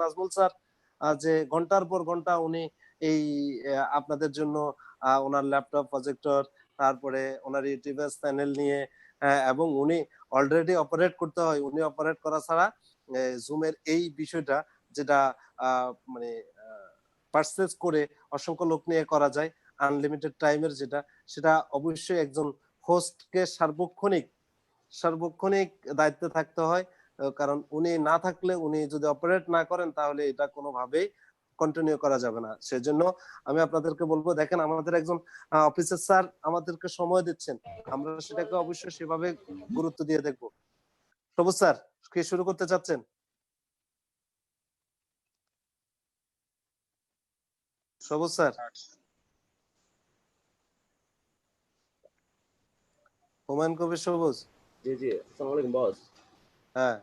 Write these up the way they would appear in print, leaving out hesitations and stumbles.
Nazmul sir যে ঘন্টার পর ঘন্টা উনি এই আপনাদের জন্য ওনার ল্যাপটপ প্রজেক্টর, তারপরে ওনার ইউটিউবের চ্যানেল নিয়ে, এবং উনি অলরেডি অপারেট করতে হয়, উনি অপারেট করা ছাড়া জুমের এই বিষয়টা যেটা মানে পারচেজ করে অসংখ্য লোক নিয়ে করা যায় আনলিমিটেড টাইমের, যেটা সেটা অবশ্যই একজন হোস্টকে সার্বক্ষণিক দায়িত্বে থাকতে হয়। কারণ উনি না থাকলে, উনি যদি অপারেট না করেন, তাহলে এটা কোনোভাবেই কন্টিনিউ করা যাবে না। সেজন্য আমি আপনাদেরকে বলবো, দেখেন আমাদের একজন অফিসার স্যার আমাদেরকে সময় দিচ্ছেন, আমরা সেটাকে অবশ্যই সেভাবে গুরুত্ব দিয়ে দেখবো। সবুজ স্যার, কি শুরু করতে চাচ্ছেন? সবুজ স্যার, হুমায়ুন কবির সবুজ। জি জি, আসসালামু আলাইকুম বস। হ্যাঁ,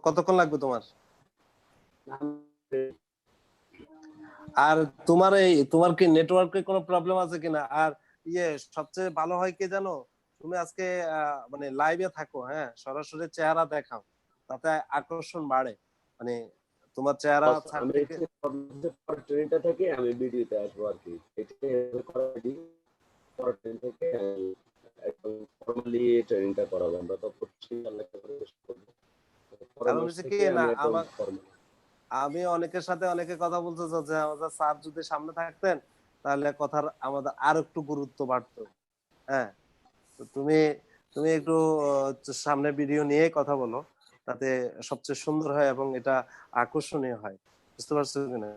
কতক্ষণ লাগবে তোমার? আর তোমার কি নেটওয়ার্কে কোনো প্রবলেম আছে কিনা? আর সবচেয়ে ভালো হয় কি জানো, তুমি আজকে মানে লাইভে থাকো, হ্যাঁ, সরাসরি চেহারা দেখাও, তাতে আকর্ষণ বাড়ে। মানে তোমার চেহারা আমি ট্রেনটা থেকে আমি ভিডিওতে আসবো আর কি, ট্রেন থেকে একদম ফর্মালি ট্রেনিংটা করাবো আমরা। তো কারণ হচ্ছে কি না, আমি অনেকের সাথে অনেকে কথা বলতে চাচ্ছে, আমাদের স্যার যদি সামনে থাকতেন তাহলে কথার আমাদের আর একটু গুরুত্ব বাড়তো। হ্যাঁ, তো তুমি তুমি একটু সামনে ভিডিও নিয়ে কথা বলো, তাতে সবচেয়ে সুন্দর হয় এবং এটা আকর্ষণীয় হয়। বুঝতে পারছো কিনা?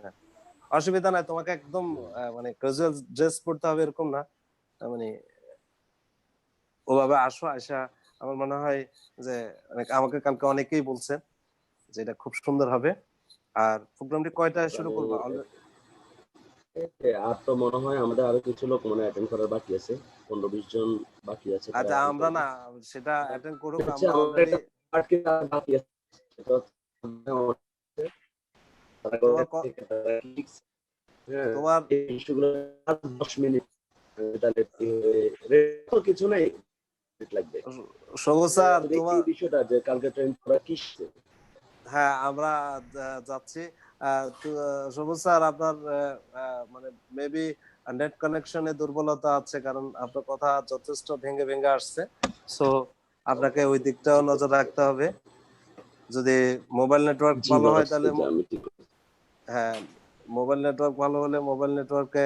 অসুবিধা নাই, তোমাকে একদম মানে ক্যাজুয়াল ড্রেস পরতে হবে এরকম না, মানে ওভাবে আসো, আসা আমার মনে হয় যে আমাকে কালকে অনেকেই বলছেন যে এটা খুব সুন্দর হবে। আর প্রোগ্রামটি কয়টায় শুরু করবা? আর তো মনে হয় আমাদের আরো কিছু লোক মনে অ্যাটেন্ড করার বাকি আছে, 15-20 জন বাকি আছে। আচ্ছা, আমরা না সেটা অ্যাটেন্ড করুক, আমরা অলরেডি বাকি আছে। তোমার 10 মিনিট কিছু নাই লাগবে। সবুজ স্যার, তোমার বিষয়টা যে কালকে ট্রেন করা কি? হ্যাঁ, আমরা যাচ্ছি। সবুজ স্যার, আপনার মানে মেবি নেট কানেকশনে দুর্বলতা আছে, কারণ আপনার কথা যথেষ্ট ভেঙে ভেঙে আসছে। সো আপনাকে ওই দিকটাও নজর রাখতে হবে। যদি মোবাইল নেটওয়ার্ক ভালো হয় তাহলে, হ্যাঁ, মোবাইল নেটওয়ার্ক ভালো হলে মোবাইল নেটওয়ার্কে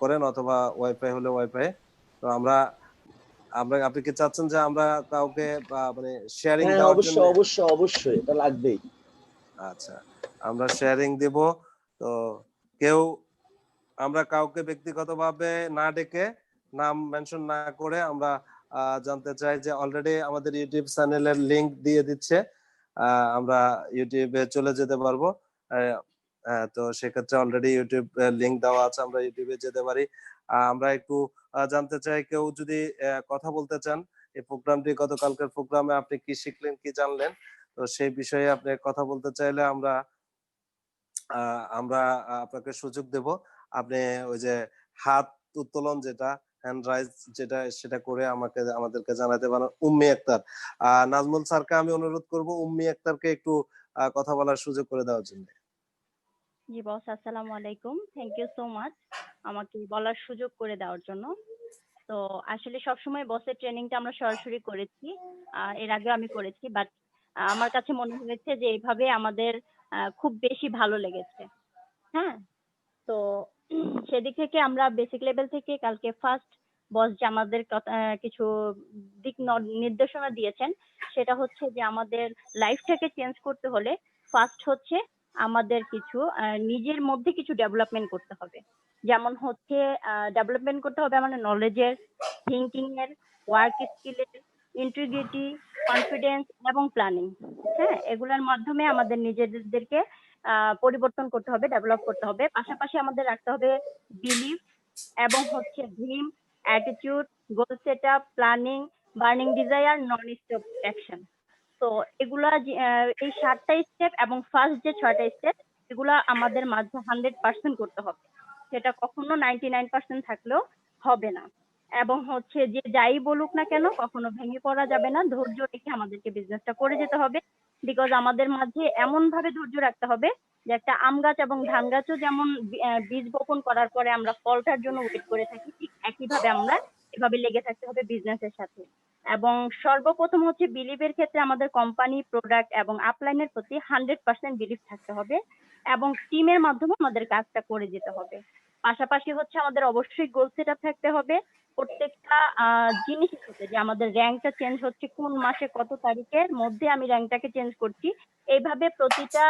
করেন, অথবা ওয়াইফাই হলে ওয়াইফাই। তো আপনি কি চাচ্ছেন যে আমরা কাউকে মানে শেয়ারিং দেওয়ার জন্য? অবশ্যই এটা লাগবেই। আচ্ছা, আমরা শেয়ারিং দিব। তো আমরা কাউকে ব্যক্তিগতভাবে না ডেকে, নাম মেনশন না করে আমরা জানতে চাই যে অলরেডি আমাদের ইউটিউব চ্যানেলের লিংক দিয়ে দিচ্ছে, আমরা ইউটিউবে চলে যেতে পারবো। তো সেক্ষেত্রে অলরেডি ইউটিউব লিংক দেওয়া আছে, আমরা ইউটিউবে যেতে পারি। আমরা একটু জানতে চাই, কেউ যদি কথা বলতে চান, এই প্রোগ্রামটি, গতকালকের প্রোগ্রামে আপনি কি শিখলেন, কি জানলেন, তো সেই বিষয়ে আপনি কথা বলতে চাইলে আমরা আমরা আপনাকে সুযোগ দেব। আপনি ওই যে হাত উত্তোলন, যেটা হ্যান্ড রাইজ, সেটা করে আমাদেরকে জানাতে পারেন। উম্মি আক্তার, নাজমুল স্যারকে আমি অনুরোধ করব উম্মি আক্তারকে একটু কথা বলার সুযোগ করে দেওয়ার জন্য। জি বস, আসসালামু আলাইকুম। থ্যাংক ইউ সো মাচ আমাকে বলার সুযোগ করে দেওয়ার জন্য। তো আসলে সবসময় বসের ট্রেনিংটা আমরা সরাসরি করেছি, এর আগেও আমি করেছি, বাট আমার কাছে মনে হয়েছে যে এইভাবে আমাদের খুব বেশি ভালো লেগেছে। হ্যাঁ, তো সেদিক থেকে আমরা বেসিক লেভেল থেকে কালকে ফার্স্ট বস যে আমাদের কিছু দিক নির্দেশনা দিয়েছেন, সেটা হচ্ছে যে আমাদের লাইফটাকে চেঞ্জ করতে হলে ফার্স্ট হচ্ছে আমাদের কিছু নিজের মধ্যে কিছু ডেভেলপমেন্ট করতে হবে। যেমন হচ্ছে ডেভেলপমেন্ট করতে হবে আমাদের নলেজের, থিঙ্কিং এর, ওয়ার্ক স্কিলের, ইন্টিগ্রিটি, কনফিডেন্স এবং প্ল্যানিং। হ্যাঁ, এগুলোর মাধ্যমে আমাদের নিজেদেরকে পরিবর্তন করতে হবে, ডেভেলপ করতে হবে। পাশাপাশি আমাদের রাখতে হবে বিলিফ এবং হচ্ছে dream, attitude, goal set up, planning, burning desire, non stop action. তো এগুলা এই 7টা স্টেপ এবং ফার্স্ট যে 6টা স্টেপ, এগুলা আমাদের মাঝে 100% করতে হবে। সেটা কখনো 99% থাকলেও হবে না। এবং হচ্ছে যে যাই বলুক না কেন কখনো ভেঙে পড়া যাবে না, ধৈর্য রেখে আমাদেরকে বিজনেসটা করে যেতে হবে। বিকজ আমাদের মাঝে এমন ভাবে ধৈর্য রাখতে হবে যে একটা আম গাছ এবং ধান গাছও যেমন বীজ বপন করার পরে আমরা ফলটার জন্য ওয়েট করে থাকি, ঠিক একইভাবে আমরা এভাবে লেগে থাকতে হবে বিজনেসের সাথে। এবং সর্বপ্রথম হচ্ছে বিলিভের ক্ষেত্রে আমাদের কোম্পানি, প্রোডাক্ট এবং আপলাইনের প্রতি 100% বিলিভ থাকতে হবে এবং টিমের মাধ্যমে আমাদের কাজটা করে যেতে হবে। পাশাপাশি হচ্ছে আমাদের অবশ্যই গোল সেট আপ থাকতে হবে প্রত্যেকটা জিনিসের সাথে, যে আমাদের র্যাঙ্কটা চেঞ্জ হচ্ছে কোন মাসে কত তারিখের মধ্যে আমি র্যাঙ্কটাকে চেঞ্জ করছি, এইভাবে প্রতিটা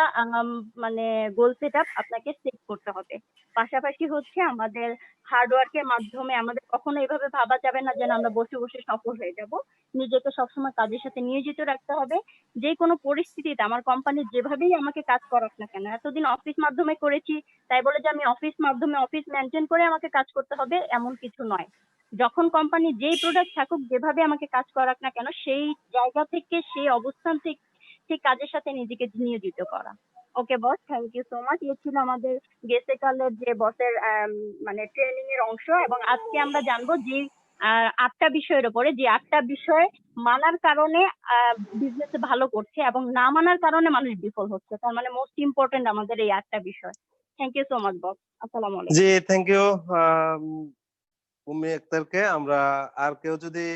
মানে গোল সেট আপ আপনাকে সেট করতে হবে। পাশাপাশি হচ্ছে আমাদের হার্ডওয়ার্কের মাধ্যমে আমাদের কখনো এভাবে ভাবা যাবে না যেন আমরা বসে বসে সফল হয়ে যাব। নিজেকে সবসময় কাজের সাথে নিয়োজিত রাখতে হবে। যে কোনো পরিস্থিতিতে আমার কোম্পানি যেভাবেই আমাকে কাজ করাক না কেন, এতদিন অফিস মাধ্যমে করেছি তাই বলে যে আমি অফিস মাধ্যমে অফিস মেনটেন করে আমাকে কাজ করতে হবে এমন কিছু নয়। যখন কোম্পানি যেই প্রোডাক্ট থাকুক যেভাবে আমাকে কাজ করাক না কেন সেই জায়গা থেকে সেই অবস্থান থেকে সেই কাজের সাথে নিজেকে নিয়োজিত করা। ওকে বস, থ্যাংক ইউ সো মাচ। এ ছিল আমাদের গেসেকালের যে বসের মানে ট্রেনিং এর অংশ, এবং আজকে আমরা জানবো যে 8টা বিষয়ের উপরে, যে 8টা বিষয় মানার কারণে বিজনেসে ভালো করছে এবং না মানার কারণে মানুষ বিফল হচ্ছে। তার মানে মোস্ট ইম্পর্টেন্ট আমাদের এই 8টা বিষয়। থ্যাংক ইউ সো মাচ বস। আসসালামু আলাইকুম। জি, থ্যাংক ইউ উম্মি আক্তারকে। আমরা আর কেউ যদি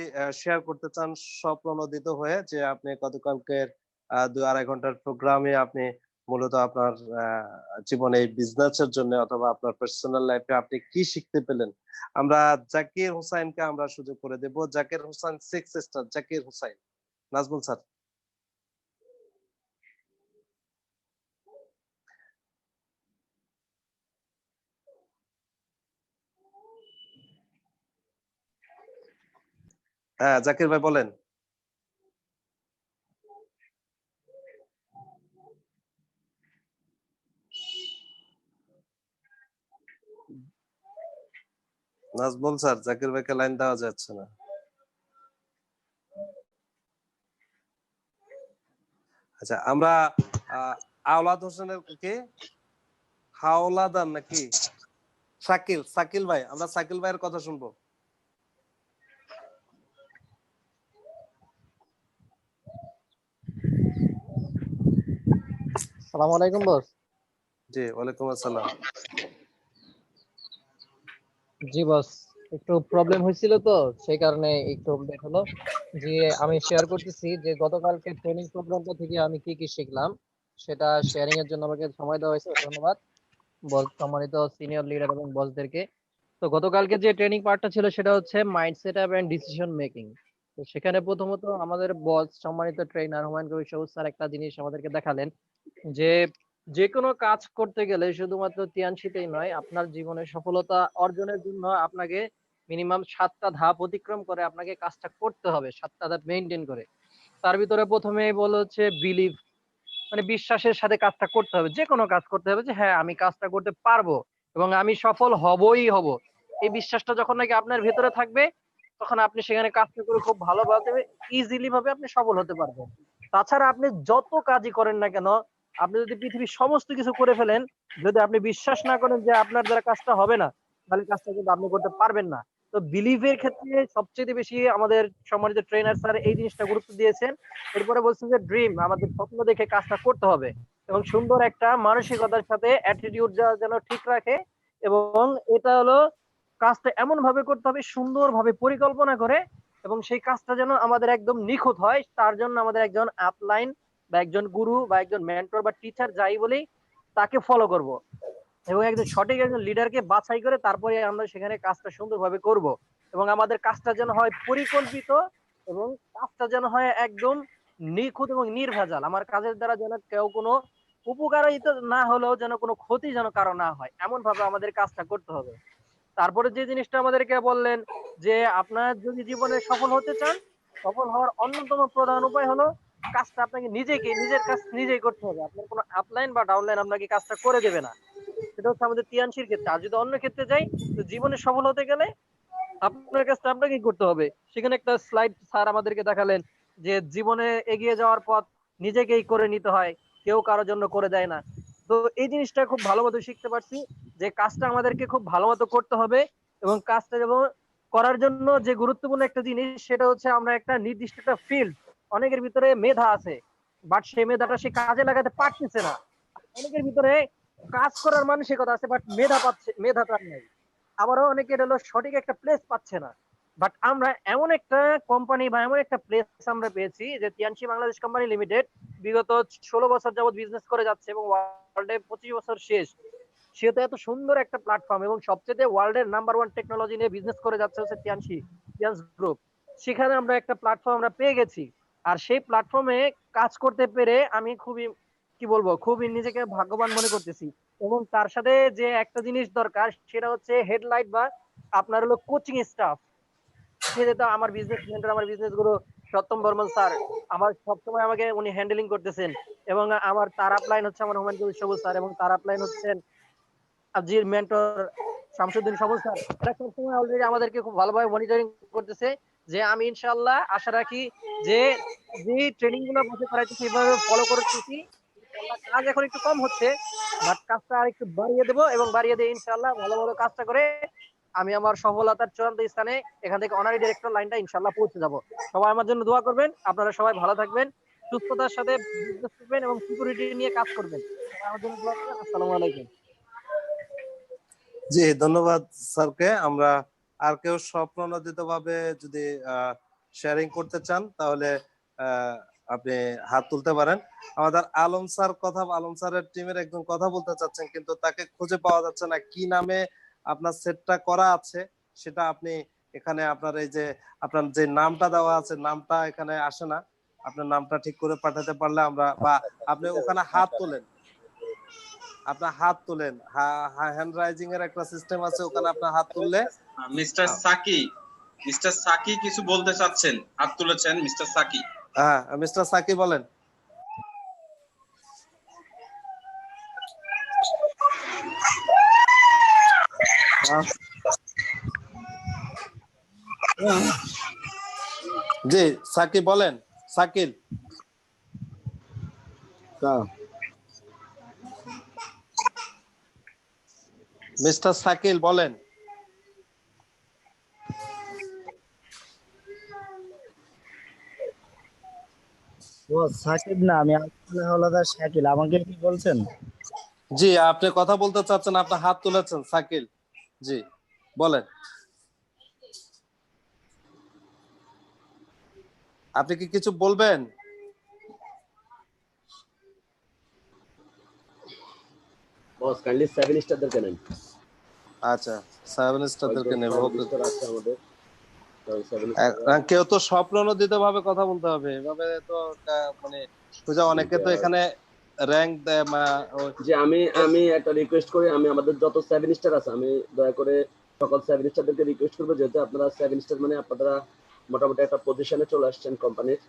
শেয়ার করতে চান স্বপ্রণোদিত হয়ে, যে আপনি গতকালকের 2-2.5 ঘন্টার প্রোগ্রামে আপনি মূলত আপনার জীবনে বিজনেসের জন্য অথবা আপনার পার্সোনাল লাইফে আপনি কি শিখতে পেলেন, আমরা জাকির হোসাইনকে আমরা সুযোগ করে দেব। জাকির হোসেন 6 স্টার, জাকির হোসাইন। নাজমুল স্যার। হ্যাঁ জাকির ভাই বলেন। নাজমুল স্যার, জাকির ভাইকে লাইন দেওয়া যাচ্ছে না। আচ্ছা, আমরা আওলাদ হোসেনের কি হাওলাদার নাকি শাকিল, শাকিল ভাই, আমরা শাকিল ভাইয়ের কথা শুনবো। আসসালামু আলাইকুম বস। জি, ওয়ালাইকুম আসসালাম। জি বস, একটু প্রবলেম হয়েছিল তো সেই কারণে একটু লেট হলো। যে আমি শেয়ার করতেছি যে গতকালকে ট্রেনিং প্রোগ্রামটা থেকে আমি কি কি শিখলাম সেটা শেয়ারিং এর জন্য আমাকে সময় দেওয়া হয়েছে, ধন্যবাদ বস, সম্মানিত সিনিয়র লিডার এবং বসদেরকে। তো গতকালকে যে ট্রেনিং পার্টটা ছিল সেটা হচ্ছে mindset up and decision making. তো সেখানে প্রথমত আমাদের বস সম্মানিত ট্রেনার হুমায়ুন কবির সবুজ স্যার একটা জিনিস আমাদেরকে দেখালেন যে যে কোনো কাজ করতে গেলে শুধুমাত্র তিয়ানশিতেই নয়, আপনার জীবনে সফলতা অর্জনের জন্য আপনাকে মিনিমাম 7টা ধাপ অতিক্রম করে আপনাকে কাজটা করতে হবে, 7টা ধাপ মেনটেন করে। তার ভিতরে প্রথমেই বলা হচ্ছে বিলিভ, মানে বিশ্বাসের সাথে কাজটা করতে হবে, যে কোনো কাজ করতে হবে যে হ্যাঁ আমি কাজটা করতে পারবো এবং আমি সফল হবই হব। এই বিশ্বাসটা যখন নাকি আপনার ভেতরে থাকবে তখন আপনি সেখানে কাজটা করে খুব ভালোভাবে ইজিলি ভাবে আপনি সফল হতে পারবেন। তাছাড়া আপনি যত কাজই করেন না কেন, আপনি যদি পৃথিবীর সমস্ত কিছু করে ফেলেন, যদি আপনি বিশ্বাস না করেন যে আপনার দ্বারা কাজটা হবে না, তাহলে কাজটা কিন্তু আপনি করতে পারবেন না। তো বিলিভের ক্ষেত্রে সবচেয়ে বেশি আমাদের সম্মানিত ট্রেনার স্যার এই জিনিসটা গুরুত্ব দিয়েছেন। এরপরে বলছেন যে ড্রিম, আমাদের স্বপ্ন দেখে কাজটা করতে হবে এবং সুন্দর একটা মানসিকতার সাথে অ্যাটিটিউড যেন ঠিক রাখে, এবং এটা হলো কাজটা এমন ভাবে করতে হবে সুন্দর ভাবে পরিকল্পনা করে, এবং সেই কাজটা যেন আমাদের একদম নিখুঁত হয়। তার জন্য আমাদের একজন আপলাইন বা একজন গুরু বা একজন মেন্টর বা টিচার যাই বলি তাকে ফলো করব, এবং একজন সঠিক একজন লিডারকে বাছাই করে তারপরে আমরা সেখানে কাজটা সুন্দরভাবে করব, এবং আমাদের কাজটা যেন হয় পরিকল্পিত, এবং কাজটা যেন হয় একদম নিখুঁত এবং নির্ভেজাল। আমার কাজের দ্বারা যেন কেউ কোনো উপকারিত না হলেও যেন কোনো ক্ষতি যেন কারো না হয়, এমন ভাবে আমাদের কাজটা করতে হবে। তারপরে যে জিনিসটা আমাদেরকে বললেন যে আপনার যদি জীবনে সফল হতে চান, সফল হওয়ার অন্যতম প্রধান উপায় হলো কাজটা আপনাকে নিজের কাজ নিজেই করতে হবে, আপনার কোনো আপলাইন বা ডাউনলাইন আপনাকে কাজটা করে দেবে না। সেটা হচ্ছে আমাদের তিয়ানশির ক্ষেত্রে। আর যদি অন্য ক্ষেত্রে যাই, তো জীবনে সফল হতে গেলে আপনার কাজটা আপনাকেই করতে হবে। সেখানে একটা স্লাইড স্যার আমাদেরকে দেখালেন যে জীবনে এগিয়ে যাওয়ার পথ নিজেকেই করে নিতে হয়, কেউ কারোর জন্য করে দেয় না। তো এই জিনিসটা খুব ভালো মতো শিখতে পারছি যে কাজটা আমাদেরকে খুব ভালো মতো করতে হবে, এবং কাজটা যেমন করার জন্য যে গুরুত্বপূর্ণ একটা জিনিস সেটা হচ্ছে আমরা একটা নির্দিষ্ট একটা ফিল্ড, অনেকের ভিতরে মেধা আছে বাট সেই মেধাটা সে কাজে লাগাতে পারতেছে না। অনেকের ভিতরে কাজ করার মানসিকতা আছে বাট মেধা তার নাই। আবারও অনেকের হলো সঠিক একটা প্লেস পাচ্ছে না। বাট আমরা এমন একটা কোম্পানি বা এমন একটা প্লেস আমরা পেয়েছি যে তিয়ানসি বাংলাদেশ কোম্পানি লিমিটেড বিগত 16 বছর যাবত বিজনেস করে যাচ্ছে এবং ওয়ার্ল্ডে 25 বছর শেষ। সেটা এত সুন্দর একটা প্ল্যাটফর্ম এবং সবচেয়ে ওয়ার্ল্ডের নাম্বার 1 টেকনোলজি নিয়ে বিজনেস করে যাচ্ছে হচ্ছে তিয়ানস গ্রুপ। সেখানে আমরা একটা প্ল্যাটফর্ম আমরা পেয়ে গেছি। আর সেই প্ল্যাটফর্মে কাজ করতে পেরে আমি খুবই কি বলবো, খুবই নিজেকে ভাগ্যবান মনে করতেছি। এবং তার সাথে যে একটা জিনিস দরকার সেটা হচ্ছে হেডলাইট বা আপনার হলো কোচিং স্টাফ। সেটা আমার বিজনেস মেন্টর, আমার বিজনেস গুরু সত্যম বর্মন স্যার আমার সবসময় আমাকে উনি হ্যান্ডেলিং করতেছেন। এবং আমার তার আপলাইন হচ্ছে আমার হুমায়ুন কবির সবুজ স্যার এবং তার আপলাইন হচ্ছেন আবজির মেন্টর শামসুদ্দিন সবুজ স্যার। এরা সবসময় অলরেডি আমাদেরকে খুব ভালোভাবে মনিটরিং করতেছে। যে আমি ইনশাআল্লাহ আশা রাখি যে যে ট্রেনিং গুলো বসে করাইতেছি এভাবে ফলো করতেছি, কাজ এখন একটু কম হচ্ছে বাট কাজটা আর একটু বাড়িয়ে দেবো এবং বাড়িয়ে দিয়ে ইনশাআল্লাহ ভালো ভালো কাজটা করে আমি আমার সফলতার চূড়ান্ত স্থানে এখান থেকে অনারি ডিরেক্টর লাইনটা ইনশাআল্লাহ পৌঁছে যাব। সবাই আমার জন্য দোয়া করবেন। আপনারা সবাই ভালো থাকবেন, সুস্থতার সাথে বিজনেস করবেন এবং সিকিউরিটি নিয়ে কাজ করবেন। সবাই আমার জন্য দোয়া করবেন। আসসালামু আলাইকুম। জি, ধন্যবাদ স্যারকে। আমরা আর কেউ স্বপ্রণোদিত ভাবে যদি শেয়ারিং করতে চান তাহলে আপনি হাত তুলতে পারেন। আমাদের আলম স্যারের টিমের একজন কথা বলতে চাচ্ছেন কিন্তু তাকে খুঁজে পাওয়া যাচ্ছে না। কি নামে আপনার সেটটা করা আছে সেটা আপনি এখানে আপনার এই যে আপনার যে নামটা দেওয়া আছে নামটা এখানে আসে না। আপনার নামটা ঠিক করে পাঠাতে পারলে আমরা, বা আপনি ওখানে হাত তোলেন, আপনার হাত তোলেন, হ্যান্ড রাইজিং এর একটা সিস্টেম আছে, ওখানে আপনার হাত তুললে মিস্টার সাকি কিছু বলতে চাচ্ছেন, হাত তুলেছেন মিস্টার সাকি। হ্যাঁ, মিস্টার সাকি বলেন। জি সাকি বলেন। সাকিল, মিস্টার সাকিল বলেন। সাকিব না, আমি হলাদার শাকিল। আমাকে কি বলছেন? জি, আপনি কথা বলতে চাচ্ছেন, আপনার হাত তুলেছেন সাকিল। জি বলেন, আপনি কি কিছু বলবেন? বস কাইন্ডলি 7 স্টারদেরকে নেন। আচ্ছা, 7 স্টারদেরকে নেব। স্টার আছে আমাদের। কেউ তো স্বপ্রণোদিত ভাবে কথা বলতে হবে, এভাবে তো মানে সোজা অনেকে তো এখানে র‍্যাঙ্ক দেয়। যে আমি একটা রিকোয়েস্ট করি, আমি আমাদের যত 7 স্টার আছে আমি দয়া করে সকল 7 স্টারদেরকে রিকোয়েস্ট করব, যেহেতু আপনারা 7 স্টার মানে আপনারা মোটামুটি একটা পজিশনে চলে আসছেন কোম্পানির,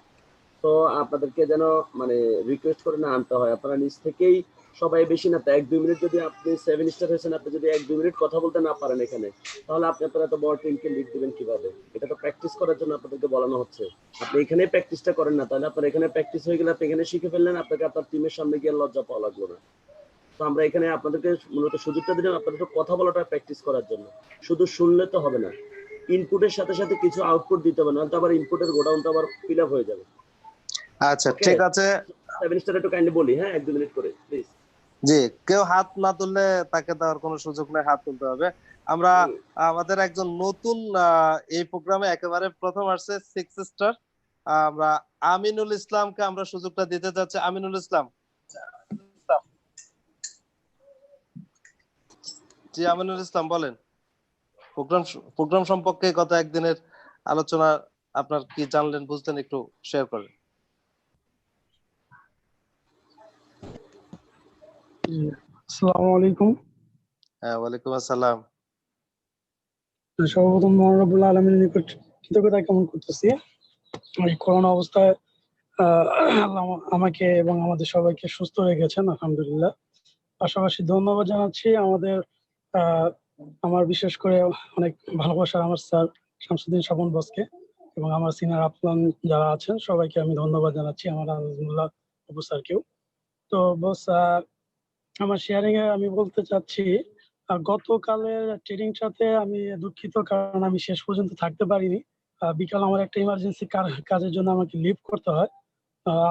তো আপনাদেরকে যেন মানে রিকোয়েস্ট করে না আনতে হয়। আপনারা নিজ থেকেই সবাই বেশি না তো 1-2 মিনিট, যদি আপনি 7 স্টার হয়েছেন, আপনি যদি 1-2 মিনিট কথা বলতে না পারেন এখানে, তাহলে আপনি আপনারা তো বড় টিমকে লিড দিবেন কিভাবে? এটা তো প্র্যাকটিস করার জন্য আপনাদেরকে বলানো হচ্ছে। আপনি এখানে প্র্যাকটিসটা করেন না, তাহলে আপনার এখানে প্র্যাকটিস হয়ে গেলে আপনি এখানে শিখে ফেললেন, আপনাকে আপনার টিমের সামনে গিয়ে লজ্জা পাওয়া লাগলো না। তো আমরা এখানে আপনাদেরকে মূলত সুযোগটা দিলাম আপনাদের কথা বলাটা প্র্যাকটিস করার জন্য। শুধু শুনলে তো হবে না, ইনপুটের সাথে সাথে কিছু আউটপুট দিতে হবে, নাহলে তো আবার ইনপুটের গোডাউনটা আবার ফিল আপ হয়ে যাবে। আচ্ছা ঠিক আছে, 7 স্টার একটু কাইন্ডলি বলি, হ্যাঁ 1-2 মিনিট করে প্লিজ। জি, কেউ হাত না তুললে তাকে দেওয়ার কোনো সুযোগ নেই, হাত তুলতে হবে। আমরা আমাদের একজন নতুন এই প্রোগ্রামে একেবারে প্রথম আসছে 6 স্টার, আমরা আমিনুল ইসলামকে আমরা সুযোগটা দিতে যাচ্ছি। আমিনুল ইসলাম। জি আমিনুল ইসলাম বলেন, প্রোগ্রাম সম্পর্কে গত একদিনের আলোচনা আপনার কি জানলেন বুঝলেন একটু শেয়ার করেন। আসসালামু আলাইকুম। হ্যাঁ, ওয়ালাইকুম আসসালাম। সর্বপ্রথম মহান রব্বুল আলামিনের নিকট কৃতজ্ঞতা জ্ঞাপন করতেছি এই করোনা অবস্থায় আল্লাহ আমাকে এবং আমাদের সবাইকে সুস্থ রেখেছেন, আলহামদুলিল্লাহ। পাশাপাশি ধন্যবাদ জানাচ্ছি আমার বিশেষ করে অনেক ভালোবাসার আমার স্যার শামসুদ্দিন স্বপন বসকে এবং আমার সিনিয়র আপলান যারা আছেন সবাইকে আমি ধন্যবাদ জানাচ্ছি, আমার আলহামদুলিল্লাহ অবু স্যারকেও। তো বস, আমার শেয়ারিং এ আমি বলতে চাচ্ছি গতকালের ট্রেনিংটাতে আমি দুঃখিত, কারণ আমি শেষ পর্যন্ত থাকতে পারিনি। বিকাল আমার একটা ইমার্জেন্সি কাজের জন্য আমাকে লিভ করতে হয়।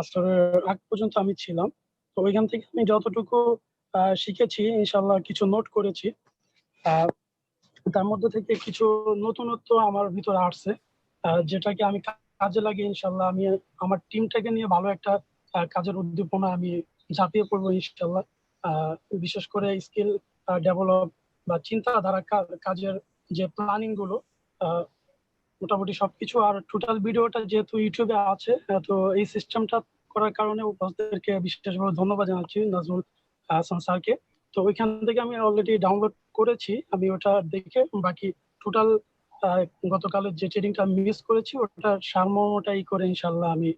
আসরের আগ পর্যন্ত আমি ছিলাম। তো ওইখান থেকে আমি যতটুকু শিখেছি, ইনশাল্লাহ কিছু নোট করেছি। আহ, তার মধ্যে থেকে কিছু নতুনত্ব আমার ভিতরে আসছে, যেটাকে আমি কাজে লাগিয়ে ইনশাল্লাহ আমি আমার টিমটাকে নিয়ে ভালো একটা কাজের উদ্দীপনা আমি ঝাঁপিয়ে পড়বো ইনশাল্লাহ। বিশেষ করে স্কিল ডেভেলপ বা চিন্তাধারা কাজের যে প্ল্যানিং গুলো, আহ, মোটামুটি সবকিছু। আর টোটাল ভিডিওটা যেহেতু ইউটিউবে আছে, তো এই সিস্টেমটা করার কারণে বসদেরকে বিশেষভাবে ধন্যবাদ জানাচ্ছি, নাজমুল হাসান স্যারকে। তো ওইখান থেকে আমি অলরেডি ডাউনলোড করেছি, আমি ওটা দেখে বাকি টোটাল গতকালের যে ট্রেনিংটা মিস করেছি ওটা সারমর্মটাই করে ইনশাল্লাহ আমি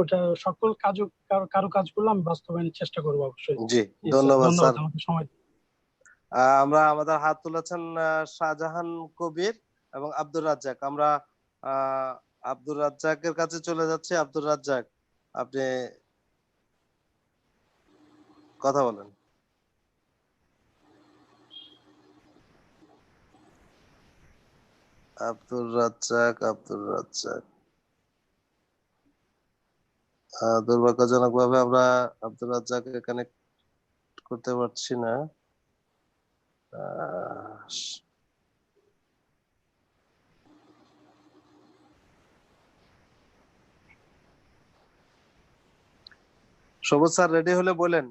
ওটা সকল কারো কাজগুলো আমি বাস্তবায়নের চেষ্টা করবো অবশ্যই। জি, জি স্যার, ধন্যবাদ ধন্যবাদ স্যার। আমাকে সময়। আমরা আমাদের হাত তুলেছেন শাহজাহান কবির এবং আব্দুর রাজ্জাক। আমরা আব্দুর রাজ্জাকের কাছে চলে যাচ্ছি। আব্দুর রাজ্জাক, আপনি কথা বলেন। আব্দুর রাজ্জাক, আব্দুর রাজ্জাক, দুর্ভাগ্যজনক ভাবে আমরা আব্দুর রাজ্জাককে কানেক্ট করতে পারছি না। সবুজ স্যার রেডি হলে বলেন।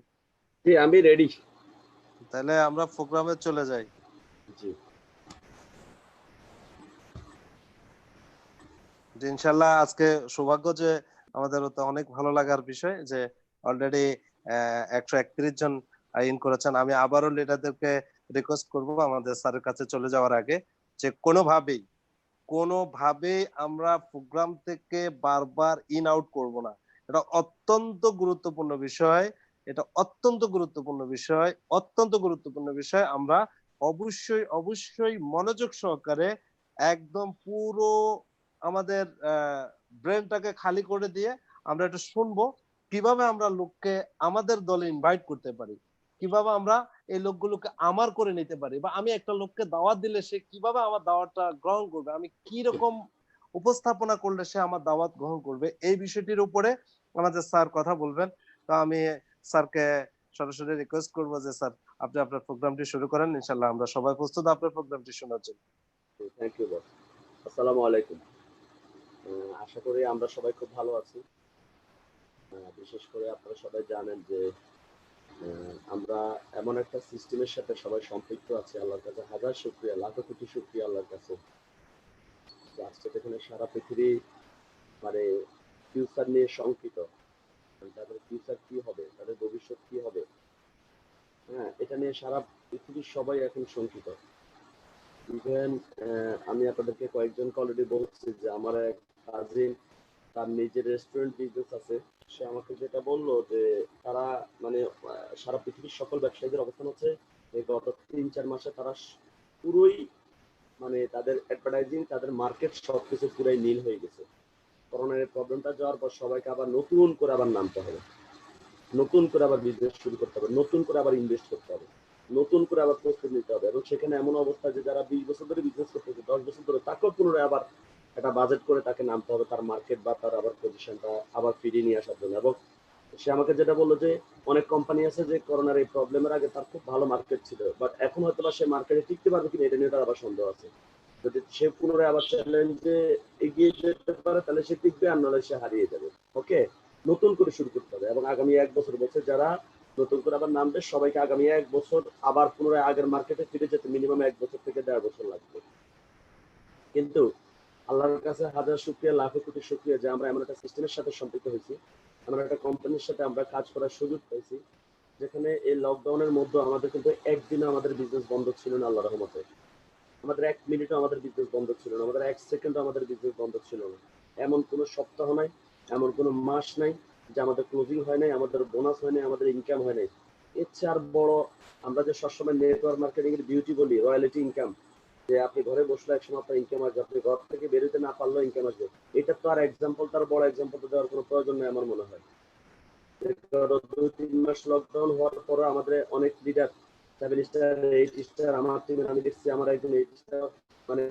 জি আমি রেডি। তাহলে আমরা প্রোগ্রামে চলে যাই। জি ইনশাল্লাহ আজকে সৌভাগ্য যে আমাদের তো অনেক ভালো লাগার বিষয় যে অলরেডি 131 জন ইন করেছেন। আমি আবারও লিডারদেরকে রিকোয়েস্ট করব আমাদের স্যারের কাছে চলে যাওয়ার আগে যে কোনোভাবেই আমরা প্রোগ্রাম থেকে বারবার ইন আউট করব না। এটা অত্যন্ত গুরুত্বপূর্ণ বিষয়, এটা অত্যন্ত গুরুত্বপূর্ণ বিষয়, অত্যন্ত গুরুত্বপূর্ণ বিষয়। আমরা অবশ্যই মনোযোগ সহকারে একদম পুরো আমাদের ব্রেনটাকে খালি করে দিয়ে আমরা এটা শুনবো কিভাবে আমরা লোককে আমাদের দলে ইনভাইট করতে পারি, কিভাবে আমরা এই লোকগুলোকে আমার করে নিতে পারি, বা আমি একটা লোককে দাওয়াত দিলে সে কিভাবে আমার দাওয়াতটা গ্রহণ করবে, আমি কি রকম উপস্থাপনা করলে সে আমার দাওয়াত গ্রহণ করবে, এই বিষয়টির উপরে আমাদের স্যার কথা বলবেন। তো আমি স্যারকে সরাসরি রিকোয়েস্ট করবো যে স্যার আপনি আপনার প্রোগ্রামটি শুরু করেন। ইনশাল্লাহ আমরা সবাই প্রস্তুত আপনার প্রোগ্রামটি শোনার জন্য। Thank you boss. আসসালামু আলাইকুম। আশা করি আমরা সবাই খুব ভালো আছি। বিশেষ করে আপনারা সবাই জানেন যে আমরা এমন একটা সিস্টেমের সাথে সবাই সম্পৃক্ত আছি। আল্লাহর কাছে হাজার শুকরিয়া, লাখো কোটি শুকরিয়া আল্লাহর কাছে। আজকে এখানে সারা পৃথিবী মানে ফিউচার নিয়ে শঙ্কিত, তাদের ফিউচার কি হবে, তাদের ভবিষ্যৎ কি হবে, হ্যাঁ এটা নিয়ে সারা পৃথিবীর সবাই এখন শঙ্কিত। ইভেন আমি আপনাদেরকে কয়েকজনকে অলরেডি বলছি যে আমার এক কাজিন, তার নিজের রেস্টুরেন্ট বিজনেস আছে, সে আমাকে যেটা বললো যে তারা মানে সারা পৃথিবীর সকল ব্যবসায়ীদের অবস্থান হচ্ছে যে গত 3-4 মাসে তারা পুরোই মানে তাদের অ্যাডভার্টাইজিং, তাদের মার্কেট সবকিছু পুরাই নীল হয়ে গেছে। করোনার প্রবলেমটা যাওয়ার পর সবাইকে আবার নতুন করে আবার নামতে হবে, নতুন করে আবার বিজনেস শুরু করতে হবে, নতুন করে আবার ইনভেস্ট করতে হবে, নতুন করে আবার প্রস্তুতি নিতে হবে। এবং সেখানে এমন অবস্থা যে যারা 20 বছর ধরে বিজনেস করতেছে, 10 বছর ধরে, তাকেও পুনরায় আবার একটা বাজেট করে তাকে নামতে হবে, তার মার্কেট বা তার আবার পজিশনটা আবার ফিরিয়ে নিয়ে আসার জন্য। এবং সে আমাকে যেটা বললো যে অনেক কোম্পানি আছে যে করোনার এই প্রবলেমের আগে তার খুব ভালো মার্কেট ছিল, বাট এখন হয়তো বা সে মার্কেটে টিকতে পারবে কিনা এটা নিয়ে তার আবার সন্দেহ আছে। যদি সে পুনরায় আবার চ্যালেঞ্জে এগিয়ে যেতে পারে তাহলে সে টিকবে, আর নাহলে সে হারিয়ে যাবে। ওকে, নতুন করে শুরু করতে হবে। এবং আগামী 1 বছর বলছে যারা নতুন করে আবার নামবে সবাইকে আগামী 1 বছর আবার পুনরায় আগের মার্কেটে ফিরে যেতে মিনিমাম 1 বছর থেকে 1.5 বছর লাগবে। কিন্তু আল্লাহর কাছে হাজার শুকরিয়া, লাখো কোটি শুকরিয়া যে আমরা এমন একটা সিস্টেমের সাথে সম্পৃক্ত হয়েছি, এমন একটা কোম্পানির সাথে আমরা কাজ করার সুযোগ পেয়েছি, যেখানে এই লকডাউনের মধ্যে আমাদের কিন্তু একদিনও আমাদের বিজনেস বন্ধ ছিল না আল্লাহর রহমতে। আমাদের 1 মিনিটও আমাদের বিজনেস বন্ধ ছিল না, আমাদের 1 সেকেন্ডও আমাদের বিজনেস বন্ধ ছিল না। এমন কোনো সপ্তাহ নাই, এমন কোনো মাস নাই যে আমাদের ক্লোজিং হয় নাই, আমাদের বোনাস হয় নাই, আমাদের ইনকাম হয় নাই। এর চেয়ে আর বড় আমরা যে সবসময় নেটওয়ার্ক মার্কেটিং এর বিউটি বলি, রয়্যালিটি ইনকাম, যে আপনি ঘরে বসলে একসময় আপনার ইনকাম আসবে, আপনি ঘর থেকে বেরোতে না পারলেও ইনকাম আসবে। এটা তো আর এক্সাম্পল, তার বড় এক্সাম্পল তো দেওয়ার কোনো প্রয়োজন নেই আমার মনে হয়। 2-3 মাস লকডাউন হওয়ার পরে আমাদের অনেক লিডার 7 স্টার 8 স্টার আমার টিমের আমি দেখছি আমার একজন 8 স্টার মানে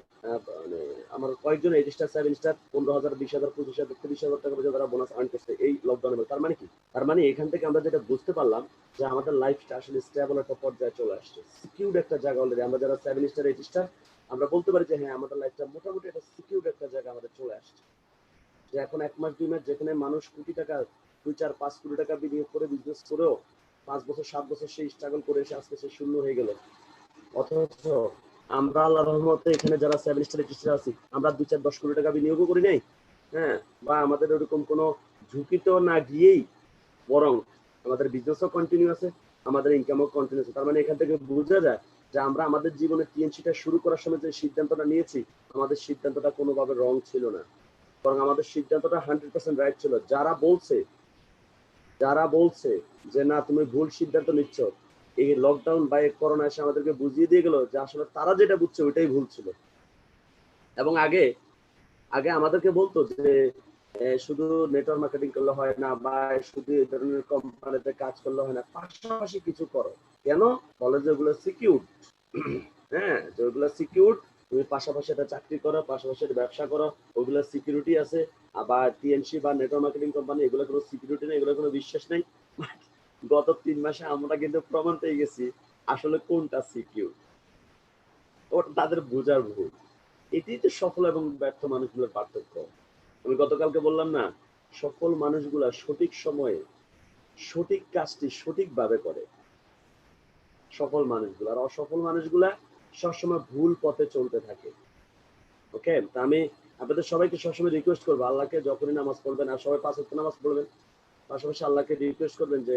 মানে আমার কয়েকজন 8 স্টার 7 স্টার 15,000 20,000 25,000 30,000 টাকা পর্যন্ত তারা বোনাস আর্ন করছে এই লকডাউনে। তার মানে কি? তার মানে এখান থেকে আমরা যেটা বুঝতে পারলাম যে আমাদের লাইফটা আসলে স্টেবল একটা পর্যায়ে চলে আসছে, সিকিউর একটা জায়গা অলরেডি। আমরা যারা 7 স্টার 8 স্টার আমরা বলতে পারি যে হ্যাঁ আমাদের লাইফটা মোটামুটি একটা সিকিউর একটা জায়গা আমাদের চলে আসছে। যে এখন 1 মাস 2 মাস যেখানে মানুষ কোটি টাকা 2 4 5 কোটি টাকা বিনিয়োগ করে বিজনেস করেও 5 বছর 7 বছর সেই স্ট্রাগল করে এসে আজকে সে শূন্য হয়ে গেল। অথচ আমরা আল্লাহর রহমতে এখানে যারা 7 স্টার 8 স্টার আছি আমরা 2 4 10 কোটি টাকা বিনিয়োগও করি নাই, হ্যাঁ, বা আমাদের ওরকম কোনো ঝুঁকিতেও না গিয়েই বরং আমাদের বিজনেসও কন্টিনিউ আছে, আমাদের ইনকামও কন্টিনিউ আছে। তার মানে এখান থেকে বোঝা যায় যে আমরা আমাদের জীবনে টিএনসিটা শুরু করার সময় যে সিদ্ধান্তটা নিয়েছি আমাদের সিদ্ধান্তটা কোনোভাবে রং ছিল না, বরং আমাদের সিদ্ধান্তটা 100% রাইট ছিল। যারা বলছে যে না তুমি ভুল সিদ্ধান্ত নিচ্ছ, এই লকডাউন বা এই করোনা এসে আমাদেরকে বুঝিয়ে দিয়ে গেল যে আসলে তারা যেটা বুঝছে ওইটাই ভুল ছিল। এবং আগে আমাদেরকে বলতো যে শুধু নেটওয়ার্ক মার্কেটিং করলে হয় না বা শুধু এই ধরনের কোম্পানিতে কাজ করলে হয় না, পাশাপাশি কিছু করো। কেন? বলে যে ওগুলো সিকিউর, হ্যাঁ, যে ওগুলো সিকিউর, তুমি পাশাপাশি একটা চাকরি করো, পাশাপাশি একটা ব্যবসা করো, ওগুলো সিকিউরিটি আছে। আবার টিএনসি বা নেটওয়ার্ক মার্কেটিং কোম্পানি এগুলো কোনো সিকিউরিটি নেই, এগুলো কোনো বিশ্বাস নেই। গত 3 মাসে আমরা কিন্তু প্রমাণ পেয়ে গেছি আসলে কোনটা সিকিউর, ওটা তাদের বোঝার ভুল। এটাই তো সফল এবং ব্যর্থ মানুষগুলোর পার্থক্য। আমি গতকালকে বললাম না, সফল মানুষগুলা সঠিক সময়ে সঠিক কাজটি সঠিকভাবে করে সফল মানুষগুলা, আর অসফল মানুষগুলা সবসময় ভুল পথে চলতে থাকে। ওকে, তা আমি আপনাদের সবাইকে সবসময় রিকোয়েস্ট করবো আল্লাহকে যখনই নামাজ পড়বেন আর সবাই 5 ওয়াক্ত নামাজ পড়বেন, পাশাপাশি আল্লাহকে রিকোয়েস্ট করবেন যে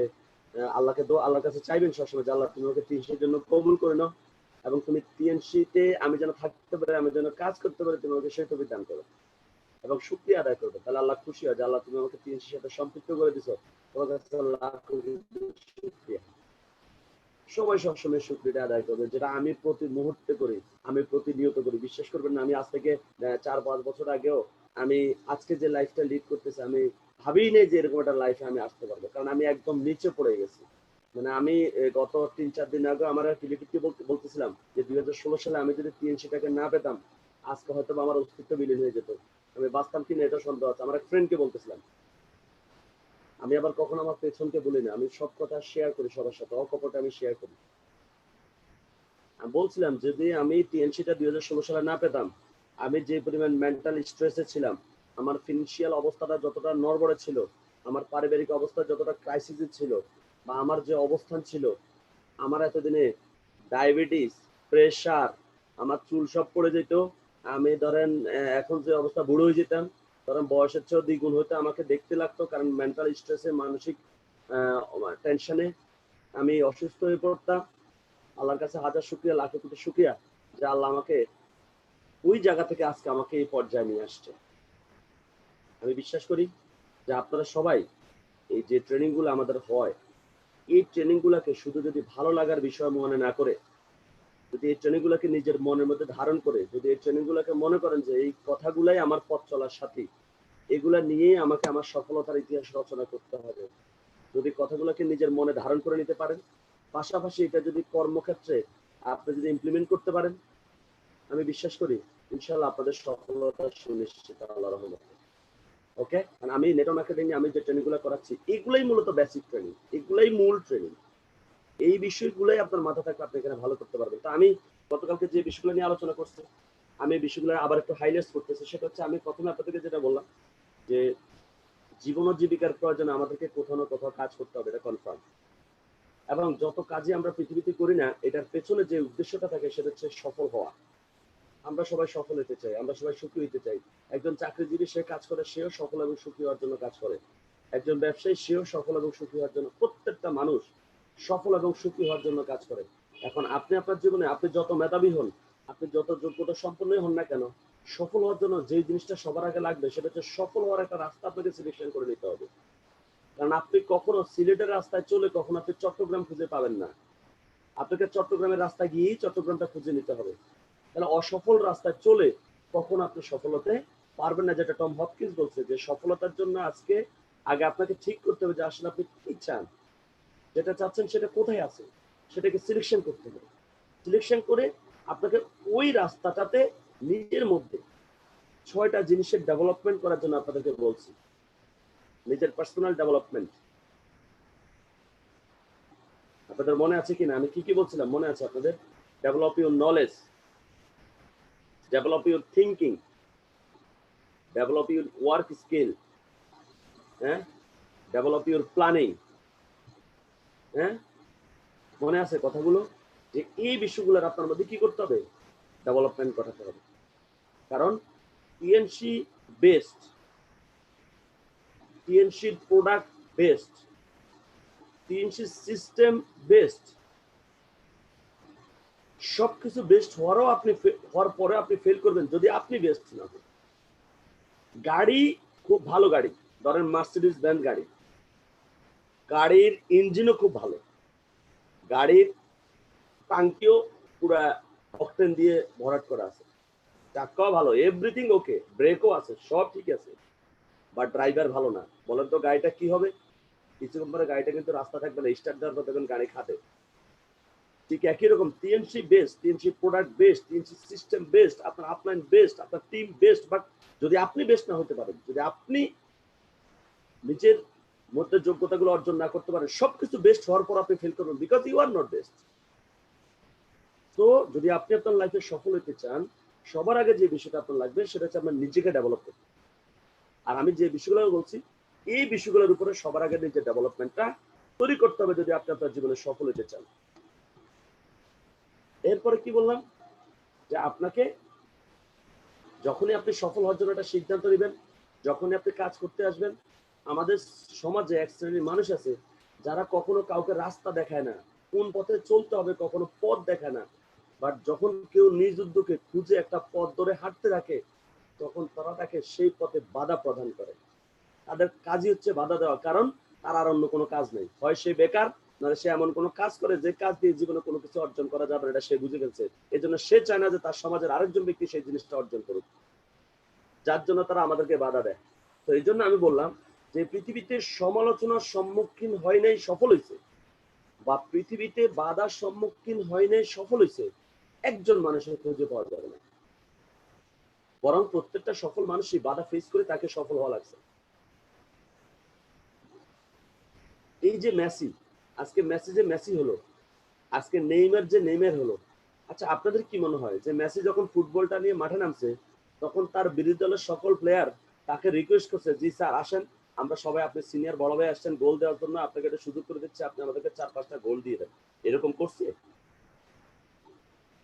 আল্লাহর কাছে চাইবেন সবসময় যে আল্লাহ তুমি আমাকে টিএনসির জন্য কবুল করে নাও এবং তুমি টিএনসিতে আমি যেন থাকতে পারি, আমি যেন কাজ করতে পারি, তুমি আমাকে সেই তৌফিক দান করো এবং শুকরিয়া আদায় করবে। তাহলে আল্লাহ খুশি হয় যে আল্লাহ তুমি আমাকে টিএনসির সাথে সম্পৃক্ত করে দিছো, তোমার কাছে লাখ কোটি শুকরিয়া। সবাই সবসময় শুকরিয়া আদায় করবে, যেটা আমি প্রতি মুহূর্তে করি, আমি প্রতিনিয়ত করি। বিশ্বাস করবেন না, আমি আজ থেকে 4-5 বছর আগেও আমি আজকে যে লাইফটা লিড করতেছি আমি ভাবিই নেই যে এরকম একটা লাইফে আমি আসতে পারবো, কারণ আমি একদম নিচে পড়ে গেছি। মানে আমি গত 3-4 দিন আগে আমার রিলেটিভকে বলতেছিলাম যে 2016 সালে আমি যদি টিএনসিটাকে না পেতাম আজকে হয়তো আমার অস্তিত্ব বিলীন হয়ে যেত, আমি বাঁচতাম কিনা এটা সন্দেহ আছে। আমার এক ফ্রেন্ডকে বলতেছিলাম, আমি আবার কখনো আমার পেছনকে বলি না, আমি সব কথা শেয়ার করি সবার সাথে, অকপটে আমি শেয়ার করি। আমি বলছিলাম যদি আমি টিএনসিটা 2016 সালে না পেতাম, আমি যে পরিমাণ মেন্টাল স্ট্রেসে ছিলাম, আমার ফিনান্সিয়াল অবস্থাটা যতটা নড়বড়ে ছিল, আমার পারিবারিক অবস্থা যতটা ক্রাইসিসে ছিল, বা আমার যে অবস্থান ছিল, আমার এতদিনে ডায়াবেটিস, প্রেশার, আমার চুল সব পড়ে যেত, আমি ধরেন এখন যে অবস্থা বুড়ো হয়ে যেতাম, ধরেন বয়সের চেয়েও দ্বিগুণ হতে আমাকে দেখতে লাগতো, কারণ মেন্টাল স্ট্রেসে মানসিক টেনশনে আমি অসুস্থ হয়ে পড়তাম। আল্লাহর কাছে হাজার শুকরিয়া, লাখ কোটি শুকরিয়া যে আল্লাহ আমাকে ওই জায়গা থেকে আজকে আমাকে এই পর্যায়ে নিয়ে আসছে। আমি বিশ্বাস করি যে আপনারা সবাই এই যে ট্রেনিং গুলো আমাদের হয়, এই ট্রেনিং গুলাকে শুধু যদি ভালো লাগার বিষয় মনে না করে, যদি এই ট্রেনিং গুলাকে নিজের মনের মধ্যে ধারণ করে, যদি এই ট্রেনিং গুলাকে মনে করেন যে এই কথাগুলাই আমার পথ চলার সাথী, এগুলা নিয়েই আমাকে আমার সফলতার ইতিহাস রচনা করতে হবে, যদি কথাগুলোকে নিজের মনে ধারণ করে নিতে পারেন, পাশাপাশি এটা যদি কর্মক্ষেত্রে আপনি যদি ইমপ্লিমেন্ট করতে পারেন, আমি বিশ্বাস করি ইনশাআল্লাহ আপনাদের সফলতা সুনিশ্চিত আল্লাহর রহমতে। ওকে, কারণ আমি নেটওয়ার্ক মার্কেটিং আমি যে ট্রেনিং গুলো করাচ্ছি এগুলাই মূলত বেসিক ট্রেনিং, এগুলাই মূল ট্রেনিং। এই বিষয়গুলোই আপনার মাথা থাকলে আপনি এখানে ভালো করতে পারবেন। তো আমি গতকালকে যে বিষয়গুলো নিয়ে আলোচনা করছি আমি বিষয়গুলো আবার একটু হাইলাইট করতেছি। সেটা হচ্ছে আমি প্রথমে আপনাদেরকে যেটা বললাম যে জীবন ও জীবিকার প্রয়োজনে আমাদেরকে কোথাও না কোথাও কাজ করতে হবে, এটা কনফার্ম। এবং যত কাজই আমরা পৃথিবীতে করি না এটার পেছনে যে উদ্দেশ্যটা থাকে সেটা হচ্ছে সফল হওয়া। আমরা সবাই সফল হতে চাই, আমরা সবাই সুখী হতে চাই। একজন চাকরিজীবী সে কাজ করে, সেও সফল এবং সুখী হওয়ার জন্য কাজ করে। একজন ব্যবসায়ী সেও সফল এবং সুখী হওয়ার জন্য, প্রত্যেকটা মানুষ সফল এবং সুখী হওয়ার জন্য কাজ করে। এখন আপনি আপনার জীবনে আপনি যত মেধাবী হন, আপনি যত যোগ্যতা সম্পন্নই হন না কেন, সফল হওয়ার জন্য যে জিনিসটা সবার আগে লাগবে সেটা হচ্ছে সফল হওয়ার একটা রাস্তা আপনাকে সিলেকশন করে নিতে হবে। কারণ আপনি কখনো সিলেটের রাস্তায় চলে কখনো আপনি চট্টগ্রাম খুঁজে পাবেন না, আপনাকে চট্টগ্রামের রাস্তা গিয়েই চট্টগ্রামটা খুঁজে নিতে হবে। তাহলে অসফল রাস্তায় চলে কখনো আপনি সফল হতে পারবেন না। যেটা টম হপকিন্স বলছে যে সফলতার জন্য আজকে আগে আপনাকে ঠিক করতে হবে যে আসলে আপনি কি চান, যেটা চাচ্ছেন সেটা কোথায় আছে, সেটাকে সিলেকশন করতে হবে। সিলেকশন করে আপনাকে ওই রাস্তাটাতে নিজের মধ্যে 6টা জিনিসের ডেভেলপমেন্ট করার জন্য আপনাদেরকে বলছি। নিজের পার্সোনাল ডেভেলপমেন্ট। আপনাদের মনে আছে কিনা আমি কি কি বলছিলাম? মনে আছে আপনাদের? Develop your knowledge, develop your thinking, develop your work skill, হ্যাঁ, ডেভেলপ ইউর প্ল্যানিং, হ্যাঁ, মনে আছে কথাগুলো? যে এই বিষয়গুলোর আপনার মধ্যে কি করতে হবে? ডেভেলপমেন্ট করাতে হবে। কারণ টিএনসি বেস্ট, টিএনসির product best, TNC system best, সবকিছু বেস্ট হওয়ার পরে আপনি ফেল করবেন যদি আপনি বেস্ট না হন। গাড়ি খুব ভালো গাড়ি, ধরেন মার্সিডিজ বেঞ্জ গাড়ি, গাড়ির ইঞ্জিনও খুব ভালো, গাড়ির টাঙ্কিও পুরা অকটেন দিয়ে ভরাট করা আছে, চাকাও ভালো, এভরিথিং ওকে, ব্রেকও আছে, সব ঠিক আছে, বাট ড্রাইভার ভালো না। বলেন তো গাড়িটা কি হবে? কিছুক্ষণ পরে গাড়িটা কিন্তু রাস্তা থাকবে না, স্টার্ট দেওয়ার পর দেখবেন গাড়ি খাবে। ঠিক একই রকম TNC best, TNC product best, TNC system best, আপনার আপলাইন বেস্ট, আপনার টিম বেস্ট, বাট যদি আপনি বেস্ট না হতে পারেন, যদি আপনি নিজের মধ্যে যোগ্যতাগুলো অর্জন না করতে পারেন, সবকিছু বেস্ট হওয়ার পর আপনি ফেল করবেন, because you are not best. তো যদি আপনি আপনার লাইফে সফল হতে চান, সবার আগে যে বিষয়টা আপনার লাগবে সেটা হচ্ছে আপনার নিজেকে ডেভেলপ করতে। আর আমি যে বিষয়গুলো বলছি এই বিষয়গুলোর উপরে সবার আগে নিজের ডেভেলপমেন্টটা তৈরি করতে হবে যদি আপনি আপনার জীবনে সফল হতে চান। এরপরে কি বললাম? যে আপনাকে যখনই আপনি সফল হওয়ার জন্য একটা সিদ্ধান্ত নেবেন, যখনই আপনি কাজ করতে আসবেন, আমাদের সমাজে এক শ্রেণীর মানুষ আছে যারা কখনো কাউকে রাস্তা দেখায় না, কোন পথে চলতে হবে কখনো পথ দেখায় না, বাট যখন কেউ নিজ উদ্যোগে খুঁজে একটা পথ ধরে হাঁটতে থাকে তখন তারা তাকে সেই পথে বাধা প্রদান করে। তাদের কাজই হচ্ছে বাধা দেওয়া, কারণ তার আর অন্য কোনো কাজ নেই, হয় সে বেকার, নাহলে সে এমন কোনো কাজ করে যে কাজ দিয়ে জীবনে কোনো কিছু অর্জন করা যাবে না, এটা সে বুঝে ফেলছে। এই জন্য সে চায় না যে তার সমাজের আরেকজন ব্যক্তি সেই জিনিসটা অর্জন করুক, যার জন্য তারা আমাদেরকে বাধা দেয়। তো এই জন্য আমি বললাম যে পৃথিবীতে সমালোচনার সম্মুখীন হয় নাই সফল হয়েছে, বা পৃথিবীতে বাধার সম্মুখীন হয় নাই সফল হয়েছে একজন মানুষের খুঁজে পাওয়া যাবে না, বরং প্রত্যেকটা সফল মানুষই বাধা ফেস করে তাকে সফল হওয়া লাগছে। এই যে মেসি, আজকে মেসি যে মেসি হলো, আজকে নেইমার যে নেইমার হলো, আচ্ছা আপনাদের কি মনে হয় যে মেসি যখন ফুটবলটা নিয়ে মাঠে নামছে তখন তার বিরোধী দলের সকল প্লেয়ার তাকে রিকোয়েস্ট করছে, জি স্যার আসেন, আমরা সবাই, আপনি সিনিয়র বড় ভাই আসছেন গোল দেওয়ার জন্য, আপনাকে একটা সুযোগ করে দিচ্ছে, আপনি আমাদেরকে 4-5টা গোল দিয়ে দেন, এরকম করছে?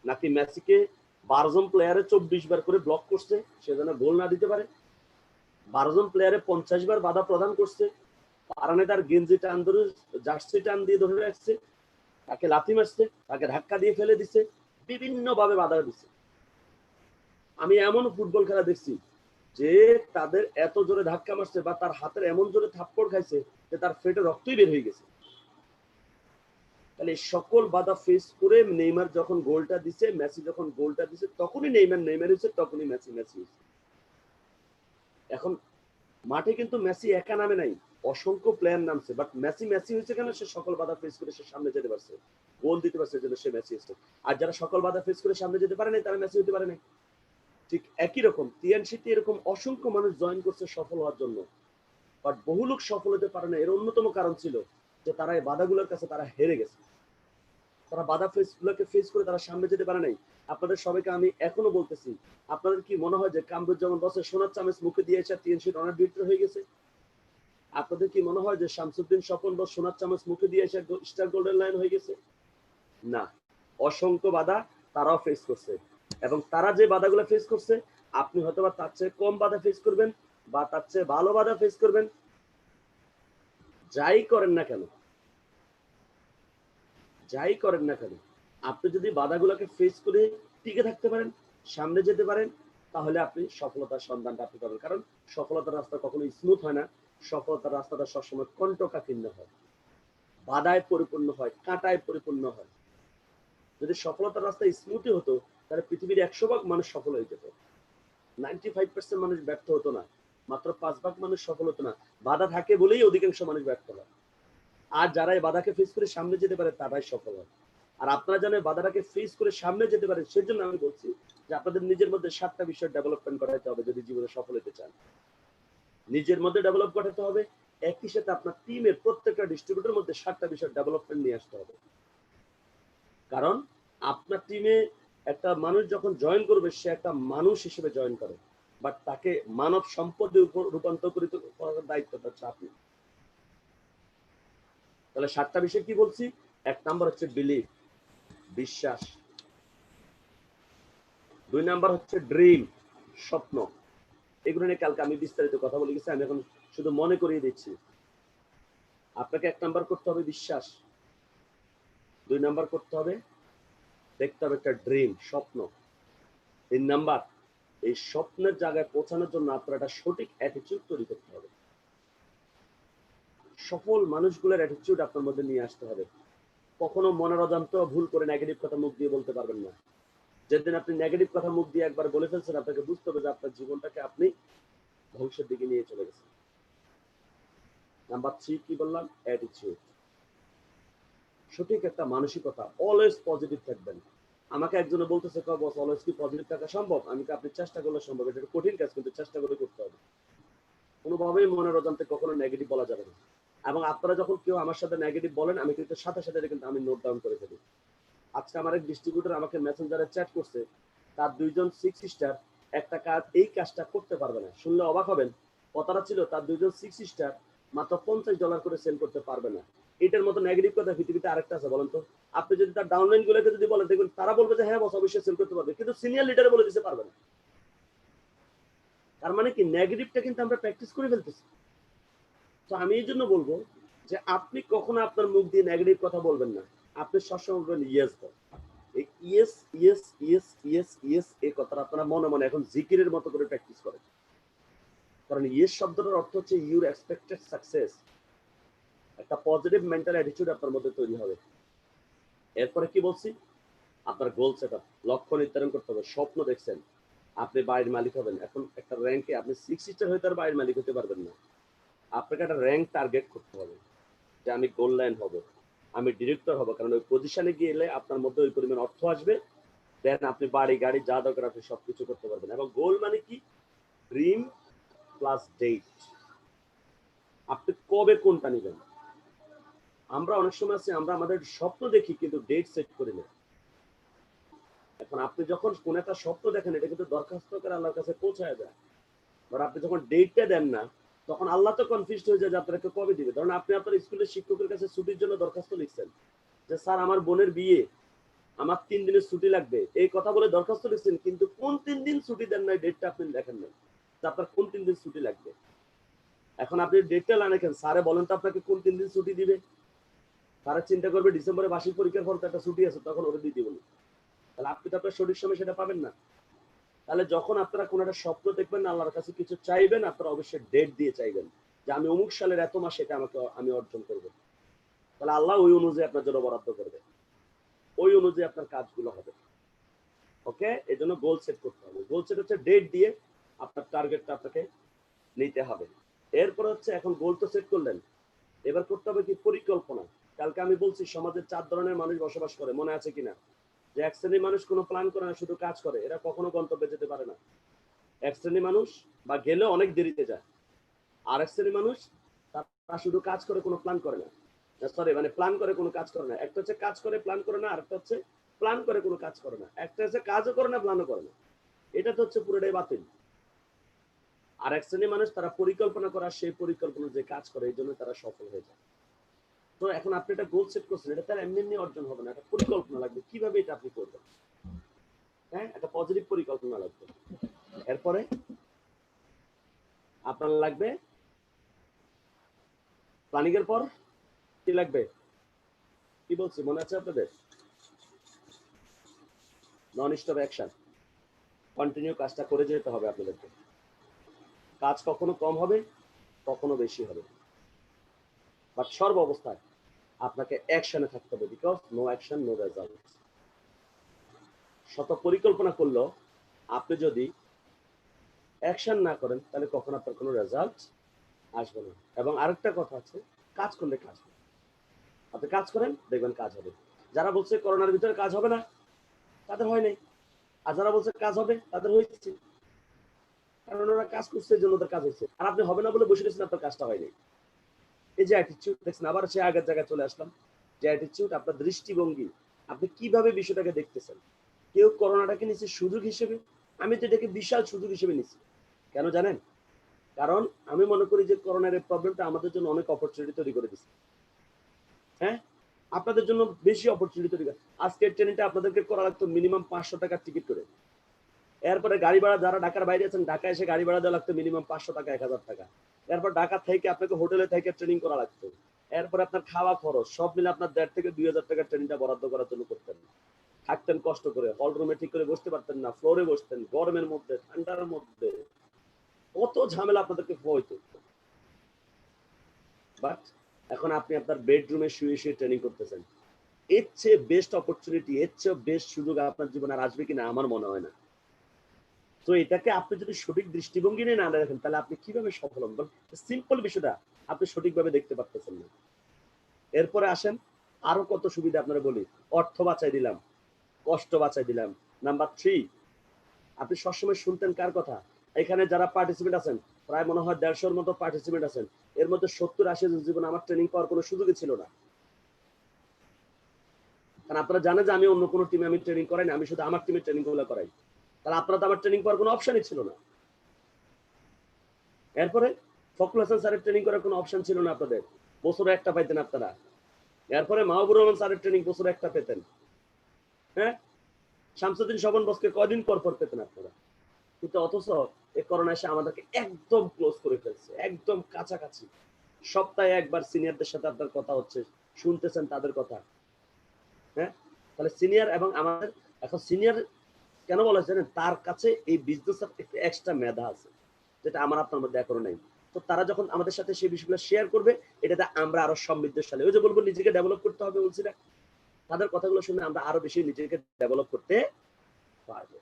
নাকি মেসিকে 12 জন প্লেয়ারে 24 বার করে ব্লক করছে সে যেন গোল না দিতে পারে, 12 জন প্লেয়ারে 50 বার বাধা প্রদান করছে, পারানে তার গেঞ্জি টান ধরে জার্সি টান দিয়ে ধরে রাখছে, তাকে লাথি মারছে, তাকে ধাক্কা দিয়ে ফেলে দিচ্ছে, বিভিন্ন ভাবে বাধা দিচ্ছে। আমি এমন ফুটবল খেলা দেখছি যে তাদের এত জোরে ধাক্কা মারছে বা তার হাতের এমন জোরে থাপ্পড় খাইছে যে তার পেটে রক্তই বের হয়ে গেছে। তাহলে সকল বাধা ফেস করে নেইমার যখন গোলটা দিছে, মেসি যখন গোলটা দিছে, তখনই নেইমার হয়েছে, তখনই মেসি হয়েছে। এখন মাঠে কিন্তু মেসি একা নামে নাই, অসংখ্য প্লেয়ার নামছে, বাট মেসি হয়েছে কেন? সে সকল বাধা ফেস করে সে সামনে যেতে পারছে, গোল দিতে পারছে, জন্য সে মেসি হয়েছে। আর যারা সকল বাধা ফেস করে সামনে যেতে পারে নাই তারা মেসি হতে পারে নাই। ঠিক একই রকম টিএনসিতে এরকম অসংখ্য মানুষ জয়েন করছে সফল হওয়ার জন্য, বাট বহু লোক সফল হতে পারে না। এর অন্যতম কারণ ছিল যে তারা এই বাধাগুলোর কাছে তারা হেরে গেছে, তারা বাধা গুলোকে ফেস করে তারা সামনে যেতে পারে নাই। আপনাদের সবাইকে আমি এখনো বলতেছি, আপনাদের কি মনে হয় যে কামরুজ্জামান বসে সোনার চামচ মুখে দিয়ে এসে টিএনসি রানার ডিরেক্টর হয়ে গেছে? আপনাদের কি মনে হয় যে শামসুদ্দিন স্বপন বস সোনার চামচ মুখে দিয়ে এসে স্টার গোল্ডেন লাইন হয়ে গেছে? না, অসংখ্য বাধা তারাও ফেস করছে, এবং তারা যে বাধাগুলো ফেস করছে আপনি হয়তো বা তার চেয়ে কম বাধা ফেস করবেন বা তার চেয়ে ভালো বাধা ফেস করবেন। যাই করেন না কেন, যাই করেন না কেন, আপনি যদি বাধাগুলোকে ফেস করে টিকে থাকতে পারেন, সামনে যেতে পারেন, তাহলে আপনি সফলতার সন্ধানটা আপনি পাবেন। কারণ সফলতার রাস্তা কখনো স্মুথ হয় না, সফলতার রাস্তাটা সবসময় কণ্টকাকীর্ণ হয়, বাধায় পরিপূর্ণ হয়, কাঁটায় পরিপূর্ণ হয়। যদি সফলতার রাস্তা স্মুথই হতো তাহলে পৃথিবীর 100 ভাগ মানুষ সফল হয়ে যেত, 95% মানুষ ব্যর্থ হতো না, মাত্র 5 ভাগ মানুষ সফল হতো না। বাধা থাকে বলেই অধিকাংশ মানুষ ব্যর্থ হয়, আর যারা এই বাধাকে ফেস করে সামনে যেতে পারে তারাই সফল হয়। আর আপনারা যেন বাধাটাকে ফেস করে সামনে যেতে পারেন, সেজন্য আমি বলছি যে আপনাদের নিজের মধ্যে 7টা বিষয় ডেভেলপমেন্ট করাতে হবে যদি জীবনে সফল হতে চান। নিজের মধ্যে ডেভেলপ করাতে হবে, একই সাথে আপনার টিমের প্রত্যেকটা ডিস্ট্রিবিউটরের মধ্যে 7টা বিষয় ডেভেলপমেন্ট নিয়ে আসতে হবে। কারণ আপনার টিমে একটা মানুষ যখন জয়েন করবে, সে একটা মানুষ হিসেবে জয়েন করে, বাট তাকে মানব সম্পদে রূপান্তরিত করার দায়িত্বটা হচ্ছে আপনি। তাহলে 7টা বিষয় কি বলছি? 1 নাম্বার হচ্ছে বিলিভ, বিশ্বাস। 2 নাম্বার হচ্ছে ড্রিম, স্বপ্ন। এগুলো নিয়ে কালকে আমি বিস্তারিত কথা বলে গেছি, আমি এখন শুধু মনে করিয়ে দিচ্ছি। আপনাকে 1 নাম্বার করতে হবে বিশ্বাস, 2 নাম্বার করতে হবে দেখতে হবে একটা ড্রিম, স্বপ্ন। 3 নাম্বার এই স্বপ্নের জায়গায় পৌঁছানোর জন্য আপনার একটা সঠিক অ্যাটিটিউড তৈরি করতে হবে। সফল মানুষগুলোর অ্যাটিটিউড আপনার মধ্যে নিয়ে আসতে হবে। কখনো মনের অজান্ত ভুল করে নেগেটিভ কথা মুখ দিয়ে বলতে পারবেন না। যেদিন আপনি নেগেটিভ কথা মুখ দিয়ে একবার বলে ফেলছেন, আপনাকে বুঝতে হবে যে আপনার জীবনটাকে আপনি ধ্বংসের দিকে নিয়ে চলে গেছেন। নাম্বার 3 কি বললাম? অ্যাটিটিউড, সঠিক একটা মানসিকতা, অলওয়েজ পজিটিভ থাকবেন। আমাকে একজনে বলতেছে, বস অলওয়েজ কি পজিটিভ থাকা সম্ভব? আমি কি আপনি চেষ্টা করলে সম্ভব, এটা একটা কঠিন কাজ, কিন্তু চেষ্টা করে করতে হবে। কোনোভাবেই মনের অজান্তে কখনো নেগেটিভ বলা যাবে না। এবং আপনারা যখন কেউ আমার সাথে নেগেটিভ বলেন, আমি কিন্তু সাথে সাথে কিন্তু আমি নোট ডাউন করে ফেলি। আজকে আমার এক ডিস্ট্রিবিউটর আমাকে মেসেঞ্জারে চ্যাট করছে, তার 2 জন 6 স্টার একটা কাজ এই কাজটা করতে পারবে না। শুনলে অবাক হবেন, কথাটা ছিল তার 2 জন 6 স্টার মাত্র $50 করে সেল করতে পারবে না। এটার মতো নেগেটিভ কথা পৃথিবীতে আরেকটা আছে বলেন তো? আপনি যদি তার ডাউনলাইন গুলোকে যদি বলেন, দেখবেন তারা বলবে যে হ্যাঁ বস অবশ্যই সেল করতে পারবে, কিন্তু সিনিয়র লিডারে বলে দিতে পারবে না। তার মানে কি নেগেটিভটা কিন্তু আমরা প্র্যাকটিস করে ফেলতেছি। তো আমি এই জন্য বলবো যে আপনি কখনো আপনার মুখ দিয়ে নেগেটিভ কথা বলবেন না, আপনি সবসময় বলবেন ইয়েস বল। এই yes yes yes yes yes এই কথাটা আপনারা মনে মনে এখন জিকিরের মতো করে প্র্যাকটিস করেন। কারণ ইয়েস শব্দটার অর্থ হচ্ছে ইউর এক্সপেক্টেড সাকসেস। একটা পজিটিভ মেন্টাল অ্যাটিটিউড আপনার মধ্যে তৈরি হবে। এরপরে কি বলছি? আপনার গোল সেট আপ, লক্ষ্য নির্ধারণ করতে হবে। স্বপ্ন দেখছেন আপনি বাড়ির মালিক হবেন, এখন একটা র্যাঙ্কে আপনি 6 স্টার হয়ে তার বাড়ির মালিক হতে পারবেন না। আপনাকে একটা র্যাঙ্ক টার্গেট করতে হবে যে আমি গোল লাইন হব, আমি ডিরেক্টর হব। কারণ ওই পজিশনে গেলে আপনার মধ্যে ওই পরিমাণ অর্থ আসবে, দেন আপনি বাড়ি গাড়ি যা দরকার আপনি সবকিছু করতে পারবেন। এবং গোল মানে কি? Dream plus date. আপনি কবে কোনটা নেবেন? আমরা অনেক সময় আছে আমরা আমাদের স্বপ্ন দেখি কিন্তু ডেট সেট করি না। এখন আপনি যখন কোন একটা স্বপ্ন দেখেন, এটা কিন্তু দরখাস্ত করে আল্লাহর কাছে পৌঁছায় যায়, বাট আপনি যখন ডেটটা দেন না, তখন আল্লাহ তো কনফিউজড হয়ে যায় যে আপনাকে কবে দিবে। ধরুন আপনি আপনার স্কুলের শিক্ষকের কাছে ছুটির জন্য দরখাস্ত লিখছেন যে স্যার আমার বোনের বিয়ে, আমার 3 দিনের ছুটি লাগবে, এই কথা বলে দরখাস্ত লিখছেন, কিন্তু কোন 3 দিন ছুটি দেন নাই, ডেটটা আপনি দেখেন নাই যে আপনার কোন 3 দিন ছুটি লাগবে। এখন আপনি ডেটটা লেখেন, স্যারে বলেন তো আপনাকে কোন 3 দিন ছুটি দিবে। তারা চিন্তা করবে ডিসেম্বরে বার্ষিক পরীক্ষার ফল তো একটা ছুটি আছে, তখন ওরা দিয়ে দিবেন। তাহলে আপনি তো আপনার সঠিক সময় সেটা পাবেন না। তাহলে যখন আপনারা কোনো একটা স্বপ্ন দেখবেন না, আল্লাহর কাছে কিছু চাইবেন, আপনারা অবশ্যই ডেট দিয়ে চাইবেন যে আমি অমুক সালের এত মাসে এটা আমাকে আমি অর্জন করব। তাহলে আল্লাহ ওই অনুযায়ী আপনার জন্য বরাদ্দ করবে, ওই অনুযায়ী আপনার কাজগুলো হবে। ওকে, এই জন্য গোল সেট করতে হবে। গোল সেট হচ্ছে ডেট দিয়ে আপনার টার্গেটটা আপনাকে নিতে হবে। এরপর হচ্ছে এখন গোল তো সেট করলেন, এবার করতে হবে কি পরিকল্পনা। কালকে আমি বলছি সমাজের 4 ধরনের মানুষ বসবাস করে, মনে আছে কিনা? যে এক শ্রেণীর মানুষ কোনো প্ল্যান করে না, শুধু কাজ করে, এরা কখনো গন্তব্যে যেতে পারে না। এক শ্রেণীর মানুষ বা গেলেও অনেক দেরিতে যায়। আর এক শ্রেণীর মানুষ তারা শুধু কাজ করে, কোনো প্ল্যান করে না। সরি, মানে প্ল্যান করে কোনো কাজ করে না। একটা হচ্ছে কাজ করে প্ল্যান করে না, আর একটা হচ্ছে প্ল্যান করে কোনো কাজ করে না। একটা হচ্ছে কাজও করে না প্ল্যানও করে না, এটা তো হচ্ছে পুরোটাই বাতিল। আর এক শ্রেণীর মানুষ তারা পরিকল্পনা করা, সেই পরিকল্পনা যে কাজ করে, এই জন্য তারা সফল হয়ে যায়। তো এখন আপনি একটা গোল সেট করছেন, এটা তার এমনি এমনি অর্জন হবে না, একটা পরিকল্পনা লাগবে কিভাবে এটা আপনি করবেন। হ্যাঁ, একটা পজিটিভ পরিকল্পনা লাগবে। এরপরে আপনার লাগবে প্ল্যানিং এর পর কি লাগবে? কি বলছি মনে আছে আপনাদের? নন স্টপ অ্যাকশন, কন্টিনিউ কাজটা করে যেতে হবে আপনাদেরকে। কাজ কখনো কম হবে, কখনো বেশি হবে, বাট সর্ব অবস্থায় আপনাকে অ্যাকশনে থাকতে হবে, because no action no result. শত পরিকল্পনা করলেও আপনি যদি অ্যাকশন না করেন, তাহলে কখনো আপনার কোনো রেজাল্ট আসবে না। এবং আরেকটা কথা আছে, কাজ করলে কাজ হবে। আপনি কাজ করেন, দেখবেন কাজ হবে। যারা বলছে করোনার ভিতরে কাজ হবে না তাদের হয় নাই, আর যারা বলছে কাজ হবে তাদের হয়েছে, কারণ ওরা কাজ করছে এই জন্য ওদের কাজ হয়েছে। আর আপনি হবে না বলে বসে রয়েছেন, আপনার কাজটা হয়নি। এই যে অ্যাটিটিউড দেখছেন, আবার সে আগের জায়গায় চলে আসলাম, যে অ্যাটিটিউড, আপনার দৃষ্টিভঙ্গি, আপনি কিভাবে বিষয়টাকে দেখতেছেন। কেউ করোনাটাকে নিচ্ছে সুযোগ হিসেবে, আমি তো এটাকে বিশাল সুযোগ হিসেবে নিচ্ছি। কেন জানেন? কারণ আমি মনে করি যে করোনার এই প্রবলেমটা আমাদের জন্য অনেক অপরচুনিটি তৈরি করে দিচ্ছে। হ্যাঁ, আপনাদের জন্য বেশি অপরচুনিটি তৈরি করে। আজকের ট্রেনটা আপনাদেরকে করা লাগতো মিনিমাম 500 টাকার টিকিট করে। এরপরে গাড়ি ভাড়া, যারা ঢাকার বাইরে আছেন, ঢাকা এসে গাড়ি ভাড়া দেওয়া লাগতো মিনিমাম 500 টাকা, 1000 টাকা। এরপর ঢাকা থেকে আপনাকে হোটেলে থেকে ট্রেনিং করা লাগতো। এরপরে আপনার খাওয়া খরচ সব মিলে আপনার 1,500 থেকে 2,000 টাকার ট্রেনিংটা বরাদ্দ করার জন্য করতেন। থাকতেন কষ্ট করে, হল রুমে ঠিক করে বসতে পারতেন না, ফ্লোরে বসতেন, গরমের মধ্যে, ঠান্ডার মধ্যে, কত ঝামেলা আপনাদেরকে হইতো। বাট এখন আপনি আপনার বেডরুমে শুয়ে শুয়ে ট্রেনিং করতেছেন। এর চেয়ে বেস্ট অপরচুনিটি, এর চেয়ে বেস্ট সুযোগ আপনার জীবনে আর আসবে কিনা আমার মনে হয় না। তো এটাকে আপনি যদি সঠিক দৃষ্টিভঙ্গি নিয়ে না দেখেন, তাহলে আপনি কিভাবে সফল হবেন? সিম্পল বিষয়টা আপনি সঠিকভাবে দেখতে পারতেছেন না। এরপরে আসেন আরো কত সুবিধা আপনারা বলি। অর্থ বাঁচাই দিলাম, কষ্ট বাঁচাই দিলাম। নাম্বার 3, আপনি সবসময় শুনতেন কার কথা? এখানে যারা পার্টিসিপেন্ট আছেন, প্রায় মনে হয় 150-র মতো পার্টিসিপেন্ট আছেন, এর মধ্যে 70-80 জন জীবনে আমার ট্রেনিং পাওয়ার কোনো সুযোগই ছিল না। কারণ আপনারা জানেন যে আমি অন্য কোনো টিমে আমি ট্রেনিং করাই না, আমি শুধু আমার টিমের ট্রেনিং গুলো করাই। তাহলে আপনারা তো আমার ট্রেনিং পাওয়ার কোনো অপশনই ছিল না। এরপরে ফখরুল হাসান স্যারের ট্রেনিং করার কোনো অপশন ছিল না আপনাদের, বছরে একটা পাইতেন আপনারা। এরপরে মাহবুবুর রহমান স্যারের ট্রেনিং বছরে একটা পেতেন। হ্যাঁ, শামসুদ্দিন স্বপন বসকে কয়দিন পর পর পেতেন আপনারা। কিন্তু অথচ এই করোনা এসে আমাদেরকে একদম ক্লোজ করে ফেলছে, একদম কাছাকাছি। সপ্তাহে একবার সিনিয়রদের সাথে আপনার কথা হচ্ছে, শুনতেছেন তাদের কথা। হ্যাঁ, তাহলে সিনিয়র এবং আমাদের, এখন সিনিয়র কেন বলা হয় জানেন? তার কাছে এই বিজনেস একটু এক্সট্রা মেধা আছে, যেটা আমার আপনার মধ্যে এখনো নেই। তো তারা যখন আমাদের সাথে সেই বিষয়গুলো শেয়ার করবে, এটাতে আমরা আরো সমৃদ্ধশালী, ওই যে বলবো নিজেকে ডেভেলপ করতে হবে বলছি না, তাদের কথাগুলো শুনে আমরা আরো বেশি নিজেকে ডেভেলপ করতে পারবো।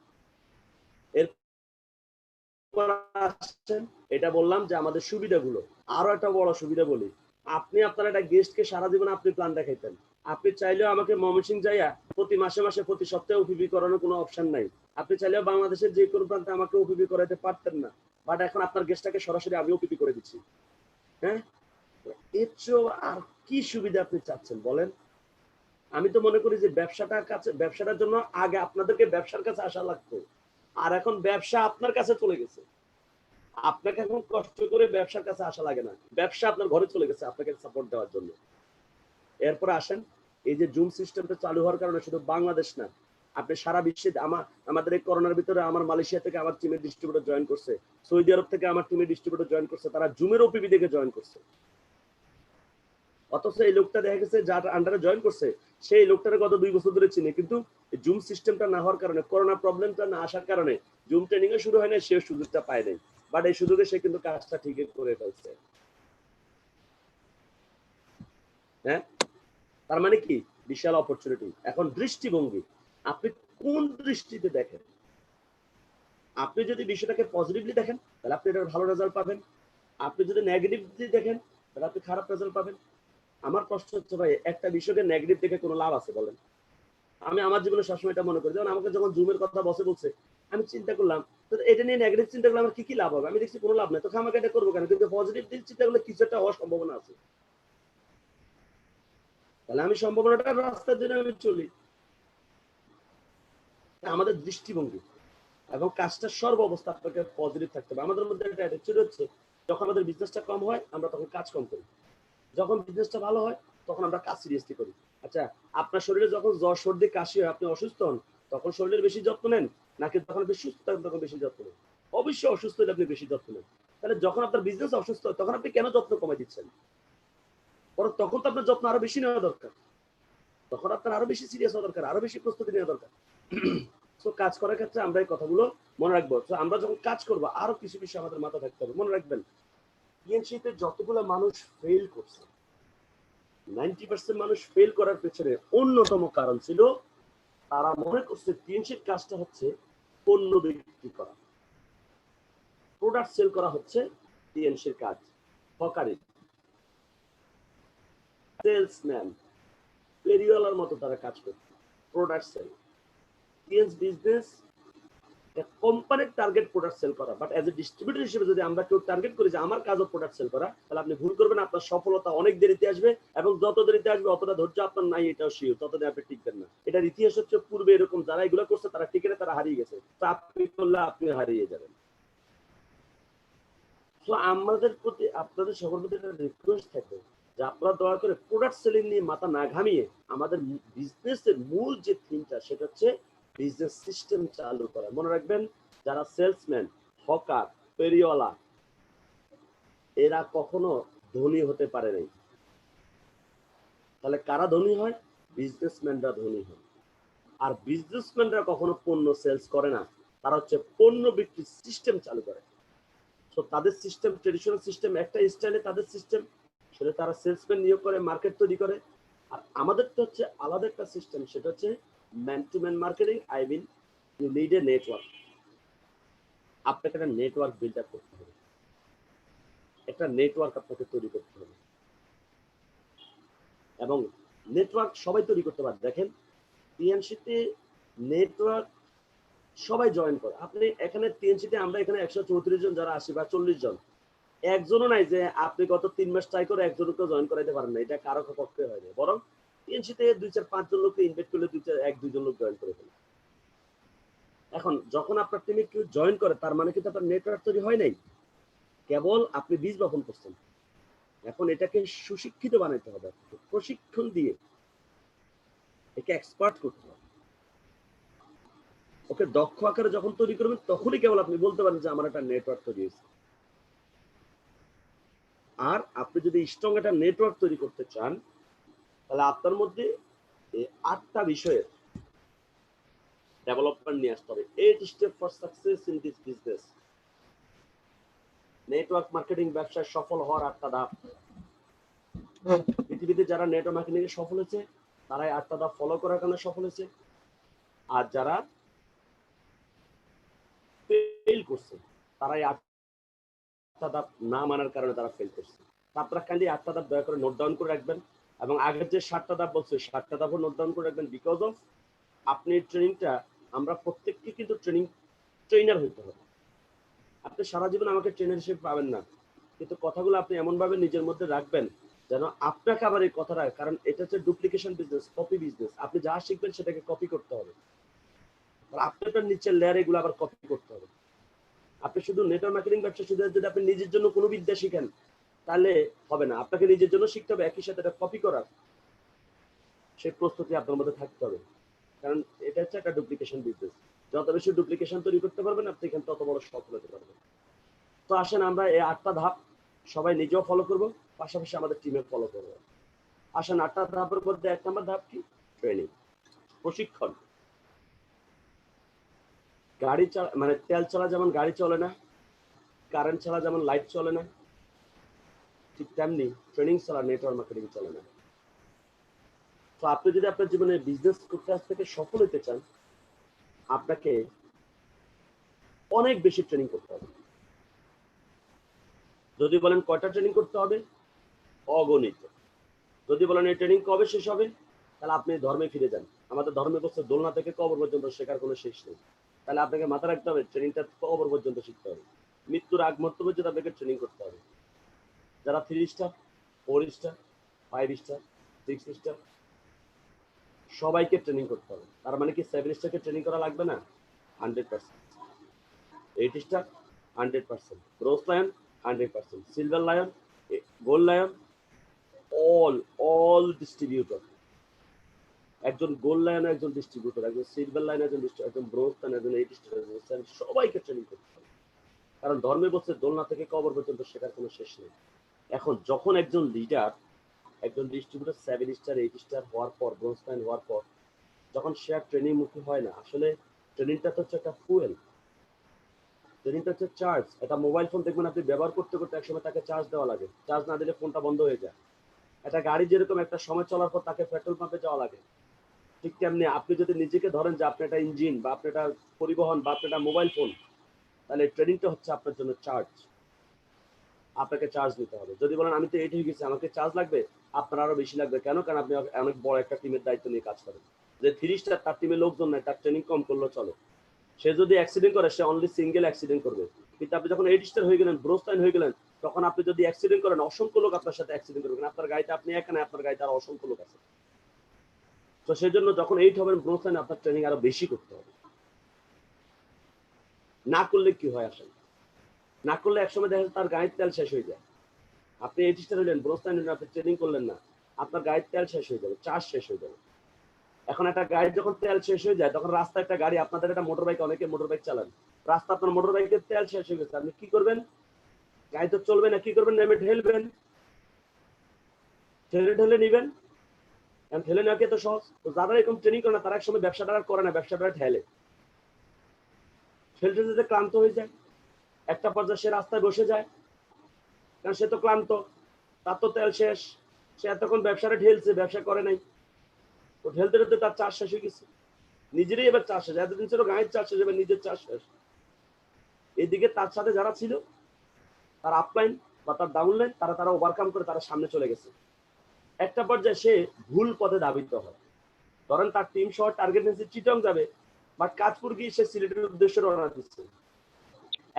এরপর আসছেন, এটা বললাম যে আমাদের সুবিধাগুলো। আরো একটা বড় সুবিধা বলি, আপনি আপনার একটা গেস্টকে সারা জীবন আপনি প্ল্যান দেখাইতেন। আপনি চাইলেও আমাকে ময়মনসিংহ যাইয়া প্রতি মাসে মাসে প্রতি সপ্তাহে ওপিবি করানোর কোনো অপশন নাই। আপনি চাইলেও বাংলাদেশের যে কোনো প্রান্তে আমাকে ওপিবি করাইতে পারতেন না। বাট এখন আপনার গেস্টটাকে সরাসরি আমি ওপিবি করে দিচ্ছি। হ্যাঁ, এর চেয়েও আর কি সুবিধা আপনি চাচ্ছেন বলেন? আমি তো মনে করি যে ব্যবসাটার জন্য আগে আপনাদেরকে ব্যবসার কাছে আসা লাগতো, আর এখন ব্যবসা আপনার কাছে চলে গেছে। আপনাকে এখন কষ্ট করে ব্যবসার কাছে আসা লাগে না, ব্যবসা আপনার ঘরে চলে গেছে আপনাকে সাপোর্ট দেওয়ার জন্য। এরপর আসেন, এই যে জুম সিস্টেমটা চালু হওয়ার কারণে শুধু বাংলাদেশ না, আপনি সারা বিশ্বে, আমাদের এই করোনার ভিতরে আমার মালয়েশিয়া থেকে আমার টিমের ডিস্ট্রিবিউটর জয়েন করছে, সৌদি আরব থেকে আমার টিমের ডিস্ট্রিবিউটর জয়েন করছে, তারা জুমের ওপিবি দেখে জয়েন করছে। অথচ এই লোকটা দেখা গেছে যার আন্ডারে জয়েন করছে, সেই লোকটার গত 2 বছর ধরে চিনি, কিন্তু জুম সিস্টেমটা না হওয়ার কারণে, করোনা প্রবলেমটা না আসার কারণে জুম ট্রেনিং এ শুরু হয় না, সে সুযোগটা পায় নাই। বাট এই সুযোগে সে কিন্তু কাজটা ঠিকই করে ফেলছে। হ্যাঁ, তার মানে কি? বিশাল অপরচুনিটি। এখন দৃষ্টিভঙ্গি, আপনি কোন দৃষ্টিতে দেখেন। আপনি যদি বিষয়টাকে পজিটিভলি দেখেন, তাহলে আপনি এটার ভালো রেজাল্ট পাবেন। আপনি যদি নেগেটিভলি দেখেন, তাহলে আপনি খারাপ রেজাল্ট পাবেন। আমার প্রশ্ন হচ্ছে ভাই, একটা বিষয়কে নেগেটিভ দেখে কোনো লাভ আছে বলেন? আমি আমার জীবনে সবসময় এটা মনে করি, যেমন আমাকে যখন জুমের কথা বসে বলছে, আমি চিন্তা করলাম তো এটা নিয়ে নেগেটিভ চিন্তা করলে আমার কি কি লাভ হবে। আমি দেখছি কোনো লাভ নেই, তো আমাকে এটা করবো কেন? কিন্তু পজিটিভ চিন্তা করলে কিছু একটা হওয়ার সম্ভাবনা আছে। তাহলে আমি সম্ভাবনাটা রাস্তার জন্য আমি চলি। আমাদের দৃষ্টিভঙ্গি এবং কাজটা সর্ব অবস্থা আপনাকে পজিটিভ থাকতে হবে। আমাদের মধ্যে একটা অ্যাটিটিউড হচ্ছে, যখন আমাদের বিজনেসটা কম হয় আমরা তখন কাজ কম করি, যখন বিজনেসটা ভালো হয় তখন আমরা কাজ সিরিয়াসলি করি। আচ্ছা, আপনার শরীরে যখন জ্বর সর্দি কাশি হয়, আপনি অসুস্থ হন, তখন শরীরের বেশি যত্ন নেন, নাকি যখন আপনি সুস্থ থাকেন তখন বেশি যত্ন নেন? অবশ্যই অসুস্থ হলে আপনি বেশি যত্ন নেন। তাহলে যখন আপনার বিজনেস অসুস্থ হয়, তখন আপনি কেন যত্ন কমাই দিচ্ছেন? বরং তখন তো আপনার যত্ন আরো বেশি নেওয়া দরকার, তখন আপনার আরো বেশি সিরিয়াস হওয়া দরকার, আরো বেশি প্রস্তুতি নেওয়া দরকার। তো কাজ করার ক্ষেত্রে আমরা এই কথাগুলো মনে রাখবো। তো আমরা যখন কাজ করবো, আরো কিছু বিষয় আমাদের মাথা থাকতে হবে। মনে রাখবেন, টিএনসিতে যতগুলো মানুষ ফেল করছে, 90% মানুষ ফেল করার পেছনে অন্যতম কারণ ছিল তারা মনে করছে টিএনসির কাজটা হচ্ছে পণ্য বিক্রি করা, প্রোডাক্ট সেল করা হচ্ছে টিএনসির কাজ। হকারি, সেলসম্যান, ফেরিওয়ালার মতো তারা কাজ করছে, প্রোডাক্ট সেল। টিএনস বিজনেস কোম্পানির টার্গেট প্রোডাক্ট সেল করা, বাট এজ এ ডিস্ট্রিবিউটর হিসেবে যদি আমরা কেউ টার্গেট করি যে আমার কাজও প্রোডাক্ট সেল করা, তাহলে আপনি ভুল করবেন। আপনার সফলতা অনেক দেরিতে আসবে, এবং যত দেরিতে আসবে অতটা ধৈর্য আপনার নাই, এটাও শিওর, ততদিন আপনি টিকবেন না। এটার ইতিহাস হচ্ছে পূর্বে এরকম যারা এগুলো করছে তারা টিকে না, তারা হারিয়ে গেছে। তো আপনি করলে আপনি হারিয়ে যাবেন। তো আমাদের প্রতি, আপনাদের সকল প্রতি একটা রিকোয়েস্ট থাকবে যে আপনারা দয়া করে প্রোডাক্ট সেলিং নিয়ে মাথা না ঘামিয়ে আমাদের বিজনেসের মূল যে থিমটা সেটা হচ্ছে বিজনেস সিস্টেম চালু করা। মনে রাখবেন, যারা সেলসম্যান, হকার, ফেরিওয়ালা, এরা কখনো ধনী হতে পারে নাই। তাহলে কারা ধনী হয়? বিজনেসম্যানরা ধনী হয়। আর বিজনেসম্যানরা কখনো পণ্য সেলস করে না, তারা হচ্ছে পণ্য বিক্রির সিস্টেম চালু করে। তো তাদের সিস্টেম, ট্রেডিশনাল সিস্টেম, একটা স্টাইলে তাদের সিস্টেম, সেটা তারা সেলসম্যান নিয়োগ করে, মার্কেট তৈরি করে। আর আমাদের তো হচ্ছে আলাদা একটা সিস্টেম, সেটা হচ্ছে man to man marketing. I mean you need a network. আপনাকে একটা নেটওয়ার্ক বিল্ড আপ করতে হবে, একটা নেটওয়ার্ক আপনাকে তৈরি করতে হবে, এবং নেটওয়ার্ক সবাই তৈরি করতে পারে। দেখেন টিএনসিতে নেটওয়ার্ক সবাই জয়েন করে। আপনি এখানে টিএনসিতে, আমরা এখানে 134 জন যারা আসি বা 40 জন, একজনও নাই যে আপনি গত 3 মাস ট্রাই করে একজনকে জয়েন করাইতে পারেন না। এটা কারো পক্ষে হয় না, বরং টিএনসিতে 2-4-5 জন লোককে ইনভাইট করলে 1-2 জন লোক জয়েন করে ফেলে। এখন যখন আপনার টিমে কেউ জয়েন করে, তার মানে কিন্তু আপনার নেটওয়ার্ক তৈরি হয় নাই, কেবল আপনি বীজ বপন করছেন। এখন এটাকে সুশিক্ষিত বানাইতে হবে, প্রশিক্ষণ দিয়ে একে এক্সপার্ট করতে হবে। ওকে দক্ষ আকারে যখন তৈরি করবেন, তখনই কেবল আপনি বলতে পারেন যে আমার একটা নেটওয়ার্ক তৈরি হয়েছে। আর আপনি যদি স্ট্রং একটা নেটওয়ার্ক তৈরি করতে চান, তাহলে আপনার মধ্যে এই 8টা বিষয়ের ডেভেলপমেন্ট নিয়ে আসতে হবে। 8 step for success in this business. Network marketing ব্যবসায় সফল হওয়ার 8টা ধাপ। পৃথিবীতে যারা নেটওয়ার্ক মার্কেটিং এ সফল হয়েছে, তারাই 8টা ধাপ ফলো করার কারণে সফল হয়েছে। আর যারা ফেল করছে, তারাই 8টা ধাপ না মানার কারণে তারা ফেল করছে। আপনারা কাইন্ডলি 8টা ধাপ দয়া করে নোট ডাউন করে রাখবেন, এবং আগের যে 7টা ধাপ বলছে 7টা ধাপও নোট ডাউন করে রাখবেন। বিকজ অফ আপনি ট্রেনিংটা, আমরা প্রত্যেককে কিন্তু ট্রেনার হইতে হবে। আপনি সারা জীবন আমাকে ট্রেনার হিসেবে পাবেন না, কিন্তু কথাগুলো আপনি এমন ভাবে নিজের মধ্যে রাখবেন যেন আপনাকে আবার এই কথাটা, কারণ এটা হচ্ছে ডুপ্লিকেশন বিজনেস, কপি বিজনেস। আপনি যা শিখবেন সেটাকে কপি করতে হবে, আর আপনার নিচের লেয়ার এগুলো আবার কপি করতে হবে। আপনি শুধু নেটওয়ার্ক মার্কেটিং ব্যবসা শুধু যদি আপনি নিজের জন্য কোনো বিদ্যা শিখেন, তাহলে হবে না। আপনাকে নিজের জন্য শিখতে হবে, একই সাথে এটা কপি করার সেই প্রস্তুতি আপনার মধ্যে থাকতে হবে, কারণ এটা হচ্ছে একটা ডুপ্লিকেশন বিজনেস। যত বেশি ডুপ্লিকেশন তৈরি করতে পারবেন আপনি, এখানে তত বড় সফল হতে পারবেন। তো আসেন আমরা এই 8টা ধাপ সবাই নিজেও ফলো করব, পাশাপাশি আমাদের টিমে ফলো করবো। আসেন 8টা ধাপের মধ্যে 1 নম্বর ধাপ কি? ট্রেনিং, প্রশিক্ষণ। গাড়ি মানে তেল ছাড়া যেমন গাড়ি চলে না, কারেন্ট ছাড়া যেমন লাইট চলে না, ঠিক তেমনি ট্রেনিং ছাড়া নেটওয়ার্ক মার্কেটিং চলে না। তো আপনি যদি আপনার জীবনে বিজনেস করতে আজ থেকে সফল হতে চান, আপনাকে অনেক বেশি ট্রেনিং করতে হবে। যদি বলেন কয়টা ট্রেনিং করতে হবে? অগণিত। যদি বলেন এই ট্রেনিং কবে শেষ হবে, তাহলে আপনি ধর্মে ফিরে যান। আমাদের ধর্মে বলছে দোলনা থেকে কবর পর্যন্ত শেখার কোনো শেষ নেই। তাহলে আপনাকে মাথা রাখতে হবে ট্রেনিংটা কবর পর্যন্ত শিখতে হবে, মৃত্যুর আগ মুহূর্ত পর্যন্ত আপনাকে ট্রেনিং করতে হবে। যারা 3 স্টার, 4 স্টার, 5 স্টার, 6 স্টার, সবাইকে ট্রেনিং করতে হবে। তার মানে কি 7 স্টারকে ট্রেনিং করা লাগবে না? 100%। 8 star 100%, bronze lion 100%, silver lion, gold lion, all distributor. একজন গোল্ড লায়ন একজন ডিস্ট্রিবিউটর, একজন সিলভার লায়ন একজন ডিস্ট্রিবিউটর, একজন ব্রোঞ্জ লায়ন একজন 8 স্টার, সবাইকে ট্রেনিং করতে হবে। কারণ ধর্মে বলছে দোলনা থেকে কবর পর্যন্ত শেখার কোনো শেষ নেই। এখন যখন একজন লিডার, একজন ডিস্ট্রিবিউটর 7 স্টার 8 স্টার হওয়ার পর, ব্রোঞ্জ লায়ন হওয়ার পর, যখন সে আর ট্রেনিং মুখী হয় না, আসলে ট্রেনিংটা তো হচ্ছে একটা ফুয়েল, ট্রেনিংটা হচ্ছে চার্জ। একটা মোবাইল ফোন দেখবেন আপনি ব্যবহার করতে করতে একসময় তাকে চার্জ দেওয়া লাগে, চার্জ না দিলে ফোনটা বন্ধ হয়ে যায়। একটা গাড়ি যেরকম একটা সময় চলার পর তাকে পেট্রোল পাম্পে যাওয়া লাগে, ঠিক তেমনি আপনি যদি নিজেকে ধরেন যে আপনি একটা ইঞ্জিন বা আপনি একটা পরিবহন বা আপনি একটা মোবাইল ফোন, তাহলে ট্রেনিংটা হচ্ছে আপনার জন্য চার্জ। আপনাকে চার্জ নিতে হবে। যদি বলেন আমি তো এইট হয়ে গেছি, আমাকে চার্জ লাগবে, আপনার আরো বেশি লাগবে। কেন? কারণ আপনি অনেক বড় একটা টিমের দায়িত্ব নিয়ে কাজ করেন। যে 3 স্টার, তার টিমে লোকজন নাই, তার ট্রেনিং কম করলেও চলে। সে যদি অ্যাক্সিডেন্ট করে, সে অনলি সিঙ্গেল অ্যাক্সিডেন্ট করবে। কিন্তু আপনি যখন 8 স্টার হয়ে গেলেন, ব্রোস্টাইন হয়ে গেলেন, তখন আপনি যদি অ্যাক্সিডেন্ট করেন, অসংখ্য লোক আপনার সাথে অ্যাক্সিডেন্ট করবেন। আপনার গাড়িতে আপনি একা না, আপনার গাড়িতে আরো অসংখ্য লোক আছে। তো সেই জন্য যখন 8 হবেন, ব্রোস্টাইন আপনার ট্রেনিং আরো বেশি করতে হবে। না করলে কি হয় আসলে? না করলে একসময় দেখা যায় তার গাড়ির তেল শেষ হয়ে যায়। আপনি 8 স্টার হলেন, ব্রোস্টাইন হলেন, আপনি ট্রেনিং করলেন না, আপনার গাড়ির তেল শেষ হয়ে যাবে, চার্জ শেষ হয়ে যাবে। এখন একটা গাড়ির যখন তেল শেষ হয়ে যায়, তখন রাস্তায় একটা গাড়ি, আপনাদের একটা মোটর বাইক, অনেকে মোটর বাইক চালান, রাস্তা আপনার মোটর বাইকের তেল শেষ হয়ে গেছে, আপনি কি করবেন? গাড়ি তো চলবে না, কি করবেন? নেমে ঠেলবেন, ঠেলে ঠেলে নিবেন। কারণ ঠেলে নেওয়া কি এত সহজ? তো যারা এরকম ট্রেনিং করে না, তারা একসময় ব্যবসাটা আর করে না, ব্যবসাটা ঠেলে ঠেলতে যেতে ক্লান্ত হয়ে যায়। একটা পর্যায়ে সে রাস্তায় বসে যায়, কারণ সে তো ক্লান্ত, তার তো তেল শেষ, সে এতক্ষণ ব্যবসাটা ঠেলছে, ব্যবসা করে নাই। তো ঠেলতে ঠেলতে তার চার্জ শেষ হয়ে গেছে, নিজেরই এবার চার্জ শেষ। এতদিন ছিল গাড়ির চার্জ শেষ, এবার নিজের চার্জ শেষ। এদিকে তার সাথে যারা ছিল, তার আপলাইন বা তার ডাউনলাইন, তারা ওভারকাম করে তারা সামনে চলে গেছে। একটা পর্যায়ে সে ভুল পথে ধাবিত হয়। ধরেন তার টিম সহ টার্গেট নিয়েছে চিটং যাবে, বাট কাজপুর গিয়ে সে সিলেটের উদ্দেশ্যে রওনা দিচ্ছে।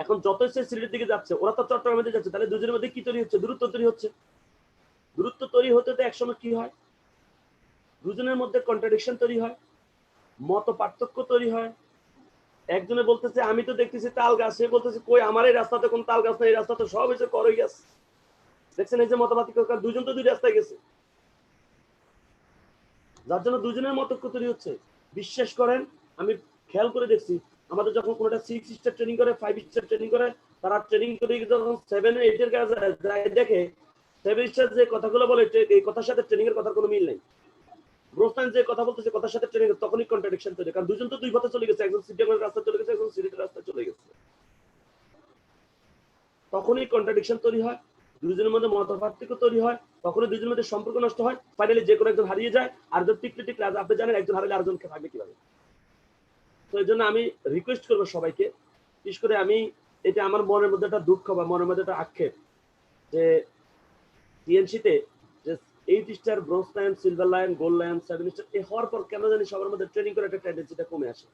এখন যতই সে সিলেটের দিকে যাচ্ছে, ওরা তো চট্টগ্রামের দিকে যাচ্ছে, তাহলে দুজনের মধ্যে কি তৈরি হচ্ছে? দূরত্ব তৈরি হচ্ছে। দূরত্ব তৈরি হতে তো একসময় কি হয়? দুজনের মধ্যে কন্ট্রাডিকশন তৈরি হয়, মত পার্থক্য তৈরি হয়। একজনে বলতেছে আমি তো দেখতেছি তাল গাছ, সে বলতেছে কই, আমার এই রাস্তাতে কোন তাল গাছ নেই, এই রাস্তা তো সব হয়েছে করই গাছ। দেখছেন এই যে মতপার্থক্য, দুজন তো দুই রাস্তায় গেছে, যার জন্য দুজনের মতক্য তৈরি হচ্ছে। বিশ্বাস করেন, আমি খেয়াল করে দেখছি, আমাদের যখন কোনোটা 6 স্টার ট্রেনিং করে, 5 স্টার ট্রেনিং করে, তারা ট্রেনিং করে যখন 7 8 এর কাছে যায়, দেখে 7 স্টার যে কথাগুলো বলে, এই কথার সাথে ট্রেনিং এর কথার কোনো মিল নেই। ব্রোস্টাইন যে কথা বলতেছে, কথার সাথে ট্রেনিং এর তখনই কন্ট্রাডিকশন তৈরি, কারণ দুজন তো দুই পথে চলে গেছে, একজন সিটিএমের রাস্তা চলে গেছে, একজন সিলেটের রাস্তা চলে গেছে। তখনই কন্ট্রাডিকশন তৈরি হয়, দুজনের মধ্যে মতপার্থক্য তৈরি হয়, তখনই দুজনের মধ্যে সম্পর্ক নষ্ট হয়। ফাইনালি যে কোনো একজন হারিয়ে যায়, আর একজন টিকলে টিকলে, আপনি জানেন একজন হারালে আরেকজনকে থাকবে কিভাবে। তো এই জন্য আমি রিকোয়েস্ট করবো সবাইকে, বিশেষ করে আমি, এটা আমার মনের মধ্যে একটা দুঃখ বা মনের মধ্যে একটা আক্ষেপ, যে টিএনসিতে যে 8 star, bronze lion, silver lion, gold lion, 7 star এ হওয়ার পর কেন জানি সবার মধ্যে ট্রেনিং করে একটা টেন্ডেন্সিটা কমে আসে।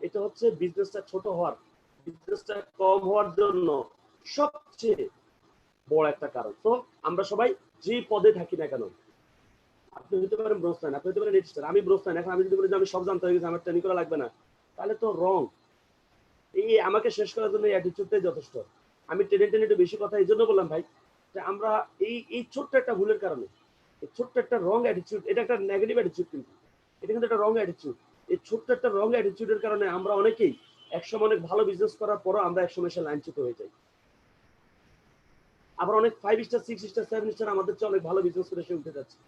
এটা হচ্ছে বিজনেসটা ছোট হওয়ার, বিজনেসটা কম হওয়ার জন্য সবচেয়ে বড় একটা কারণ। তো আমরা সবাই যে পদে থাকি না কেন, আপনি হতে পারেন ব্রোঞ্জ লায়ন, আপনি হতে পারেন 8 স্টার, আমি ব্রোঞ্জ লায়ন, এখন আমি যদি বলি যে আমি সব জানতে হয়ে গেছি, আমার ট্রেনিং করা লাগবে না, তাহলে তো রং। এই আমাকে শেষ করার জন্য এই অ্যাটিটিউডটাই যথেষ্ট। আমি টেনে টেনে একটু বেশি কথা এই জন্য বললাম ভাই, যে আমরা এই ছোট্ট একটা ভুলের কারণে, এই ছোট্ট একটা রং অ্যাটিটিউড, এটা একটা নেগেটিভ অ্যাটিটিউড, কিন্তু এটা কিন্তু একটা রং অ্যাটিটিউড। এই ছোট্ট একটা রং অ্যাটিটিউডের কারণে আমরা অনেকেই একসময় অনেক ভালো বিজনেস করার পরও আমরা একসময় এসে লাইনচ্যুত হয়ে যাই। আবার অনেক 5 স্টার, 6 স্টার, 7 স্টার আমাদের চেয়ে অনেক ভালো বিজনেস করে সে উঠে যাচ্ছে,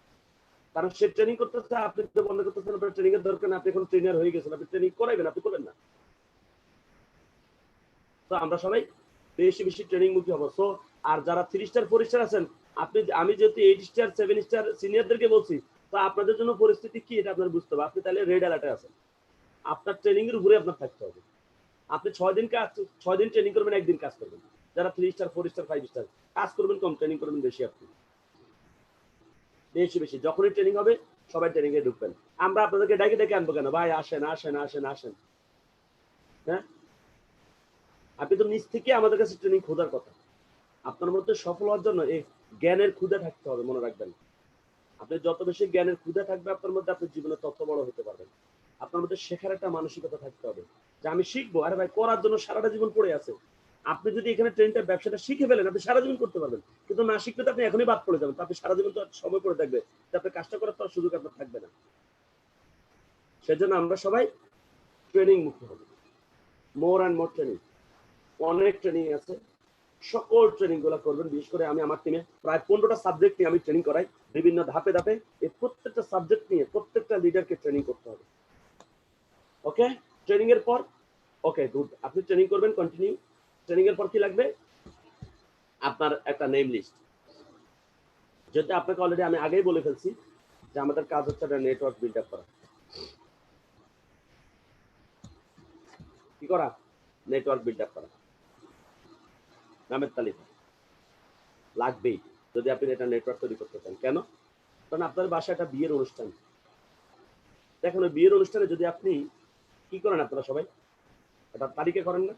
কারণ সে ট্রেনিং করতেছে, আপনি তো বন্ধ করতেছেন, আপনার ট্রেনিং এর দরকার না, আপনি এখন ট্রেনার হয়ে গেছেন, আপনি ট্রেনিং করাইবেন, আপনি করবেন না। তো আমরা সবাই বেশি বেশি ট্রেনিং মুখী হবো। সো আর যারা 3 স্টার 4 স্টার আছেন, আমি যেহেতু 8 স্টার 7 স্টার সিনিয়রদেরকে বলছি, তো আপনাদের জন্য পরিস্থিতি কি এটা আপনার বুঝতে হবে। আপনি তাহলে রেড অ্যালার্টে আছেন, আপনার ট্রেনিং এর উপরে আপনার থাকতে হবে। আপনি 6 দিন ট্রেনিং করবেন, একদিন কাজ করবেন। যারা 3 স্টার 4 স্টার 5 স্টার, কাজ করবেন কম, ট্রেনিং করবেন বেশি। আপনি বেশি বেশি যখনই ট্রেনিং হবে সবাই ট্রেনিং এ ঢুকবেন। আমরা আপনাদেরকে ডেকে ডেকে আনবো কেন ভাই, আসেন আসেন আসেন আসেন। হ্যাঁ, আপনি তো নিজ থেকে আমাদের কাছে ট্রেনিং খোঁজার কথা। আপনার মধ্যে সফল হওয়ার জন্য এই জ্ঞানের ক্ষুধা থাকতে হবে, মনে রাখবেন। আপনি যত বেশি জ্ঞানের ক্ষুধা থাকবে আপনার মধ্যে, আপনি জীবনে তত বড় হতে পারবেন। আপনার মধ্যে শেখার একটা মানসিকতা থাকতে হবে, যে আমি শিখবো। আরে ভাই, করার জন্য সারাটা জীবন পড়ে আছে। আপনি যদি এখানে ট্রেনটা, ব্যবসাটা শিখে ফেলেন, আপনি সারা জীবন করতে পারবেন। কিন্তু না শিখলে তো আপনি এখনই বাদ পড়ে যাবেন, তো আপনি সারা জীবন তো সময় পড়ে থাকবে, আপনি কাজটা করার তো সুযোগ আপনার থাকবে না। সেজন্য আমরা সবাই ট্রেনিং মুখী হব, মোর অ্যান্ড মোর ট্রেনিং। অনেক ট্রেনিং আছে, সকল ট্রেনিং গুলো করবেন। বিশেষ করে আমি আমার টিমে প্রায় 15টা সাবজেক্ট নিয়ে আমি ট্রেনিং করাই, বিভিন্ন ধাপে ধাপে। এই প্রত্যেকটা সাবজেক্ট নিয়ে প্রত্যেকটা লিডারকে ট্রেনিং করতে হবে। ওকে, ট্রেনিং এর পর, ওকে গুড, আপনি ট্রেনিং করবেন কন্টিনিউ। ট্রেনিং এর পর কি লাগবে? আপনার একটা নেম লিস্ট। যেটা আপনাকে অলরেডি আমি আগেই বলে ফেলছি, যে আমাদের কাজ হচ্ছে একটা নেটওয়ার্ক বিল্ড আপ করা। কি করা? নেটওয়ার্ক বিল্ড আপ করা, নামের তালিকা। লাগবেই যদি আপনি এটা নেটওয়ার্ক তৈরি করতে চান। কেন? কারণ আপনার বাসায় একটা বিয়ের অনুষ্ঠান। দেখেন ওই বিয়ের অনুষ্ঠানে যদি আপনি কি করেন, আপনারা সবাই একটা তালিকা করেন না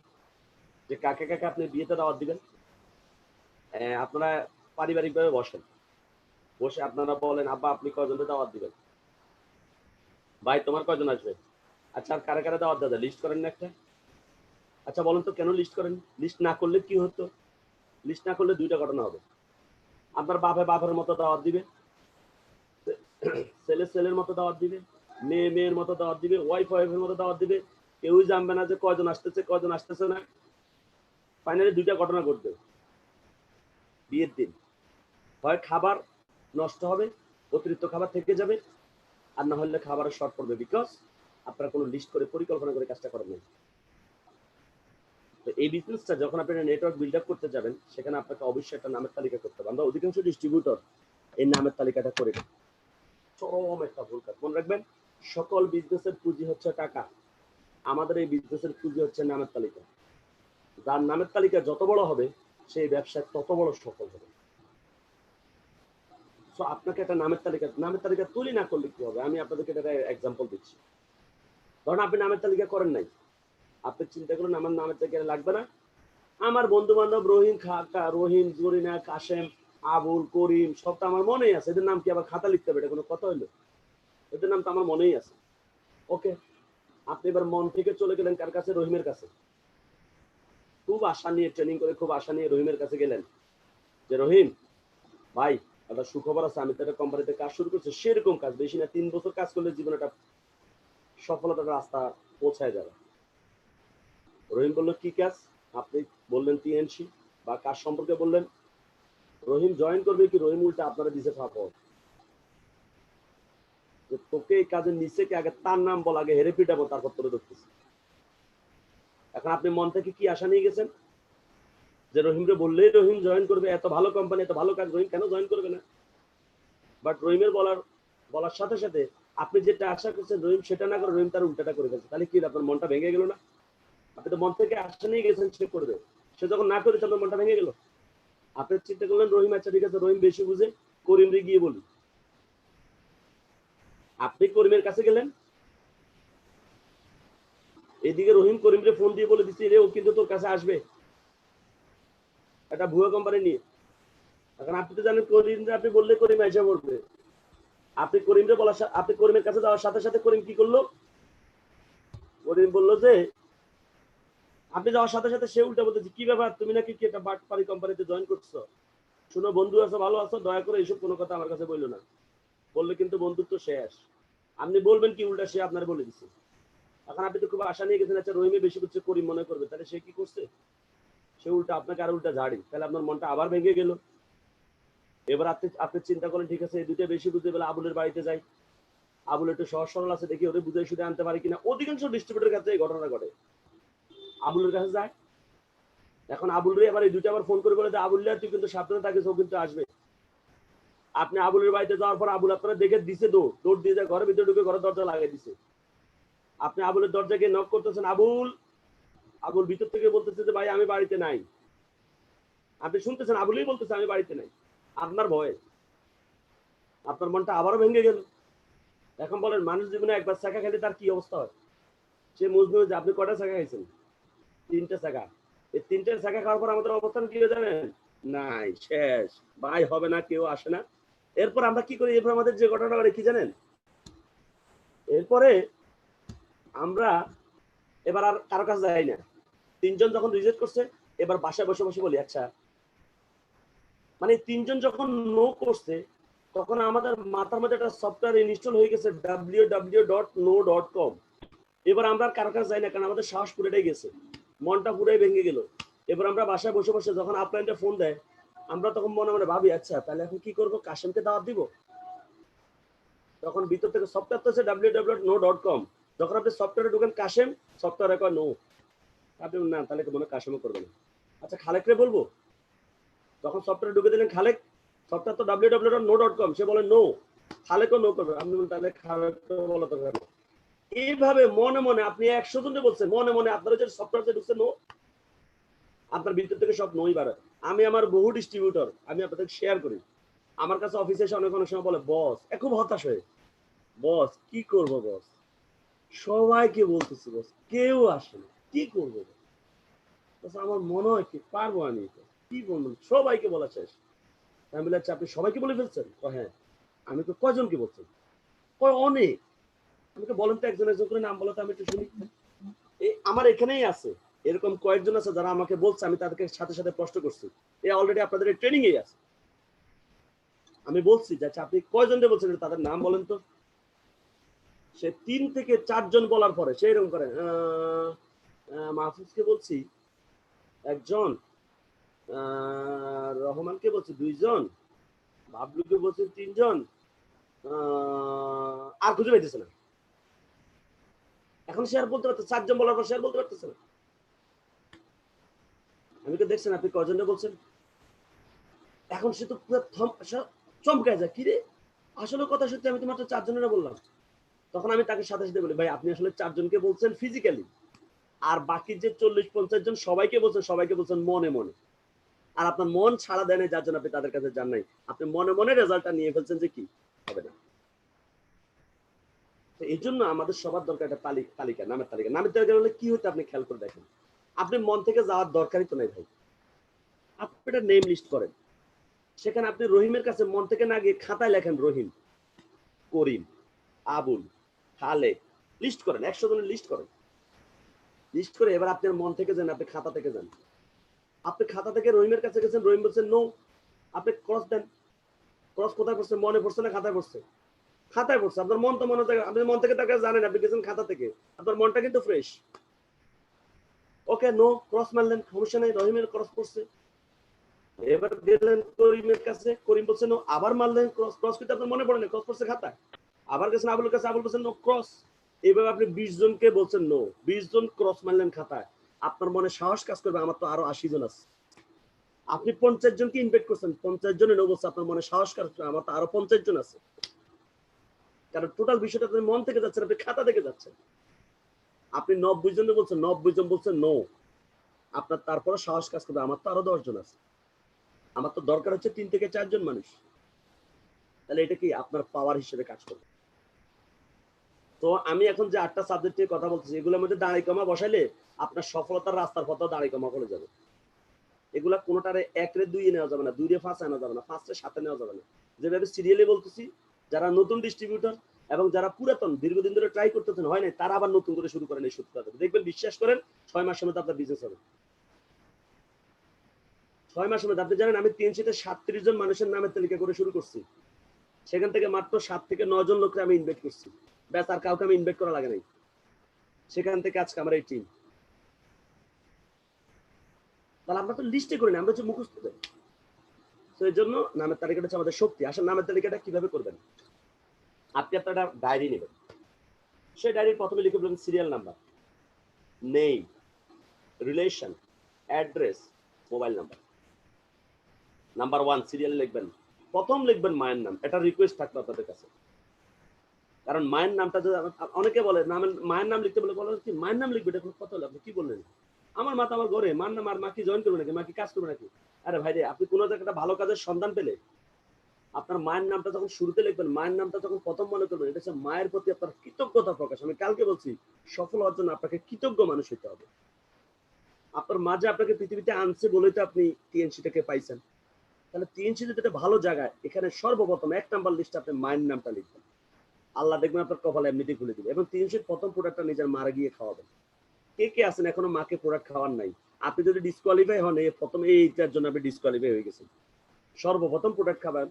যে কাকে কাকে আপনি বিয়েতে দাওয়াত দিবেন। আপনারা পারিবারিকভাবে বসেন, বসে আপনারা বলেন আব্বা আপনি কয়জনকে দাওয়াত দিবেন, ভাই তোমার কয়জন আসবে, আচ্ছা আর কারা কারা দাওয়াত দাদা লিস্ট করেন না একটা। আচ্ছা বলেন তো কেন লিস্ট করেন? লিস্ট না করলে কি হতো? লিস্ট না করলে দুইটা ঘটনা হবে। আপনার বাপে বাপের মতো দাওয়াত দিবে, ছেলে ছেলের মতো দাওয়াত দিবে, মেয়ে মেয়ের মতো দাওয়াত দিবে, ওয়াইফ ওয়াইফের মতো দাওয়াত দিবে, কেউই জানবে না যে কয়জন আসতেছে কয়জন আসতেছে না। ফাইনালি দুইটা ঘটনা ঘটবে বিয়ের দিন। হয় খাবার নষ্ট হবে, অতিরিক্ত খাবার থেকে যাবে, আর না হলে খাবারের শর্ট পড়বে, বিকজ আপনারা কোনো লিস্ট করে পরিকল্পনা করে কাজটা করেন নাই। তো এই বিজনেসটা যখন আপনি নেটওয়ার্ক বিল্ড আপ করতে যাবেন, সেখানে আপনাকে অবশ্যই একটা নামের তালিকা করতে হবে। আমরা অধিকাংশ ডিস্ট্রিবিউটর এই নামের তালিকাটা করে দেব। চরম একটা ভুল কাজ। মনে রাখবেন, সকল বিজনেসের পুঁজি হচ্ছে টাকা, আমাদের এই বিজনেসের পুঁজি হচ্ছে নামের তালিকা। যার নামের তালিকা যত বড় হবে সেই ব্যবসায় তত বড় সফল হবে। সো আপনাকে একটা নামের তালিকা তৈরি না করলে কি হবে, আমি আপনাদেরকে একটা এক্সাম্পল দিচ্ছি। ধরুন আপনি নামের তালিকা করেন নাই, আপনি চিন্তা করুন আমার নামের তালিকা লাগবে না, আমার বন্ধু বান্ধব রহিম, খাকা, রহিম, জরিনা, কাশেম, আবুল, করিম সব তো আমার মনেই আছে, এদের নাম কি আবার খাতা লিখতে হবে? এটা কোনো কথা হইলো? এদের নাম তো আমার মনেই আছে। ওকে, আপনি এবার মন থেকে চলে গেলেন কার কাছে? রহিমের কাছে। খুব আশা নিয়ে ট্রেনিং করে খুব আশা নিয়ে রহিমের কাছে গেলেন যে রহিম ভাই একটা সুখবর আছে, আমি তো একটা কোম্পানিতে কাজ শুরু করছি, সেরকম কাজ, বেশি না 3 বছর কাজ করলে জীবনে একটা সফলতার রাস্তা পৌঁছায় যাবে। রহিম বলল কি কাজ? আপনি বললেন টিএনসি বা কাজ সম্পর্কে বললেন। রহিম জয়েন করবে কি রহিম উল্টা আপনারা দিছে ফাপড় যে তোকে এই কাজের নিচে কি আগে তার নাম বল, আগে হেরে পিটাবো তারপর তোরে ধরতেছি। এখন আপনি মন থেকে কি আশা নিয়ে গেছেন যে রহিমকে বললেই রহিম জয়েন করবে, এত ভালো কোম্পানি এত ভালো কাজ, রহিম কেন জয়েন করবে না? বাট রহিমের বলার সাথে সাথে আপনি যেটা আশা করছেন রহিম সেটা না করে রহিম তার উল্টাটা করে ফেলছে, তাহলে কি আপনার মনটা ভেঙে গেল না? আপনি তো মন থেকে আশা নিয়ে গেছেন সে করবে, সে যখন না করেছে আপনার মনটা ভেঙে গেল। আপনি চিন্তা করলেন রহিম আচ্ছা ঠিক আছে রহিম বেশি বুঝে, করিমরে গিয়ে বলি। আপনি করিমের কাছে গেলেন, এদিকে রহিম করিমরে ফোন দিয়ে বলে দিচ্ছে রে ও কিন্তু তোর কাছে আসবে একটা ভুয়া কোম্পানি নিয়ে। এখন আপনি তো জানেন করিমরে আপনি বললে করিম এসে পড়বে। আপনি করিমের কাছে যাওয়ার সাথে সাথে করিম কি করলো? করিম বললো যে আপনি যাওয়ার সাথে সাথে সে উল্টা বলতেছে কি ব্যাপার তুমি নাকি কি একটা বাটপারি কোম্পানিতে জয়েন করছো, শুনো বন্ধু আছো ভালো আছো, দয়া করে এইসব কোনো কথা আমার কাছে বললো না, বললে কিন্তু বন্ধুত্ব শেষ। আপনি বলবেন কি উল্টা সে আপনার বলে দিচ্ছে। এখন আপনি তো খুব আশা নিয়ে গেছেন আচ্ছা রহিমে বেশি করছে করিম মনে করবে, তাহলে সে কি করছে? সে উল্টা আপনাকে আর উল্টা ঝাড়ি, তাহলে আপনার মনটা আবার ভেঙে গেল। এবার আপনি চিন্তা করেন ঠিক আছে এই দুটো বেশি বুঝতে পেলে আবুলের বাড়িতে যাই, আবুল একটু সহজ সরল আছে দেখি ওদের বুঝে শুধু আনতে পারি কিনা। অধিকাংশ ডিস্ট্রিবিউটরের কাছে এই ঘটনা ঘটে, আবুলের কাছে যায়। এখন আবুলরে এবার এই দুটো আবার ফোন করে বলে যে আবুল্লাহ তুই কিন্তু সাবধানে থাকিস, ও কিন্তু আসবে। আপনি আবুলের বাড়িতে যাওয়ার পর আবুল আপনারা দেখে দিছে দৌড় দিয়ে যায় ঘরের ভিতরে ঢুকে ঘরের দরজা লাগিয়ে দিছে। আপনি আবুলের দরজা গিয়ে নক করতেছেন, আবুল ভিতর থেকে বলতেছে যে ভাই আমি বাড়িতে নাই। আপনি শুনতেছেন আবুলই বলতেছে আমি বাড়িতে নাই, আপনার ভয়ে আপনার মনটা আবারও ভেঙে গেল। এখন বলেন মানুষ জীবনে একবার চাকা খেলে তার কি অবস্থা হয়? সে বুঝবে যে আপনি কয়টা চাকা খাইছেন? 3টে চাকা। এই 3টে চাকা খাওয়ার পর আমাদের অবস্থান কি হয়ে যাবেন? নাই, শেষ, ভাই হবে না, কেউ আসে না। এরপর আমরা কি করি? এরপর আমাদের যে ঘটনা ঘটে কি জানেন? এরপরে আমরা এবার আর কারো কাছে যাই না। 3জন যখন রিজেক্ট করছে এবার বাসায় বসে বসে বলি আচ্ছা, মানে 3জন যখন নো করছে তখন আমাদের মাথার মধ্যে একটা সফটওয়্যার ইনস্টল হয়ে গেছে www.no.com। এবার আমরা আর কারো কাছে যাই না, কারণ আমাদের সাহস পুরোটাই গেছে, মনটা পুরাই ভেঙে গেল। এবার আমরা বাসায় বসে বসে যখন আপলাইনটা ফোন দেয় আমরা তখন মনে মনে ভাবি আচ্ছা তাহলে এখন কি করবো, কাশেমকে দাওয়াত দিব। তখন ভিতর থেকে সফটওয়্যার তো আছে www.no.com, যখন আপনি সফটওয়্যারে ঢুকেন কাশেম, সফটওয়্যারে কয় নো, আপনি না তাহলে মনে কাশেমও করবে না। আচ্ছা খালেকরে বলবো, যখন সফটওয়্যারে ঢুকে দিলেন খালেক, সফটওয়্যার তো www.no.com, সে বলে নো, খালেকও নো করবে, আপনি তাহলে খালেক বলো তো কেন? এইভাবে মনে মনে আপনি 100 জনকে বলছেন, মনে মনে আপনারা যে সফটওয়্যারে ঢুকছে নো, আপনার ভিতর থেকে সব নই বার হয়। আমি আমার বহু ডিস্ট্রিবিউটর আমি আপনাদের শেয়ার করি, আমার কাছে অফিসে এসে অনেক অনেক সময় বলে বস, খুব হতাশ হয়ে, বস কি করব বস, সবাইকে বলতেছি বস, কেউ আসে না, কি করবো বস, আমার মনে হয় কি পারবো আমি, কি বলবো, সবাইকে বলা শেষ। আমি বলে আচ্ছা আপনি সবাইকে বলে ফেলছেন? হ্যাঁ। আমি তো কয়জনকে বলছেন? অনেক। আমাকে বলেন তো একজন একজন করে নাম বলো তো, আমি একটু শুনি। আমার এখানেই আছে এরকম কয়েকজন আছে যারা আমাকে বলছে, আমি তাদেরকে সাথে সাথে প্রশ্ন করছি, এ অলরেডি আপনাদের ট্রেনিং এ আছে। আমি বলছি যে আচ্ছা আপনি কয়জনকে বলছেন তাদের নাম বলেন তো। সে 3 থেকে 4 জন বলার পরে সে এরকম করে মাহফুজকে বলছি একজন, রহমানকে বলছি 2 জন, বাবলুকে বলছি 3 জন, আর খুঁজে পাইতেছে না। এখন সে আর বলতে পারতেছে 4 জন বলার পর সে আর বলতে পারতেছে না। আমি তো দেখছেন আপনি কয়জনকে বলছেন। এখন সে তো পুরো চমকায় যায়, কি রে আসলে কথা সত্যি, আমি তো মাত্র 4 জনেরা বললাম। তখন আমি তাকে সাথে সাথে বলি ভাই আপনি আসলে 4 জনকে বলছেন ফিজিক্যালি, আর বাকি যে 40-50 জন সবাইকে বলছেন মনে মনে। আর আপনার মন ছাড়া দেয় না, যার জন্য আপনি তাদের কাছে যান নাই। আপনি মনে মনে রেজাল্টটা নিয়ে ফেলছেন যে কি হবে না। তো এই জন্য আমাদের সবার দরকার একটা তালিকা, নামের তালিকা। নামের তালিকা হলে কি হতে আপনি খেয়াল করে দেখেন, আপনি মন থেকে যাওয়ার দরকারই তো নাই ভাই। আপনি একটা নেম লিস্ট করেন, সেখানে আপনি রহিমের কাছে মন থেকে না গিয়ে খাতায় লেখেন রহিম, করিম, আবুল, খালেক, লিস্ট করেন, 100 জনের লিস্ট করেন। লিস্ট করে এবার আপনার মন থেকে যান, আপনি খাতা থেকে যান। আপনি খাতা থেকে রহিমের কাছে গেছেন, রহিম বলছেন নো, আপনি ক্রস দেন। ক্রস কোথায় পড়ছে? মনে পড়ছে না খাতায় পড়ছে? খাতায় পড়ছে। আপনার মন তো মনে থাকে, আপনি মন থেকে তার কাছে জানেন, আপনি গেছেন খাতা থেকে, আপনার মনটা কিন্তু ফ্রেশ। ওকে নো, ক্রস মারলেন, সমস্যা নেই, রহিমের ক্রস পড়ছে। এবার গেলেন করিমের কাছে, করিম বলছে নো, আবার মারলেন ক্রস, ক্রস কিন্তু আপনার মনে পড়ে না, ক্রস পড়ছে খাতায়। আবার গেছেন আবুলের কাছে, আবুল বলছেন নো, ক্রস। এইভাবে আপনি 20 জনকে বলছেন নো, 20 জন ক্রস মারলেন খাতায়। আপনার মনে সাহস কাজ করবে আমার তো আরো 80 জন আছে। আপনি 50 জনকে ইনভাইট করছেন, 50 জনে নো বলছে, আপনার মনে সাহস কাজ করবে আমার তো আরো 50 জন আছে। কারণ টোটাল বিষয়টা আপনি মন থেকে যাচ্ছেন, আপনি খাতা থেকে যাচ্ছেন। আপনি 90 জনে বলছেন, 90 জন বলছেন নো, আপনার তারপরে সাহস কাজ করবে আমার তো আরো 10 জন আছে। আমার তো দরকার হচ্ছে 3 থেকে 4 জন মানুষ। তাহলে এটা কি আপনার পাওয়ার হিসেবে কাজ করবে। তো আমি এখন যে 8টা সাবজেক্ট নিয়ে কথা বলতেছি, এগুলোর মধ্যে দাঁড়ি কমা বসাইলে আপনার সফলতার রাস্তার পথেও দাঁড়ি কমা করে যাবে। এগুলা কোনোটারে 1 রে 2 নেওয়া যাবে না, 2 রে 5 আনা যাবে না, 5 রে 7 নেওয়া যাবে না। যেভাবে সিরিয়ালে বলতেছি, যারা নতুন ডিস্ট্রিবিউটর এবং যারা পুরাতন দীর্ঘদিন ধরে ট্রাই করতেছেন হয় না, তারা আবার নতুন করে শুরু করেন এই সূত্রটা। দেখবেন, বিশ্বাস করেন 6 মাসের মধ্যে আপনার বিজনেস হবে। 6 মাসের মধ্যে। আপনি জানেন আমি 3 শীতে 37 জন মানুষের নামের তালিকা করে শুরু করছি, সেখান থেকে মাত্র 7 থেকে 9 জন লোককে আমি ইনভাইট করছি, ব্যাস আর কাউকে আমি ইনভাইট করা লাগে নাই। সেখান থেকে আজকে আমার এই টিম। তাহলে আমরা তো লিস্টে করি না, আমরা হচ্ছে মুখস্থ করি। তো এই জন্য নামের তালিকাটা হচ্ছে আমাদের শক্তি। আসলে নামের তালিকাটা কিভাবে করবেন, আপনি আপনার একটা ডায়েরি নেবেন, সেই ডায়েরির প্রথমে লিখে বলবেন serial number, name, relation, address, mobile number. Number 1 সিরিয়ালে লিখবেন, প্রথম লিখবেন মায়ের নাম। এটা রিকোয়েস্ট থাকবে আপনাদের কাছে, কারণ মায়ের নামটা যদি অনেকে বলে মায়ের নাম লিখতে বলে কি মায়ের নাম লিখবে, এটা কোনো কথা হলো? আপনি কি বললেন? আমার মা তো আমার ঘরে, মার নাম, আর মা কি জয়েন করবে নাকি, মা কি কাজ করবে নাকি? আরে ভাই রে, আপনি কোনো একটা ভালো কাজের সন্ধান পেলে আপনার মায়ের নামটা যখন শুরুতে লিখবেন, মায়ের নামটা যখন প্রথম মনে করবেন, এটা হচ্ছে মায়ের প্রতি আপনার কৃতজ্ঞতা প্রকাশ। আমি কালকে বলছি, সফল হওয়ার জন্য আপনাকে কৃতজ্ঞ মানুষ হতে হবে। আপনার মা যে আপনাকে পৃথিবীতে আনছে বলেই তো আপনি টিএনসিটাকে পাইছেন। তাহলে টিএনসি যদি একটা ভালো জায়গায়, এখানে সর্বপ্রথম 1 নাম্বার লিস্টে আপনি মায়ের নামটা লিখবেন। আল্লাহ দেখবেন আপনার কপালে এমনিতেই খুলে দিবে। এবং টিএনসির প্রথম প্রোডাক্টটা নিজের মারা গিয়ে খাওয়াবেন। কে কে আছেন এখনো মাকে প্রোডাক্ট খাওয়ার নাই? আপনি যদি ডিসকোয়ালিফাই হন, প্রথম এইটার জন্য আপনি ডিসকোয়ালিফাই হয়ে গেছেন। সর্বপ্রথম প্রোডাক্ট খাবেন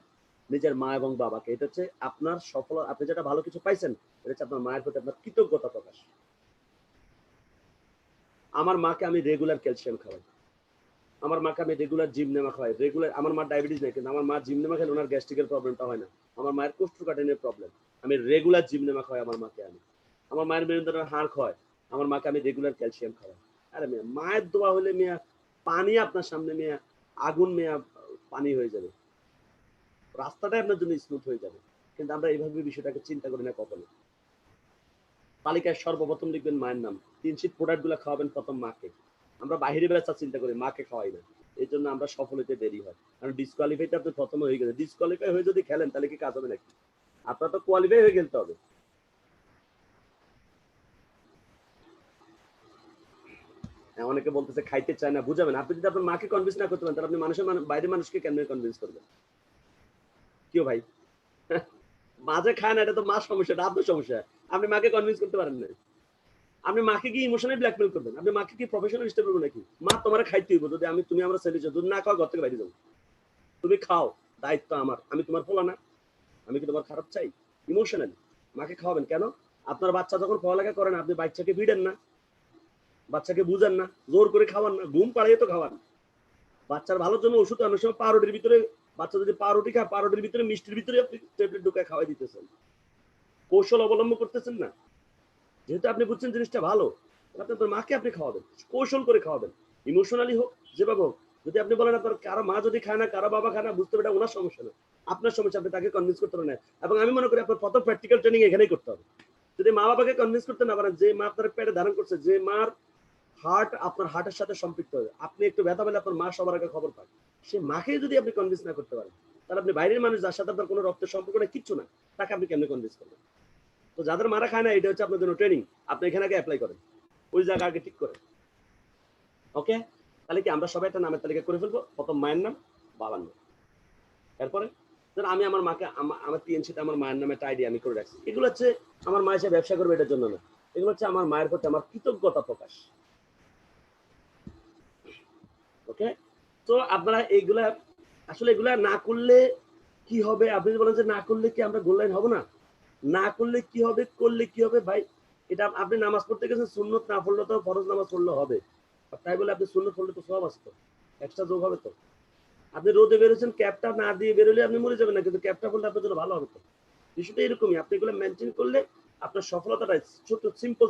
নিজের মা এবং বাবাকে। এটা হচ্ছে আপনার সফল, আপনি যেটা ভালো কিছু পাইছেন, এটা হচ্ছে আপনার মায়ের প্রতি আপনার কৃতজ্ঞতা প্রকাশ। আমার মাকে আমি রেগুলার ক্যালসিয়াম খাওয়াই, আমার মাকে আমি রেগুলার জিমনেমা খাওয়াই। রেগুলার, আমার মা ডায়াবেটিস নেই, কিন্তু আমার মা জিমনেমা খেলে ওনার গ্যাস্ট্রিকের প্রবলেমটা হয় না। আমার মায়ের কোষ্ঠকাঠিন্যের প্রবলেম, আমি রেগুলার জিমনেমা খাওয়াই আমার মাকে। আমি আমার মায়ের মেরুদণ্ডের হাড় খাওয়াই, আমার মাকে আমি রেগুলার ক্যালসিয়াম খাওয়াই। আরে মেয়া, মায়ের দোয়া হলে মেয়া পানি আপনার সামনে, মেয়া আগুন, মেয়া পানি হয়ে যাবে, রাস্তাটাই আপনার জন্য স্মুথ হয়ে যাবে। কিন্তু আমরা এইভাবে বিষয়টাকে চিন্তা করি না কখনো। তালিকায় সর্বপ্রথম লিখবেন মায়ের নাম। 3 শীত প্রোডাক্ট গুলা খাওয়াবেন প্রথম মাকে। আমরা বাহিরে বেচার চিন্তা করি, মাকে খাওয়াই না, এই জন্য আমরা সফল হতে দেরি হয়। কারণ ডিসকোয়ালিফাইতে আপনি প্রথমে হয়ে গেলেন, ডিসকোয়ালিফাই হয়ে যদি খেলেন তাহলে কি কাজ হবে নাকি? আপনার তো কোয়ালিফাই হয়ে খেলতে হবে। অনেকে বলতেছে খাইতে চায় না, বুঝাবেন। আপনি যদি আপনার মাকে কনভিন্স না করতে পারেন তাহলে আপনি বাইরের মানুষকে কেন কনভিন্স করবেন? কেউ ভাই মাঝে খায় না, এটা তো মার সমস্যা, এটা আপনার সমস্যা। আপনি মাকে কনভিন্স করতে পারেন না। আপনি মাকে কি ইমোশনালি ব্ল্যাকমেল করবেন? আপনি মাকে কি প্রফেশনাল স্টেপ করবেন নাকি? মা তোমার খাইতে হইব, যদি তুমি আমরা ছেলে যদি না খাও ঘর থেকে বাইরে যাবো, তুমি খাও, দায়িত্ব আমার, আমি তোমার পোলা না, আমি কি তোমার খারাপ চাই? ইমোশনালি মাকে খাওয়াবেন কেন? আপনার বাচ্চা যখন পড়ালেখা করেন আপনি বাচ্চাকে ভিড়েন না, বাচ্চাকে বুঝেন না, জোর করে খাওয়ান না, ঘুম পাড়িয়ে তো খাওয়ান। বাচ্চার ভালোর জন্য ওষুধ অনেক সময় পাউরুটির ভিতরে, বাচ্চা যদি পাউরুটি খায় পাউরুটির ভিতরে মিষ্টির ভিতরে আপনি ট্যাবলেট ঢুকায় খাওয়াই দিতেছেন, কৌশল অবলম্বন করতেছেন না। যেহেতু আপনি বুঝছেন জিনিসটা ভালো, আপনার মাকে আপনি খাওয়াবেন, কৌশল করে খাওয়াবেন, ইমোশনালি হোক যেভাবে হোক। যদি আপনি বলেন আপনার কারো মা যদি খায় না, কারো বাবা খায় না, বুঝতে পারে ওনার সমস্যা না, আপনার সমস্যা, আপনি তাকে কনভিন্স করতে পারেন। এবং আমি মনে করি আপনার প্রথম প্র্যাকটিক্যাল ট্রেনিং এখানেই করতে হবে। যদি মা বাবাকে কনভিন্স করতে না পারেন, যে মা আপনার পেটে ধারণ করছে, যে মার হার্ট আপনার হার্টের সাথে সম্পৃক্ত হবে, আপনি একটু ব্যথা পেলে আপনার মা সবার আগে খবর পায়, সে মাকে যদি আপনি কনভিন্স না করতে পারেন, তাহলে আপনি বাইরের মানুষ যার সাথে আপনার কোনো রক্তের সম্পর্ক নেই, কিচ্ছু না, তাকে আপনি কেমনে কনভিন্স করবেন? তো যাদের মারা খায় না, এটা হচ্ছে আপনার জন্য ট্রেনিং, আপনি এখানে আগে অ্যাপ্লাই করেন, ওই জায়গা আগে ঠিক করেন। ওকে, তাহলে কি আমরা সবাই একটা নামের তালিকা করে ফেলবো? প্রথম মায়ের নাম, বাবার নাম, এরপরে ধর আমি আমার মাকে আমার টিএনসিতে আমার মায়ের নামে একটা আইডি আমি করে রাখছি। এগুলো হচ্ছে আমার মা এসে ব্যবসা করবে এটার জন্য না, এগুলো হচ্ছে আমার মায়ের প্রতি আমার কৃতজ্ঞতা প্রকাশ। ওকে, তো আপনারা এইগুলা আসলে এগুলা না করলে কি হবে? আপনি বলেন যে না করলে কি আমরা গোল লাইন হবো না, না করলে কি হবে, করলে কি হবে? ভাই এটা আপনি নামাজ পড়তে গেছেন, সুন্নত না পড়লে তো ফরজ নামাজ পড়লে হবে, তাই বলে আপনি সুন্নত পড়লে তো সব আসতো, এক্সট্রা যোগ হবে তো। আপনি রোদে বেরোচ্ছেন, ক্যাপটা না দিয়ে বেরোলে আপনি মরে যাবেন না, কিন্তু ক্যাপটা পড়লে আপনার জন্য ভালো হবে তো। বিষয়টা এরকমই, আপনি এগুলো মেনটেন করলে আপনার সফলতাটা ছোট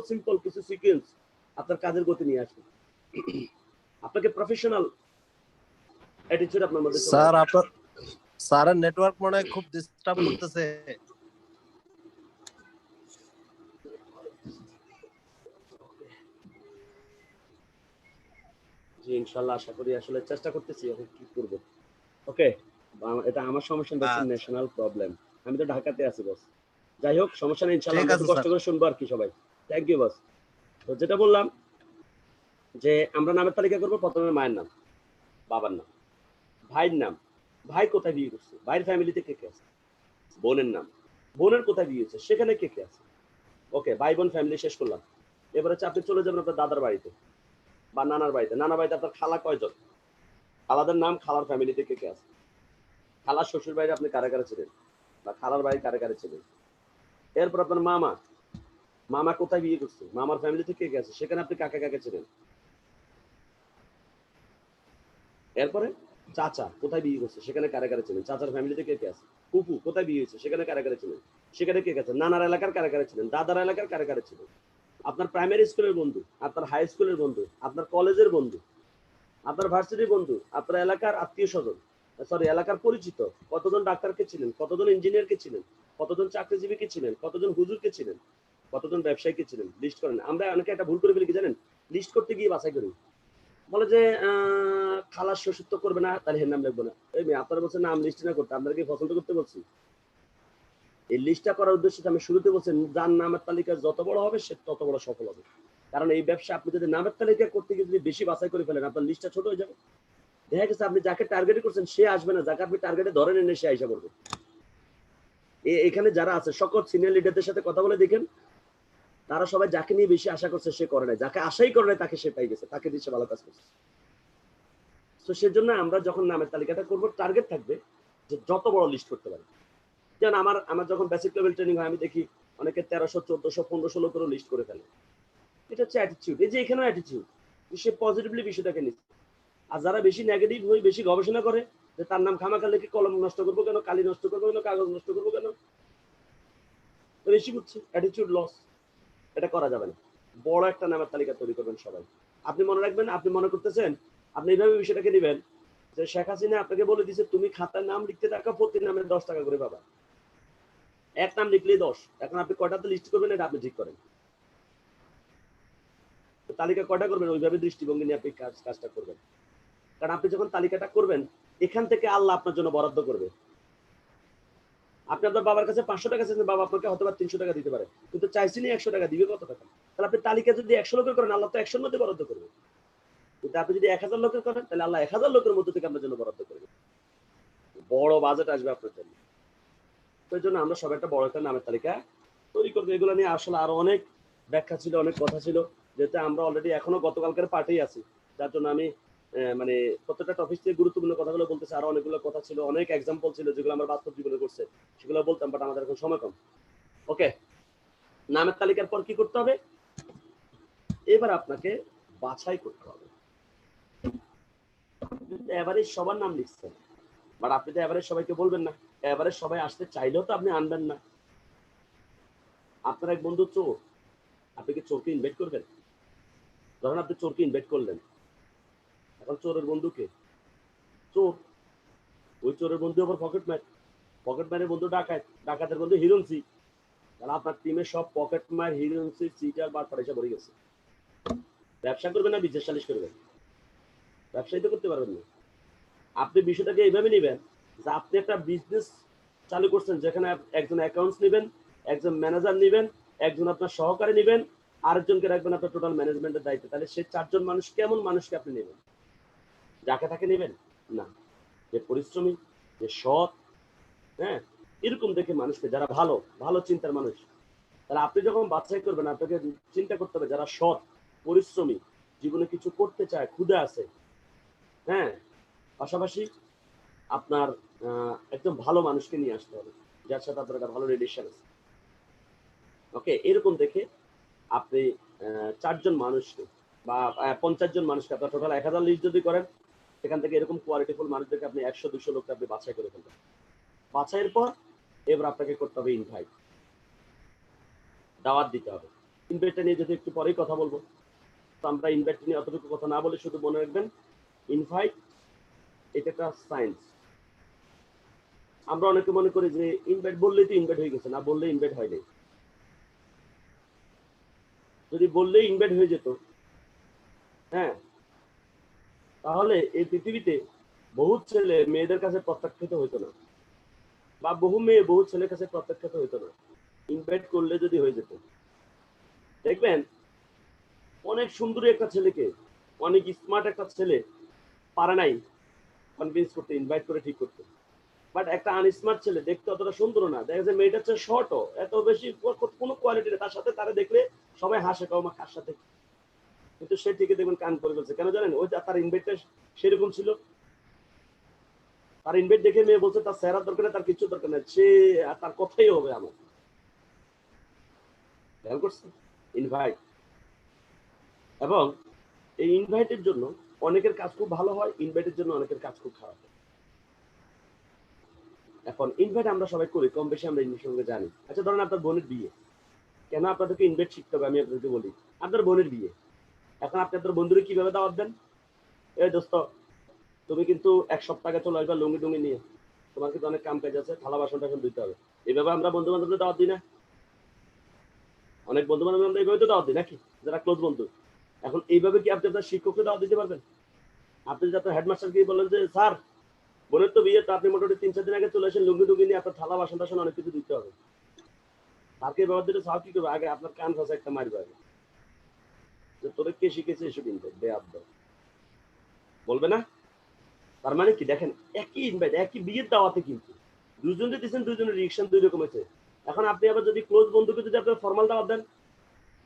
সিম্পল কিছু সিকোয়েন্স আপনার কাজের গতি নিয়ে আসবে। আপনাকে প্রফেশনাল অ্যাটিটিউড আপনার মধ্যে চলে স্যার আসবে। আপনার স্যারের নেটওয়ার্ক মনে হয় খুব ডিস্টার্ব করতেছে। জি ইনশাআল্লাহ, আশা করি, আসলে চেষ্টা করতেছি, এখন কি করব। ওকে, এটা আমার সমস্যা না, ন্যাশনাল প্রবলেম। আমি তো ঢাকাতে আছি বস। যাই হোক, সমস্যা নেই, ইনশাআল্লাহ ঠিক আমরা আছে একটু কষ্ট স্যার। করে শুনবো আর কি সবাই। Thank you boss. তো যেটা বললাম যে আমরা নামের তালিকা করবো, প্রথমে মায়ের নাম, বাবার নাম, ভাইয়ের নাম, ভাই কোথায় বিয়ে করছে, ভাইয়ের ফ্যামিলিতে কে কে আছে, বোনের নাম, বোনের কোথায় বিয়ে হয়েছে, সেখানে কে কে আছে। ওকে, ভাই বোন ফ্যামিলি শেষ করলাম। এবার হচ্ছে আপনি চলে যাবেন আপনার দাদার বাড়িতে বা নানার বাড়িতে। নানার বাড়িতে আপনার খালা কয়জন, খালাদের নাম, খালার ফ্যামিলিতে কে কে আছে, খালার শ্বশুর বাড়িতে আপনি কারে কারে ছিলেন বা খালার বাড়ি কারে কারে ছিলেন। এরপর আপনার মামা, মামা কোথায় বিয়ে করছে, মামার ফ্যামিলিতে কে কে আছে, সেখানে আপনি কাকে কাকে ছিলেন। এরপরে চাচা কোথায় বিয়ে করছে, সেখানে কারে কারে ছিলেন, চাচার ফ্যামিলিতে কে কে আছে। ফুপু কোথায় বিয়ে হয়েছে, সেখানে কারে কারে ছিলেন, সেখানে কে কে আছে। নানার এলাকার কারে কারে ছিলেন, দাদার এলাকার কারে কারে ছিলেন। আপনার প্রাইমারি স্কুলের বন্ধু, আপনার হাই স্কুলের বন্ধু, আপনার কলেজের বন্ধু, আপনার ভার্সিটির বন্ধু, আপনার এলাকার আত্মীয় স্বজন, সরি এলাকার পরিচিত, কতজন ডাক্তারকে ছিলেন, কতজন ইঞ্জিনিয়ারকে ছিলেন, কতজন চাকরিজীবীকে ছিলেন, কতজন হুজুরকে ছিলেন, কতজন ব্যবসায়ীকে ছিলেন, লিস্ট করেন। আমরা অনেকে একটা ভুল করে ফেলি কি জানেন, লিস্ট করতে গিয়ে বাছাই করি, বলে যে খালার শ্বশুর তো করবে না, তাহলে এর নাম লিখবো না। এই মেয়ে, আপনারা বলছেন নাম লিস্ট না করতে, আপনারা কি পছন্দ করতে বলছি? এই লিস্টটা করার উদ্দেশ্যে আমি শুরুতে বলছেন, যার নামের তালিকা যত বড় হবে সে তত বড় সফল হবে। কারণ এই ব্যবসা আপনি যদি নামের তালিকা করতে গিয়ে যদি বেশি বাছাই করে ফেলেন, আপনার লিস্টটা ছোট হয়ে যাবে। দেখা গেছে আপনি যাকে টার্গেট করছেন সে আসবে না, যাকে আপনি টার্গেটে ধরে নেন সে আইসা পড়বে। এখানে যারা আছে সকল সিনিয়র লিডারদের সাথে কথা বলে দেখেন, তারা সবাই যাকে নিয়ে বেশি আশা করছে সে করে নাই, যাকে আশাই করে নাই তাকে সে পাই গেছে, তাকে দিয়ে সে ভালো কাজ করছে। তো সেজন্য আমরা যখন নামের তালিকাটা করবো, টার্গেট থাকবে যে যত বড় লিস্ট করতে পারে। যেমন আমার যখন বেসিক লেভেল ট্রেনিং হয়, আমি দেখি অনেকে 1300, 1400, 1500 করে লিস্ট করে ফেলে। এটা হচ্ছে অ্যাটিটিউড। এই যে এখানেও অ্যাটিটিউড, সে পজিটিভলি বিষয়টাকে নিচ্ছে। আর যারা বেশি নেগেটিভ হয়ে বেশি গবেষণা করে যে তার নাম খামাখা লিখে কলম নষ্ট করবো কেন, কালি নষ্ট করবো কেন, কাগজ নষ্ট করবো কেন, বেশি বুঝছে, অ্যাটিটিউড লস। এটা করা যাবে না। বড় একটা নামের তালিকা তৈরি করবেন সবাই। আপনি মনে রাখবেন, আপনি মনে করতেছেন, আপনি এইভাবে বিষয়টাকে নেবেন যে শেখ হাসিনা আপনাকে বলে দিচ্ছে তুমি খাতার নাম লিখতে থাকো, প্রতি নামে 10 টাকা করে পাবা, এক নাম লিখলেই 10। এখন আপনি কয়টাতে লিস্ট করবেন এটা আপনি ঠিক করেন। তালিকা কয়টা করবেন ওইভাবে দৃষ্টিভঙ্গি নিয়ে আপনি কাজটা করবেন। কারণ আপনি যখন তালিকাটা করবেন এখান থেকে আল্লাহ আপনার জন্য বরাদ্দ করবে। আপনি আপনার বাবার কাছে 500 টাকা চাইছেন, বাবা আপনাকে হয়তো 300 টাকা দিতে পারে, কিন্তু চাইছেনই 100 টাকা, দিবে কত টাকা? তাহলে আপনি তালিকা যদি 100 লোকের করেন আল্লাহ তো 100 মধ্যে বরাদ্দ করবে, কিন্তু আপনি যদি 1000 লোকের করেন তাহলে আল্লাহ 1000 লোকের মধ্যে থেকে আপনার জন্য বরাদ্দ করবে, বড় বাজেট আসবে আপনার জন্য। তো এই জন্য আমরা সবাই একটা বড় একটা নামের তালিকা তৈরি করবো। এগুলো নিয়ে আসলে আরো অনেক ব্যাখ্যা ছিল, অনেক কথা ছিল, যেহেতু আমরা অলরেডি এখনো গতকালকের পার্টেই আছি, যার জন্য আমি মানে প্রত্যেকটা টপিক থেকে গুরুত্বপূর্ণ কথাগুলো বলতেছি। আরো অনেকগুলো কথা ছিল, অনেক এক্সাম্পল ছিল যেগুলো আমরা বাস্তব জীবনে করছে, সেগুলো বলতাম, বাট আমাদের এখন সময় কম। ওকে, নামের তালিকার পর কি করতে হবে? এবার আপনাকে বাছাই করতে হবে। এভারেজ সবার নাম লিখছেন, বাট আপনি তো এভারেজ সবাইকে বলবেন না, এভারেজ সবাই আসতে চাইলেও তো আপনি আনবেন না। আপনার এক বন্ধু চোর, আপনি কি চোরকে ইনভাইট করবেন? ধরেন আপনি চোরকে ইনভাইট করলেন, এখন চোরের বন্ধুকে চোর, ওই চোরের বন্ধু আবার পকেটম্যানের বন্ধু ডাকাত, ডাকাতের বন্ধু হিরোইনসি, তাহলে আপনার টিমে সব পকেটম্যান, হিরোইনসি, চিটার, বাটপার এসে ভরে গেছে। ব্যবসা করবেন না বিজনেস সালিশ করবেন? ব্যবসায়ী তো করতে পারবেন না। আপনি বিষয়টাকে এইভাবে নেবেন যে আপনি একটা বিজনেস চালু করছেন, যেখানে একজন অ্যাকাউন্টস নেবেন, একজন ম্যানেজার নেবেন, একজন আপনার সহকারী নেবেন, আরেকজনকে রাখবেন আপনার টোটাল ম্যানেজমেন্টের দায়িত্বে। তাহলে সেই 4 জন মানুষ কেমন মানুষকে আপনি নেবেন? যাকে তাকে নেবেন না, যে পরিশ্রমী, যে সৎ, হ্যাঁ, এরকম দেখে মানুষকে, যারা ভালো ভালো চিন্তার মানুষ। তাহলে আপনি যখন বাছাই করবেন আপনাকে চিন্তা করতে হবে যারা সৎ, পরিশ্রমী, জীবনে কিছু করতে চায়, ক্ষুধা আছে, হ্যাঁ, পাশাপাশি আপনার একদম ভালো মানুষকে নিয়ে আসতে হবে, যার সাথে আপনার একটা ভালো রিলেশন আছে। ওকে, এরকম দেখে আপনি 4 জন মানুষকে বা 50 জন মানুষকে, আপনার টোটাল 1000 লিস্ট যদি করেন, সেখান থেকে এরকম কোয়ালিটিফুল মানুষদেরকে আপনি 100-200 লোককে আপনি বাছাই করে ফেলবেন। বাছাইয়ের পর এবার আপনাকে করতে হবে ইনভাইট, দাওয়াত দিতে হবে। ইনভাইটটা নিয়ে যদি একটু পরেই কথা বলবো, তো আমরা ইনভাইট নিয়ে অতটুকু কথা না বলে শুধু মনে রাখবেন ইনভাইট এটা একটা সায়েন্স। আমরা অনেকে মনে করি যে ইনভাইট বললেই তো ইনভাইট হয়ে গেছে, না বললে ইনভাইট হয়নি। যদি বললেই ইনভাইট হয়ে যেত, হ্যাঁ, তাহলে এই পৃথিবীতে বহু ছেলে মেয়েদের কাছে প্রত্যাখ্যাত হইতো না, বা বহু মেয়ে বহু ছেলের কাছে প্রত্যাখ্যাত হইতো না, ইনভাইট করলে যদি হয়ে যেত। দেখবেন অনেক সুন্দরী একটা ছেলেকে, অনেক স্মার্ট একটা ছেলে পারে নাই কনভিন্স করতে, ইনভাইট করে ঠিক করতে। বাট একটা আনস্মার্ট ছেলে, দেখতে অতটা সুন্দর না, দেখা যায় মেয়েটা হচ্ছে শর্টও, এত বেশি কোনো কোয়ালিটি নেই, তার সাথে তারা দেখলে সবাই হাসে, কমা কার সাথে, কিন্তু সে ঠিকই দেখবেন কান করে ফেলছে। কেন জানেন? ওই তার ইনভাইটটা সেরকম ছিল, তার ইনভাইট দেখে মেয়ে বলছে তার চেহারা দরকার নেই, তার কিছু দরকার নেই, সে তার কথাই হবে আমার। খেয়াল করছেন? ইনভাইট। এবং এই ইনভাইটের জন্য অনেকের কাজ খুব ভালো হয়, ইনভাইটের জন্য অনেকের কাজ খুব খারাপ হয়। এখন ইনভাইট আমরা সবাই করি, কম বেশি আমরা ইংলিশ সঙ্গে জানি। আচ্ছা ধরেন আপনার বোনের বিয়ে, কেন আপনাদেরকে ইনভাইট শিখতে হবে আমি আপনাদেরকে বলি। আপনার বোনের বিয়ে, এখন আপনি আপনার বন্ধুরে কিভাবে দাওয়াত দেন? এই দোস্ত, তুমি কিন্তু 1 সপ্তাহ আগে চলে আসবা লুঙ্গি টুঙ্গি নিয়ে, তোমার কিন্তু অনেক কাম কাজ আছে, থালা বাসন টাসন দিতে হবে। এইভাবে আমরা বন্ধু বান্ধবদের দাওয়াত দিই না? অনেক বন্ধু বান্ধব আমরা এইভাবে তো দাওয়াত দিই নাকি, যারা ক্লোজ বন্ধু। এখন এইভাবে কি আপনি আপনার শিক্ষককে দাওয়াত দিতে পারবেন? আপনি যদি আপনার হেডমাস্টারকে বলেন যে স্যার বোনের তো বিয়ে, তো আপনি মোটামুটি 3-4 দিন আগে চলে আসেন লুঙ্গি টুঙ্গি নিয়ে, আপনার থালা বাসন টাসন অনেক কিছু দিতে হবে। তাকে ব্যবহার দিতে স্যার কি করবে? আগে আপনার কান ফাঁসা একটা মারবে, আগে যে তোরে কে শিখেছে এসব ইনভাইট বেয়াদব, বলবে না? তার মানে কি দেখেন, একই ইনভাইট, একই বিয়ের দাওয়াতে কিন্তু দুজনে দিচ্ছেন, দুজনের রিয়েকশন 2 রকম হয়েছে। এখন আপনি আবার যদি ক্লোজ বন্ধুকে যদি আপনার ফর্মাল দাওয়াত দেন,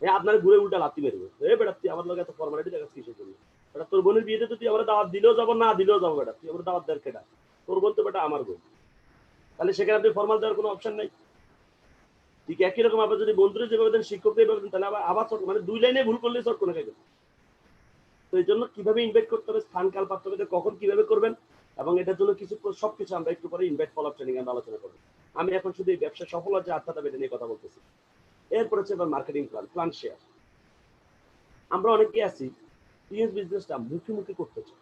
আপনার ঘুরে উল্টা লাত্তি মেরবে, বেটা তুই আমার লোক এত ফর্মালিটি দেখাচ্ছিস কিসের জন্য? বেটা তোর বোনের বিয়েতে তো তুই আমার দাওয়াত দিলেও যাবো, না দিলেও যাবো, বেটা তুই আমার দাওয়াত দেন কেটা? তোর বোন তো বেটা আমার বোন, তাহলে সেখানে আপনি ফর্মাল দেওয়ার কোনো অপশন নাই। ঠিক একই রকম আপনি যদি বন্ধুরা যেভাবে দেন, শিক্ষকদের যেভাবে দেন, তাহলে আবার মানে 2 লাইনে ভুল করলে সব কোনো খাইবেন। তো এই জন্য কিভাবে ইনভাইট করতে হবে, স্থান কাল পাত্র কখন কিভাবে করবেন, এবং এটার জন্য কিছু সবকিছু আমরা একটু পরে ইনভাইট ফলো আপ ট্রেনিং আমরা আলোচনা করবো। আমি এখন শুধু এই ব্যবসা সফল হচ্ছে আর্থাৎ এটা নিয়ে কথা বলতেছি। এরপর হচ্ছে এবার মার্কেটিং প্ল্যান শেয়ার। আমরা অনেকে আছি পিএস বিজনেসটা মুখে মুখে করতে চাই,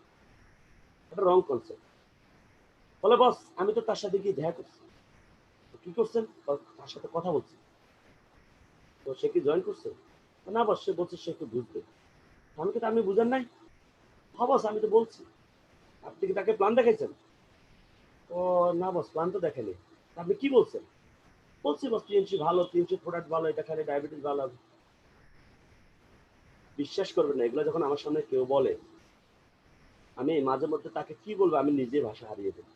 এটা রং কনসেপ্ট। বলে বস আমি তো তার সাথে গিয়ে দেখা করছি। কি করছেন? তার সাথে কথা বলছি। তো সে কি জয়েন করছে? না বস, সে বলছে সে একটু বুঝবে। আমাকে তো আপনি বুঝেন নাই। হ্যাঁ বস, আমি তো বলছি। আপনি কি তাকে প্ল্যান দেখাইছেন? ও না বস, প্ল্যান তো দেখেনি। আপনি কি বলছেন? বলছি বস টিএনসি ভালো, টিএনসি প্রোডাক্ট ভালো, এটা খালি ডায়াবেটিস ভালো হবে। বিশ্বাস করবেন না, এগুলো যখন আমার সামনে কেউ বলে, আমি মাঝে মধ্যে তাকে কি বলবো আমি নিজে ভাষা হারিয়ে দেব।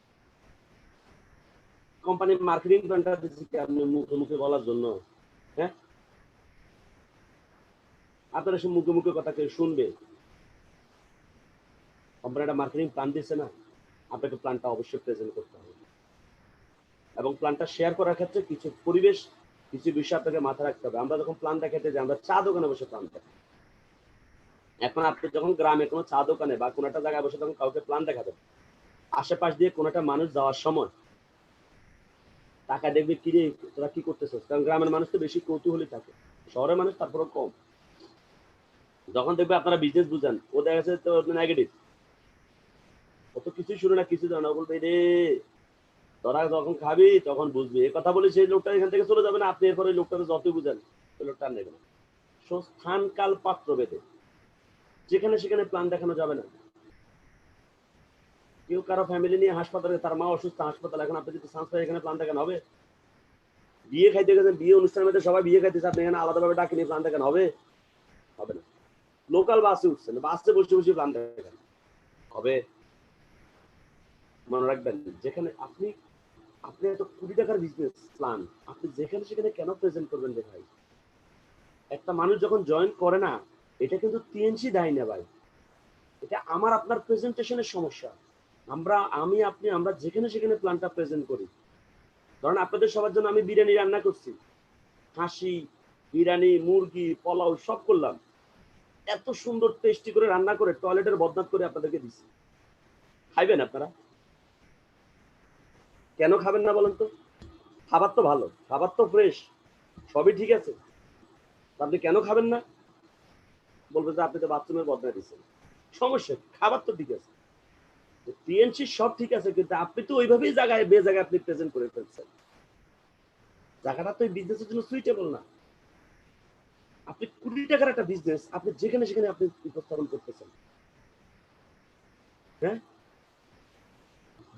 কোম্পানির মার্কেটিং প্ল্যানটা দিচ্ছি কি আপনি মুখে মুখে বলার জন্য? হ্যাঁ, আপনারা সে মুখে মুখে কথা কেউ শুনবে? কোম্পানিটা মার্কেটিং প্ল্যান দিচ্ছে না, আপনাকে প্ল্যানটা অবশ্যই প্রেজেন্ট করতে হবে। এবং প্ল্যানটা শেয়ার করার ক্ষেত্রে কিছু পরিবেশ, কিছু বিষয় আপনাকে মাথায় রাখতে হবে। আমরা যখন প্ল্যান দেখাতে যাই, আমরা চা দোকানে বসে প্ল্যান দেখাই। এখন আপনি যখন গ্রামে কোনো চা দোকানে বা কোনো একটা জায়গায় বসে তখন কাউকে প্ল্যান দেখাবেন, আশেপাশ দিয়ে কোনো একটা মানুষ যাওয়ার সময় টাকা দেখবে কি রে তোরা কি করতেছিস, কারণ গ্রামের মানুষ তো বেশি কৌতূহলী থাকে, শহরের মানুষ তারপরে কম। যখন দেখবে আপনারা বিজনেস বুঝান, ও দেখা যাচ্ছে তো নেগেটিভ, ও তো কিছুই শুনে না, কিছু জানে না, ও বলবে রে তোরা যখন খাবি তখন বুঝবি। এই কথা বলে সেই লোকটা এখান থেকে চলে যাবে না, আপনি এরপরে লোকটাকে যতই বুঝান ওই লোকটা আর নেবে না। স্থান কাল পাত্র ভেদে যেখানে সেখানে প্ল্যান দেখানো যাবে না। কেউ কারো ফ্যামিলি নিয়ে হাসপাতালে, তার মা অসুস্থ হাসপাতাল, এখন আপনি যদি চান্স পাই এখানে প্ল্যান দেখানো হবে? বিয়ে খাইতে গেছেন, বিয়ে অনুষ্ঠানের মধ্যে সবাই বিয়ে খাইতেছে, আপনি এখানে আলাদাভাবে ডাকে নিয়ে প্ল্যান দেখানো হবে? হবে না। লোকাল বাসে উঠছেন, বাসে বসে বসে প্ল্যান দেখানো হবে? মনে রাখবেন, যেখানে আপনি আপনি এত কোটি টাকার বিজনেস প্ল্যান আপনি যেখানে সেখানে কেন প্রেজেন্ট করবেন রে ভাই? একটা মানুষ যখন জয়েন করে না, এটা কিন্তু টিএনসি দায়ী না ভাই, এটা আমার আপনার প্রেজেন্টেশনের সমস্যা। আমরা যেখানে সেখানে প্ল্যানটা প্রেজেন্ট করি। ধরেন আপনাদের সবার জন্য আমি বিরিয়ানি রান্না করছি, হাসি, বিরিয়ানি, মুরগি, পোলাও সব করলাম, এত সুন্দর টেস্টি করে রান্না করে টয়লেটের বদনাম করে আপনাদেরকে দিচ্ছি, খাইবেন আপনারা? কেন খাবেন না বলেন তো? খাবার তো ভালো, খাবার তো ফ্রেশ, সবই ঠিক আছে, আপনি কেন খাবেন না? বলবে যে আপনি তো বাথরুমের বদনা দিচ্ছেন। সমস্যা, খাবার তো ঠিক আছে, টিএনসি সব ঠিক আছে, কিন্তু আপনি তো ওইভাবেই জায়গায় জায়গায় আপনি প্রেজেন্ট করে ফেলছেন, জায়গাটা তো এই বিজনেসের জন্য সুইটেবল না। আপনি কোটি টাকার একটা বিজনেস আপনি যেখানে সেখানে আপনি উপস্থাপন করতেছেন। হ্যাঁ,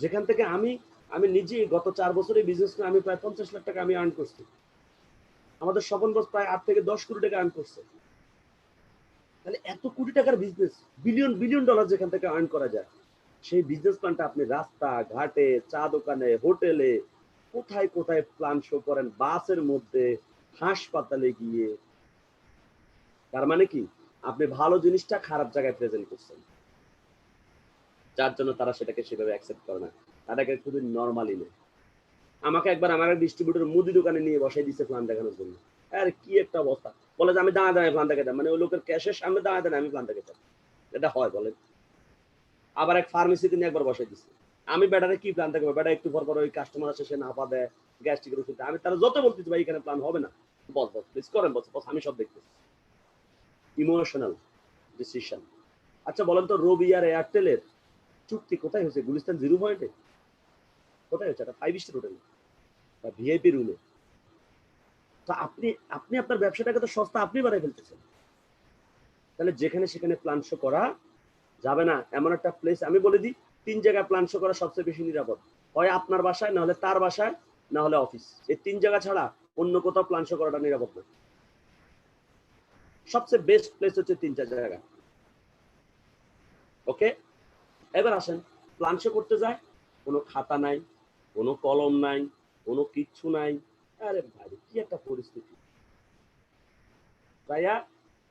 যেখান থেকে আমি আমি নিজে গত 4 বছরে বিজনেস করে আমি প্রায় 50 লাখ টাকা আমি আর্ন করছি। আমাদের স্বপন বস প্রায় 8 থেকে 10 কোটি টাকা আর্ন করছে। তাহলে এত কোটি টাকার বিজনেস, বিলিয়ন বিলিয়ন ডলার যেখান থেকে আর্ন করা যায়, সেই বিজনেস প্ল্যানটা আপনি রাস্তা ঘাটে, চা দোকানে, হোটেলে, কোথায় কোথায় প্ল্যান শো করেন, বাসের মধ্যে, হাসপাতালে গিয়ে। তার মানে কি আপনি ভালো জিনিসটা খারাপ জায়গায় প্রেজেন্ট করছেন, যার জন্য তারা সেটাকে সেভাবে অ্যাকসেপ্ট করে না, তাদেরকে খুবই নর্মালি নেয়। আমাকে একবার আমার এক ডিস্ট্রিবিউটর মুদি দোকানে নিয়ে বসাই দিচ্ছে প্ল্যান দেখানোর জন্য। আরে কি একটা অবস্থা, বলে যে আমি দাঁড়ায় দাঁড়ায় প্ল্যান দেখাতাম, মানে ওই লোকের ক্যাশের সামনে দাঁড়ায় দাঁড়ায় আমি প্ল্যান দেখাতাম, এটা হয় বলেন? আবার এক ফার্মেসিতে নিয়ে একবার বসাই দিচ্ছে, আমি ব্যাটারে কি প্ল্যান দেখাবো? ব্যাটা একটু পর পর ওই কাস্টমার আসে, সে নাপা দেয়, গ্যাস্ট্রিকের ওষুধ, আমি তারা যত বলতেছি ভাই এখানে প্ল্যান হবে না, বস বস প্লিজ করেন, বস বস আমি সব দেখতেছি। Emotional decision. আচ্ছা বলেন তো, রবি আর এয়ারটেলের চুক্তি কোথায় হয়েছে? গুলিস্তান জিরো পয়েন্টে? কোথায় হচ্ছে? একটা 5 স্টার হোটেল বা ভিআইপি রুমে। তো আপনি আপনি আপনার ব্যবসাটাকে তো সস্তা আপনি বাড়াই ফেলতেছেন। তাহলে যেখানে সেখানে প্ল্যান শো করা যাবে না। এমন একটা প্লেস আমি বলে দিই, 3 জায়গায় প্ল্যান শো করা সবচেয়ে বেশি নিরাপদ। হয় আপনার বাসায়, না হলে তার বাসায়, না হলে অফিস। এই 3 জায়গা ছাড়া অন্য কোথাও প্ল্যান শো করাটা নিরাপদ না। সবচেয়ে বেস্ট প্লেস হচ্ছে 3-4 জায়গা। ওকে, এবার আসেন, প্ল্যান শো করতে যায়, কোনো খাতা নাই, কোনো কলম নাই, কোনো কিচ্ছু নাই। আরে ভাই কি একটা পরিস্থিতি! ভাইয়া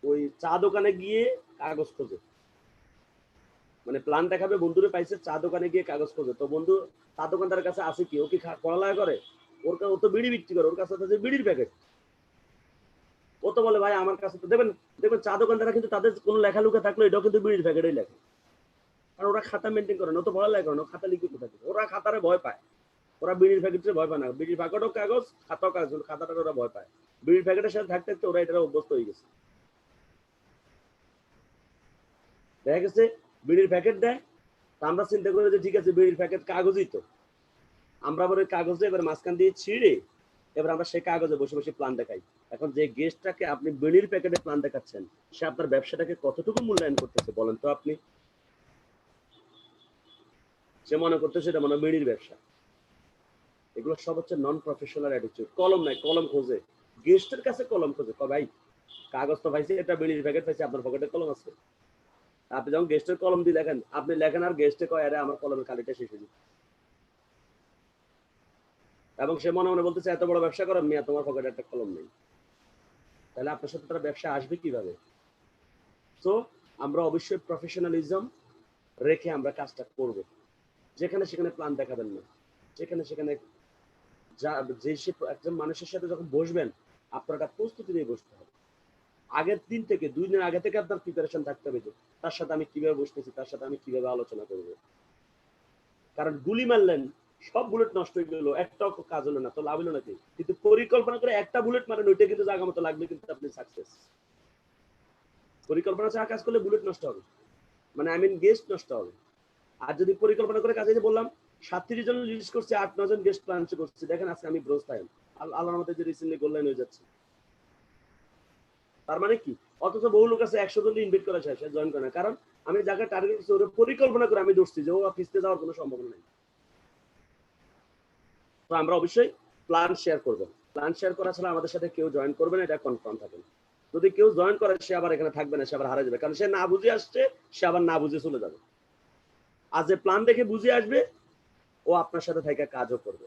ওই চা দোকানে গিয়ে কাগজ খোঁজে, মানে প্ল্যান দেখাবে বন্ধুরে পাইছে, চা দোকানে গিয়ে কাগজ খোঁজে। তো বন্ধু চা দোকানদারের কাছে আছে কি? ও কি পড়ালেখা করে? ও তো বিড়ি বিক্রি করে, ওর কাছে আছে বিড়ির প্যাকেট। ও তো বলে ভাই আমার কাছে তো দেবেন। দেখবেন চা দোকানদাররা কিন্তু তাদের কোনো লেখালুখা থাকলে এটাও কিন্তু বিড়ির প্যাকেটেই লেখে, কারণ ওরা খাতা মেনটেন করে না, ও তো পড়ালেখা করে না, খাতা লিখে কোথা থেকে? ওরা খাতারে ভয় পায়, ওরা বিড়ির প্যাকেটে ভয় পায় না। বিড়ির প্যাকেটও কাগজ, খাতাও কাগজ, খাতাটা ওরা ভয় পায়। বিড়ির প্যাকেটের সাথে থাকতে থাকতে ওরা এটা অভ্যস্ত হয়ে গেছে। দেখা গেছে বিড়ির প্যাকেট দেয়, তা আমরা চিন্তা করি যে ঠিক আছে বিড়ির প্যাকেট কাগজই তো, আমরা আবার ওই কাগজে এবার মাঝখান দিয়ে ছিঁড়ে এবার আমরা সেই কাগজে বসে বসে প্ল্যান দেখাই। এখন যে গেস্টটাকে আপনি বিড়ির প্যাকেটে প্ল্যান দেখাচ্ছেন, সে আপনার ব্যবসাটাকে কতটুকু মূল্যায়ন করতেছে বলেন তো আপনি? সে মনে করতেছে এটা মনে বিড়ির ব্যবসা। এগুলো সব হচ্ছে নন প্রফেশনাল অ্যাটিটিউড। কলম নাই, কলম খোঁজে, গেস্টের কাছে কলম খোঁজে। ভাই কাগজ তো পাইছে, এটা বিড়ির প্যাকেট পাইছে, আপনার পকেটে কলম আছে। আপনি যখন গেস্টের কলম দিয়ে লেখেন, আপনি লেখেন আর গেস্টে কয় আরে আমার কলমের কালিটা শেষ হয়ে যাচ্ছে, এবং সে মনে মনে বলতেছে এত বড় ব্যবসা করেন মিয়া, তোমার পকেটে একটা কলম নেই। তাহলে আপনার সাথে তারা ব্যবসা আসবে কিভাবে? তো আমরা অবশ্যই প্রফেশনালিজম রেখে আমরা কাজটা করব। যেখানে সেখানে প্ল্যান দেখাবেন না, যেখানে সেখানে যে একজন মানুষের সাথে যখন বসবেন আপনার একটা প্রস্তুতি নিয়ে বসতে হবে। আগের দিন থেকে 2 দিন আগে থেকে আপনার প্রিপারেশন থাকতে হবে যে তার সাথে আমি কিভাবে বসতেছি, তার সাথে আমি কিভাবে আলোচনা করব। কারণ গুলি মারলেন, সব বুলেট নষ্ট হয়ে গেল, একটাও কাজ হলো না, তো লাভ হলো নাকি? কিন্তু পরিকল্পনা করে একটা বুলেট মারেন, ওইটা কিন্তু জায়গা মতো লাগবে, কিন্তু আপনি সাকসেস। পরিকল্পনা ছাড়া কাজ করলে বুলেট নষ্ট হবে, মানে গেস্ট নষ্ট হবে। আর যদি পরিকল্পনা করে কাজে, যে বললাম 37 জন লিস্ট করছে, 8-9 জন গেস্ট প্ল্যান করছে, দেখেন আজকে আমি ব্রোজ টাইম আল্লাহর মধ্যে যে রিসেন্টলি গোল্ড হয়ে যাচ্ছে। তার মানে কি? অথচ বহু লোক আছে 100 জন ইনভাইট করা চায়, সে জয়েন করে না, কারণ আমি যাকে টার্গেট করছি ওর পরিকল্পনা করে আমি ধরছি যে ও পিছতে যাওয়ার কোনো সম্ভাবনা নেই। তো আমরা অবশ্যই প্ল্যান শেয়ার করব। প্ল্যান শেয়ার করা ছাড়া আমাদের সাথে কেউ জয়েন করবে না, এটা কনফার্ম থাকে। যদি কেউ জয়েন করে সে আবার এখানে থাকবে না, সে আবার হারিয়ে যাবে, কারণ সে না বুঝে আসছে, সে আবার না বুঝে চলে যাবে। আর যে প্ল্যান দেখে বুঝে আসবে ও আপনার সাথে থেকে কাজও করবে।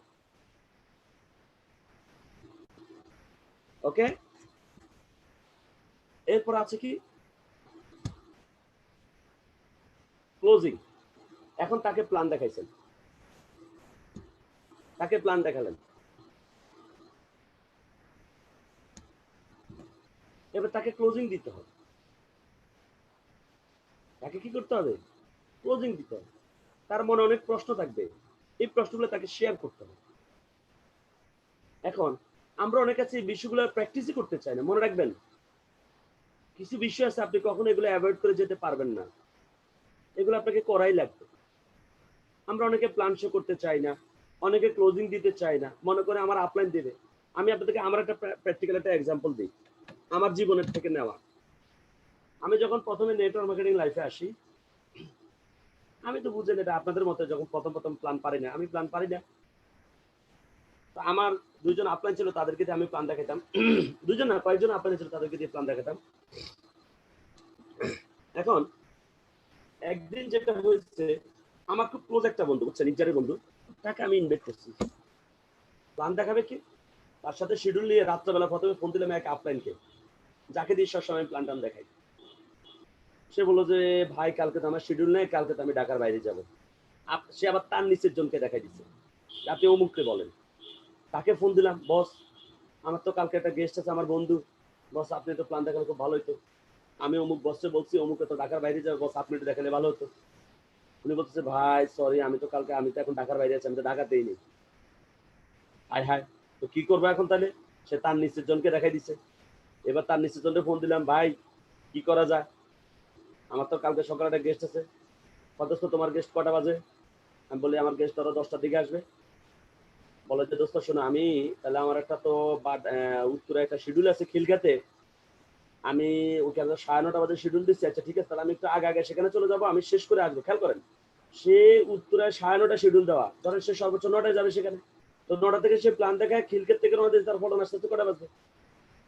ওকে, এরপর আছে কি ক্লোজিং। এখন তাকে প্ল্যান দেখাইছেন, তাকে প্ল্যান দেখালেন, এবার তাকে ক্লোজিং দিতে হবে। তাকে কি করতে হবে? ক্লোজিং দিতে হবে। তার মনে অনেক প্রশ্ন থাকবে, এই প্রশ্নগুলো তাকে শেয়ার করতে হবে। এখন আমরা অনেক কাছে এই বিষয়গুলো প্র্যাকটিসই করতে চাই না। মনে রাখবেন, কিছু বিষয় আছে আপনি কখনো এগুলো অ্যাভয়েড করে যেতে পারবেন না, এগুলো আপনাকে করাই লাগবে। আমরা অনেকে প্ল্যান শো করতে চাই না, অনেকে ক্লোজিং দিতে চাই না, মনে করে আমার আপলাইন দেবে। আমি আপনাদেরকে আমার একটা প্র্যাকটিক্যাল একটা এক্সাম্পল দিই, আমার জীবনের থেকে নেওয়া। আমি যখন প্রথমে নেটওয়ার্ক মার্কেটিং লাইফে আসি, আমি তো বুঝেন এটা আপনাদের মতো, যখন প্রথম প্ল্যান পারি না, আমি প্ল্যান পারি না। তো আমার 2 জন আপলাইন ছিল, তাদেরকে দিয়ে আমি প্ল্যান দেখাতাম। 2 জন না, কয়েকজন আপলাইন ছিল, তাদেরকে দিয়ে প্ল্যান দেখাতাম। এখন একদিন যেটা হয়েছে, আমার খুব ক্লোজ একটা বন্ধু, বুঝছেন, ইজারের বন্ধু, তাকে আমি ইনভাইট করছি। প্ল্যান দেখাবে কি? তার সাথে শিডিউল নিয়ে রাত্রেবেলা প্রথমে ফোন দিলাম এক আপলাইনকে, যাকে দিয়ে সবসময় প্ল্যান টান দেখাই। সে বললো যে ভাই কালকে তো আমার শিডিউল নেই, কালকে তো আমি ঢাকার বাইরে যাবো। সে আবার তার নিচের জনকে দেখাই দিচ্ছে, আপনি অমুককে বলেন। তাকে ফোন দিলাম, বস আমার তো কালকে একটা গেস্ট আছে, আমার বন্ধু, বস আপনি তো প্ল্যান দেখালে খুব ভালো হতো। আমি অমুক বসে বলছি অমুকে তো ঢাকার বাইরে যাবে, বস আপনি একটু দেখালে ভালো হতো। উনি বলতেছে ভাই সরি, আমি তো এখন ঢাকার বাইরে আছি, আমি তো ঢাকাতেই নেই। হায় হায়, তো কি করবো এখন তাহলে? সে তার নিচের জনকে দেখাই দিছে। এবার তার নিচের জনকে ফোন দিলাম, ভাই কি করা যায়, আমার তো কালকে সকালে একটা গেস্ট আছে, অথচ তোমার গেস্ট কটা বাজে? আমি বলি আমার গেস্ট ধরো 10টার দিকে আসবে। বলে যে দোস্ত শোনো, আমি তাহলে আমার একটা তো উত্তরে একটা শিডিউল আছে খিলগাতে, আমি ওকে 9:30 বাজে শিডিউল দিচ্ছি। আচ্ছা ঠিক আছে, তাহলে আমি একটু আগে সেখানে চলে যাবো, আমি শেষ করে আসবো। খেয়াল করেন, সে উত্তরায় 9:30 শিডিউল দেওয়া, ধরেন সে সর্বোচ্চ 9টায় যাবে সেখানে। তো 9টা থেকে সে প্ল্যান দেখায় খিলকেট থেকে রওনা দিয়েছে, তার ফলন আসতে কটা বাজবে?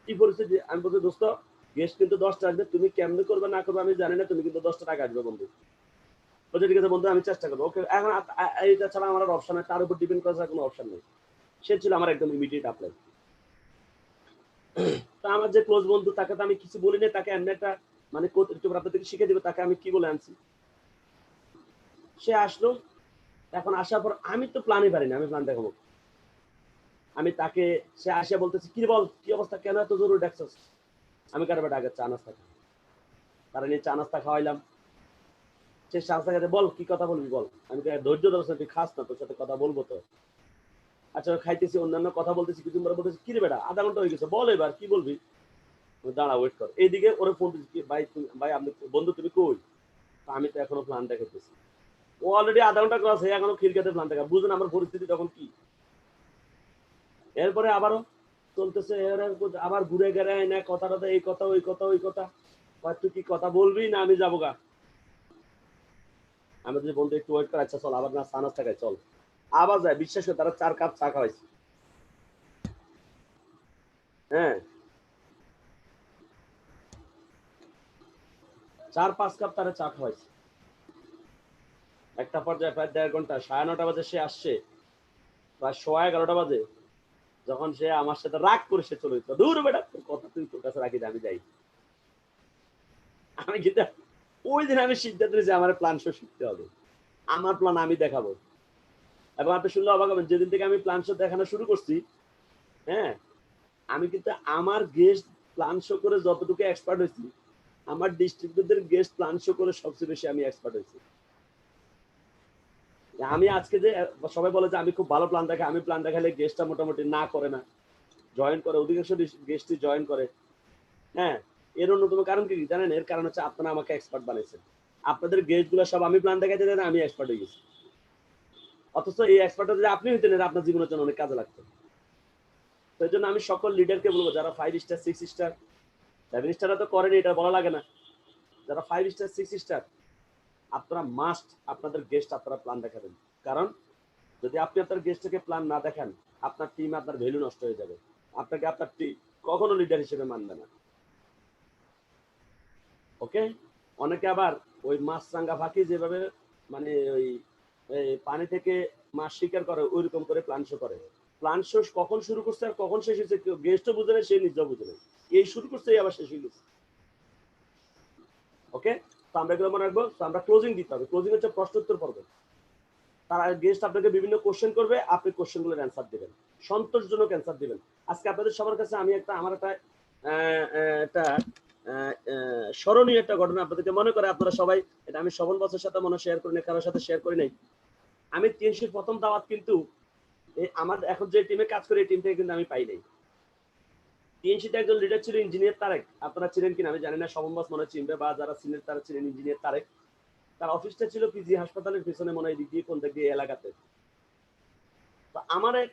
কি পরিস্থিতি? আমি বলছি দোস্ত গেস্ট কিন্তু 10টা আসবে, তুমি কেমনে করবে না করবে আমি জানি না, তুমি কিন্তু 10টা টাকা আসবে বন্ধু। বলছে ঠিক আছে বন্ধু, আমি চেষ্টা করবো। ওকে, এখন এইটা ছাড়া আমার আর অপশন নেই, তার উপর ডিপেন্ড করার কোনো অপশন নেই। সে ছিল আমার একদম ইমিডিয়েট অ্যাপ্লাই। তা আমার যে ক্লোজ বন্ধু, তাকে তো আমি কিছু বলি না, তাকে এমনি একটা মানে আপনাদেরকে শিখে দিবে, তাকে আমি কি বলে আনছি। সে আসলো, এখন আসার পর আমি তো প্ল্যানই পারি না, আমি প্ল্যান দেখাবো। আমি তাকে, সে আসে বলতেছে কি বল কি অবস্থা, কেন এত জরুরি ডাকছস? আমি কারো আগে চা নাস্তা খাই, তারা নিয়ে চা নাস্তা খাওয়াইলাম। সে চা নাস্তা খাইতে, বল কি কথা বলবি বল। আমি ধৈর্য ধরছি, তুই খাস না, তোর সাথে কথা বলবো তো। আচ্ছা খাইতেছি, অন্যান্য কথা বলতেছি, কিছু বলতেছি, কি রে বেটা আধা ঘন্টা হয়ে গেছে, বল এবার কি বলবি। দাঁড়া ওয়েট কর। এইদিকে ওরে ফোন দিচ্ছি, ভাই ভাই আপনি বন্ধু তুমি কই? আমি তো এখনো প্ল্যান দেখাইতেছি। ও অলরেডি আধা ঘন্টা ক্লাস হয়ে এখনো খিলকাতে প্ল্যান দেখা, বুঝুন আমার পরিস্থিতি তখন কি। এরপরে আবারও চলতেছে, আবার ঘুরে গেড়ে না কথাটা এই কথা ওই কথা ওই কথা, তুই কি কথা বলবি না আমি যাবো গা। আমি যদি বন্ধু একটু ওয়েট করে, আচ্ছা চল আবার না সানাস টাকায় চল, আবার যায়। বিশ্বাস করে তারা 4 কাপ চা খাওয়াইছে। হ্যাঁ 4-5 কাপ তারা চা খাওয়াইছে। একটা পর্যায়ে প্রায় 1.5 ঘন্টা, 9:30 বাজে সে আসছে, প্রায় 11:15 বাজে যখন সে আমার সাথে রাগ করে সে চলে যেত, দূর বেটা তোর কথা তুই তোর কাছে রাখি, আমি যাই। আমি কিন্তু ওই দিন আমি সিদ্ধান্ত নিয়েছি আমার প্ল্যান শো শিখতে হবে, আমার প্ল্যান আমি দেখাবো। এবং আপনি শুনলে অবাক হবেন, যেদিন থেকে আমি প্ল্যান শো দেখানো শুরু করছি, হ্যাঁ আমি কিন্তু আমার গেস্ট প্ল্যান শো করে যতটুকু এক্সপার্ট হয়েছি, আমার ডিস্ট্রিবিউটরদের গেস্ট প্ল্যান শো করে সবচেয়ে বেশি আমি এক্সপার্ট হয়েছি। আমি আজকে যে সবাই বলে যে আমি খুব ভালো প্ল্যান দেখাই, আমি প্ল্যান দেখালে গেস্টটা মোটামুটি না করে না, জয়েন করে, অধিকাংশ গেস্টই জয়েন করে। হ্যাঁ এর অন্যতম কারণ কি জানেন? এর কারণ হচ্ছে আপনারা আমাকে এক্সপার্ট বানাইছেন। আপনাদের গেস্ট গুলো সব আমি প্ল্যান দেখাইতে দেন, আমি এক্সপার্ট হয়ে গেছি। অথচ এই এক্সপার্ট যদি আপনি হইতেন, আপনার জীবনের জন্য অনেক কাজে লাগতো। তো এই জন্য আমি সকল লিডারকে বলবো, যারা 5 স্টার 6 স্টার 7 স্টার তো করেনি, এটা বলা লাগে না, যারা 5 স্টার 6 স্টার আপনারা মাস্ট আপনাদের গেস্ট আপনারা প্ল্যান দেখাবেন। কারণ যদি আপনি আপনার গেস্টকে প্ল্যান না দেখান, আপনার টিম আপনার ভ্যালু নষ্ট হয়ে যাবে, আপনাকে আপনার টিম কখনো লিডার হিসেবে মানবে না। ওকে, অনেকে আবার ওই মাছরাঙ্গা ফাঁকি যেভাবে মানে ওই পানি থেকে মাছ শিকার করে ওইরকম করে প্ল্যান শো করে। প্ল্যান শো কখন শুরু করছে আর কখন শেষ হয়েছে গেস্টও বুঝে নেই, সে নিজেও বুঝে নেই, এই শুরু করছে আবার শেষ হয়ে গেছে। ওকে, তো আমরা এগুলো মনে রাখবো। তো আমরা ক্লোজিং দিতে হবে। ক্লোজিং হচ্ছে প্রশ্নোত্তর পর্ব। তারা গেস্ট আপনাকে বিভিন্ন কোশ্চেন করবে, আপনি কোশ্চেনগুলোর অ্যান্সার দিবেন, সন্তোষজনক অ্যান্সার দিবেন। আজকে আপনাদের সবার কাছে আমি আমার একটা স্মরণীয় একটা ঘটনা আপনাদেরকে মনে করে, আপনারা সবাই এটা আমি শোভন বসের সাথে মনে শেয়ার করি না, কারোর সাথে শেয়ার করি নাই। আমি টিএনসির প্রথম দাওয়াত কিন্তু আমার এখন যে টিমে কাজ করি এই টিম থেকে কিন্তু আমি পাই নাই। টিএনসিতে একজন লিডার ছিল ইঞ্জিনিয়ার তারেক, আপনারা ছিলেন কিনা আমি জানি না, শোভন বস মনে চিনবে, বা যারা সিনিয়র তারা ছিলেন ইঞ্জিনিয়ার তারেক। তার অফিসটা ছিল পিজি হাসপাতালের পিছনে, মনে হয় দিক দিয়ে কোন দিক দিয়ে এলাকাতে। তো আমার এক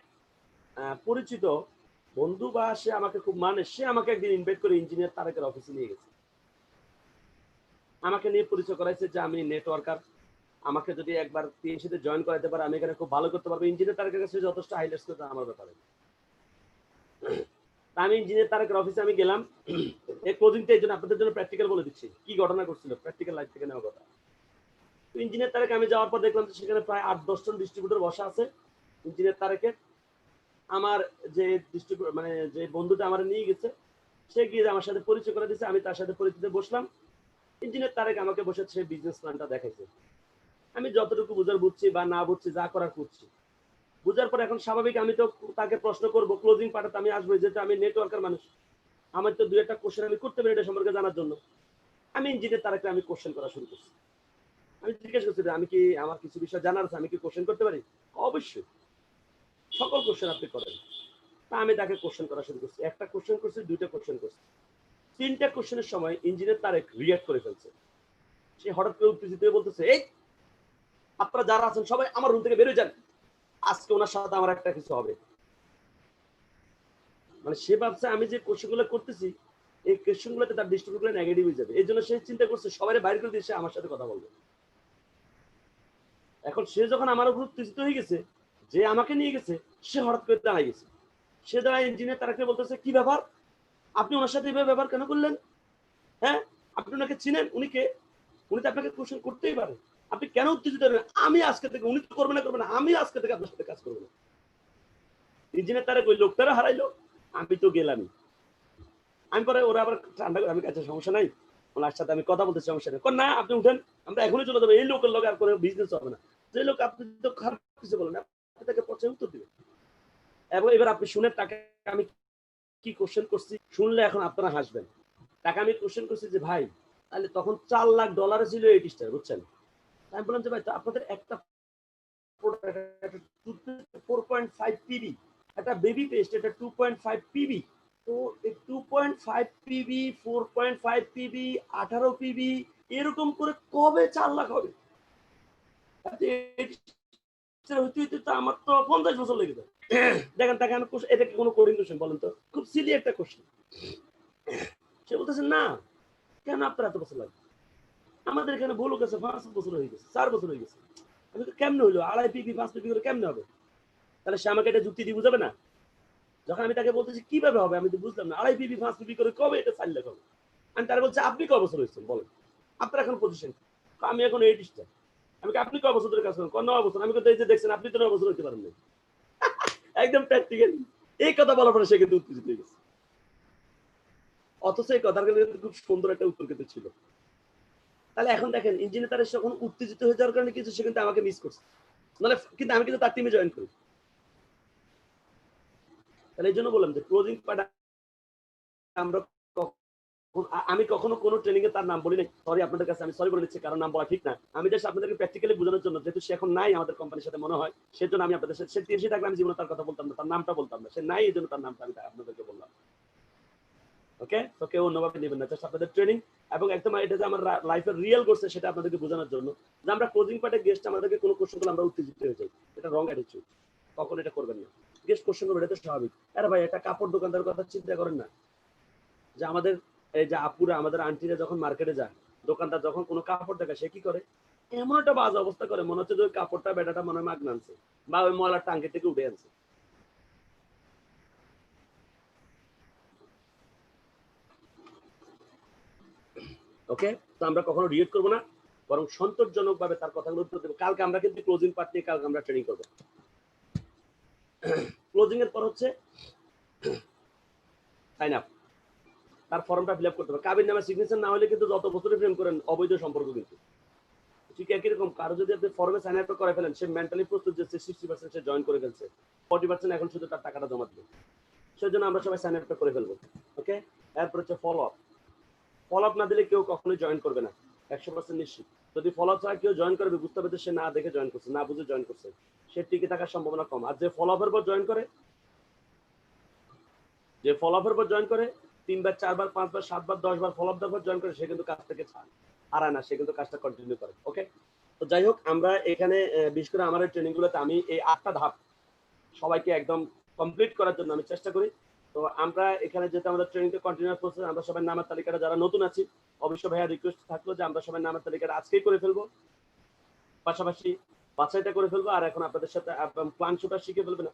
পরিচিত বন্ধু বা সে আমাকে খুব মানে, সে আমাকে একদিন ইনভাইট করে ইঞ্জিনিয়ার তারেকের অফিসে নিয়ে গেছে, আমাকে নিয়ে পরিচয় করাইছে যে আমি নেটওয়ার্কার, আমাকে যদি একবার টিএনসিতে জয়েন করাতে পারে আমি এখানে খুব ভালো করতে পারবো। ইঞ্জিনিয়ার তারেকের কাছে যথেষ্ট হাইলাইটস করতে আমার ব্যাপারে। আমি ইঞ্জিনিয়ার তারেকের অফিসে আমি গেলাম। এই ক্লোজিংটা এই জন্য আপনাদের জন্য প্র্যাকটিক্যাল বলে দিচ্ছি, কি ঘটনা করছিল, প্র্যাকটিক্যাল লাইফ থেকে নেওয়া কথা। ইঞ্জিনিয়ার তারেক আমি যাওয়ার পর দেখলাম যে সেখানে প্রায় 8-10 জন ডিস্ট্রিবিউটর বসা আছে। ইঞ্জিনিয়ার তারেকের আমার যে ডিস্ট্রিবিউটর মানে যে বন্ধুটা আমার নিয়ে গেছে, সে গিয়ে আমার সাথে পরিচয় করে দিয়েছে, আমি তার সাথে পরিচিত বসলাম। ইঞ্জিনিয়ার তারেক আমাকে বসে সে বিজনেস প্ল্যানটা দেখাইছে। আমি যতটুকু বুঝার বুঝছি বা না বুঝছি, যা করার করছি। বুঝার পর এখন স্বাভাবিক আমি তো তাকে প্রশ্ন করবো, ক্লোজিং পার্টে আমি আসবো, যেহেতু আমি নেটওয়ার্কার মানুষ, আমার তো 2-1টা কোশ্চেন আমি করতে পারি এটা সম্পর্কে জানার জন্য। আমি ইঞ্জিনিয়ার তারেককে আমি কোশ্চেন করা শুরু করছি। আমি জিজ্ঞেস করছি আমি কি, আমার কিছু বিষয় জানার আছে, আমি কি কোশ্চেন করতে পারি? অবশ্যই, সকল কোশ্চেন আপনি করেন। তা আমি তাকে কোশ্চেন করা শুরু করছি, একটা কোশ্চেন করছি, 2টা কোশ্চেন করছি। 3টা কোশ্চেনের সময় ইঞ্জিনিয়ার তারেক রিঅ্যাক্ট করে ফেলছে। সে হঠাৎ করে উত্তেজিত হয়ে বলতেছে, এই আপনারা যারা আছেন সবাই আমার রুম থেকে বেরোয় যান, আজকে ওনার সাথে আমার একটা কিছু হবে। মানে সে ভাবছে আমি যে কোশ্চেনগুলো করতেছি এই কোশ্চেনগুলোতে তার দৃষ্টিভঙ্গি নেগেটিভ হয়ে যাবে, এই জন্য সে চিন্তা করছে সবাই বাইরে করে দিয়ে সে আমার সাথে কথা বলবে। এখন সে যখন আমার উপর উত্তেজিত হয়ে গেছে, যে আমাকে নিয়ে গেছে সে হঠাৎ করে দাঁড়ায় গেছে। সে দাঁড়ায় ইঞ্জিনিয়ার তারাকে বলতেছে, কি ব্যাপার, আপনি ওনার সাথে এইভাবে ব্যবহার কেন করলেন? হ্যাঁ আপনি ওনাকে চিনেন? উনি কে? উনি তো আপনাকে কোশ্চেন করতেই পারে, আপনি কেন উত্তেজিত হবেন? আমি আজকে থেকে, উনি তো করবে না করবে না, আমি আজকে থেকে আপনার সাথে কাজ করবো না। ইঞ্জিনিয়ার তারা ওই লোকটারা হারাইলো, আমি তো গেলামই। আমি পরে ওরা আবার ঠান্ডা করে, আমি কাছে সমস্যা নাই, ওনার সাথে আমি কথা বলতে সমস্যা নেই, না আপনি উঠেন, আমরা এখনই চলে যাবো, এই লোকের লোক আর কোনো বিজনেস হবে না, যে লোক আপনি তো খারাপ কিছু বলেন না, আপনি তাকে পথে উত্তর দিবেন। এবং এবার আপনি শুনে টাকা আমি কি কোশ্চেন করছি শুনলে এখন আপনারা হাসবেন। টাকা আমি কোশ্চেন করছি যে ভাই তাহলে তখন $4 লাখ ছিল 8 স্টার, বুঝছেন? আমি বললাম যে ভাই তো আপনাদের একটা 4.5 পিবি, একটা বেবি পেস্ট, এটা 2.5 পিবি, তো 2.5 পিবি 4.5 পিবি 18 পিবি এরকম করে কবে 4 লাখ হবে? হইতে হইতে তো আমার তো 50 বছর লেগে যায়। দেখেন তাকে আমি এটা কি কোনো কোডিং কোশ্চেন বলেন তো, খুব সিলি একটা কোশ্চেন। সে বলতেছে না কেন আপনার এত বছর লাগবে, আমাদের এখানে ভুল গেছে 5 বছর হয়ে গেছে, 4 বছর হয়ে গেছে। আমি তো কেমনে হইলো 2.5 পিপি 5 পিপি করে কেমনে হবে? তাহলে সে আমাকে এটা যুক্তি দিয়ে বুঝাবে না? যখন আমি তাকে বলতেছি কিভাবে হবে, আমি তো বুঝলাম না 2.5 পিপি 5 পিপি করে কবে এটা 4 লাখ হবে। আমি তার বলছি আপনি কয় বছর হয়েছেন বলেন, আপনার এখন পজিশন? আমি এখন 8 স্টার। আমি আপনি কয় বছর ধরে কাজ করেন? 9 বছর। আমি কিন্তু এই যে দেখছেন আপনি তো 9 বছর হইতে পারেন না। একদম প্র্যাকটিক্যাল এই কথা বলার পরে সে কিন্তু উত্তেজিত হয়ে গেছে। অথচ এই কথার কিন্তু খুব সুন্দর একটা উত্তর কিন্তু ছিল। তাহলে এখন দেখেন ইঞ্জিনিয়ার তার যখন উত্তেজিত হয়ে যাওয়ার কারণে কিছু সে কিন্তু আমাকে মিস করছে, নাহলে কিন্তু আমি কিন্তু তার টিমে জয়েন করি। তাহলে এই জন্য বললাম যে ক্লোজিং পার্ট আমরা আমি কখনো কোনো ট্রেনিং এ তার নাম বলি নাই। সরি আপনাদের কাছে আমি সরি বলে দিচ্ছি, কারণ নাম বলা ঠিক না। আমি জাস্ট আপনাদেরকে প্র্যাকটিক্যালি বোঝানোর জন্য, যেহেতু সে এখন নাই আমাদের কোম্পানির সাথে মনে হয়, সেজন্য আমি আপনাদের সাথে, সে টিএসি থাকলে আমি জীবনে তার কথা বলতাম না, তার নামটা বলতাম না। সে নাই এই জন্য তার নামটা আমি আপনাদেরকে বললাম। ওকে, তো কেউ অন্যভাবে নেবেন না, জাস্ট আপনাদের ট্রেনিং এবং একদম এটা যে আমার লাইফের রিয়েল করছে সেটা আপনাদেরকে বোঝানোর জন্য, যে আমরা ক্লোজিং পার্টে গেস্ট আমাদেরকে কোনো কোশ্চেন করলে আমরা উত্তেজিত হয়ে যাই, এটা রং অ্যাটিটিউড, কখন এটা করবেন না। গেস্ট কোশ্চেন করবেন, এটা তো স্বাভাবিক। আরে ভাই একটা কাপড় দোকানদারের কথা চিন্তা করেন না, যে আমাদের এই যে আপুরা আমাদের আন্টিরা যখন মার্কেটে যায়, দোকানদার যখন কোনো কাপড় দেখে সে কি করে, এমন একটা বাজে অবস্থা করে মনে হচ্ছে যে ওই কাপড়টা বেটাটা মনে হয় মাগনা আনছে বা ওই ময়লার টাঙ্কি থেকে উঠে আনছে। ওকে, তো আমরা কখনো রিয়েক্ট করবো না, বরং সন্তোষজনক ভাবে তার কথাগুলো উত্তর দেবো। কালকে আমরা কিন্তু ক্লোজিং পার্ট নিয়ে কালকে আমরা ট্রেনিং করবো। ক্লোজিং এর পর হচ্ছে সাইন আপ, তার ফর্মটা ফিল আপ করতে হবে। কাবির নামে সিগনেচার না হলে কিন্তু যত বছরে প্রেম করেন অবৈধ সম্পর্ক কিন্তু। ঠিক একই রকম কারো যদি আপনি ফর্মে সাইন আপ করে ফেলেন, সে মেন্টালি প্রস্তুত যে 60% সে জয়েন করে ফেলছে, 40% এখন শুধু তার টাকাটা জমা দিবে। সেজন্য আমরা সবাই সাইন আপটা করে ফেলবো। ওকে, এরপর হচ্ছে ফলো আপ। ফলো আপ না দিলে কেউ কখনোই জয়েন করবে না, 100% নিশ্চিত। যদি ফলো আপ ছাড়া কেউ জয়েন করবে, বুঝতে হবে যে সে না দেখে জয়েন করছে, না বুঝে জয়েন করছে, সে টিকে থাকার সম্ভাবনা কম। আর যে ফলো আপের পর জয়েন করে, যে ফলো আপের পর জয়েন করে 3 বার 4 বার 5 বার 7 বার 10 বার ফলো আপ দেওয়ার পর জয়েন করে, সে কিন্তু কাজ থেকে হারায় না, সে কিন্তু কাজটা কন্টিনিউ করে। ওকে, তো যাই হোক, আমরা এখানে বিশেষ করে আমার ট্রেনিং গুলোতে আমি এই 8টা ধাপ সবাইকে একদম কমপ্লিট করার জন্য আমি চেষ্টা করি। তো আমরা এখানে যেহেতু আমাদের ট্রেনিংটা কন্টিনিউ প্রসেস, আমরা সবাই নামের তালিকাটা যারা নতুন আছি, অবশ্যই ভাইয়া রিকোয়েস্ট থাকলো যে আমরা সবাই নামের তালিকাটা আজকেই করে ফেলবো, পাশাপাশি বাছাইটা করে ফেলবো। আর এখন আপনাদের সাথে প্ল্যান শোটা শিখে ফেলবে না।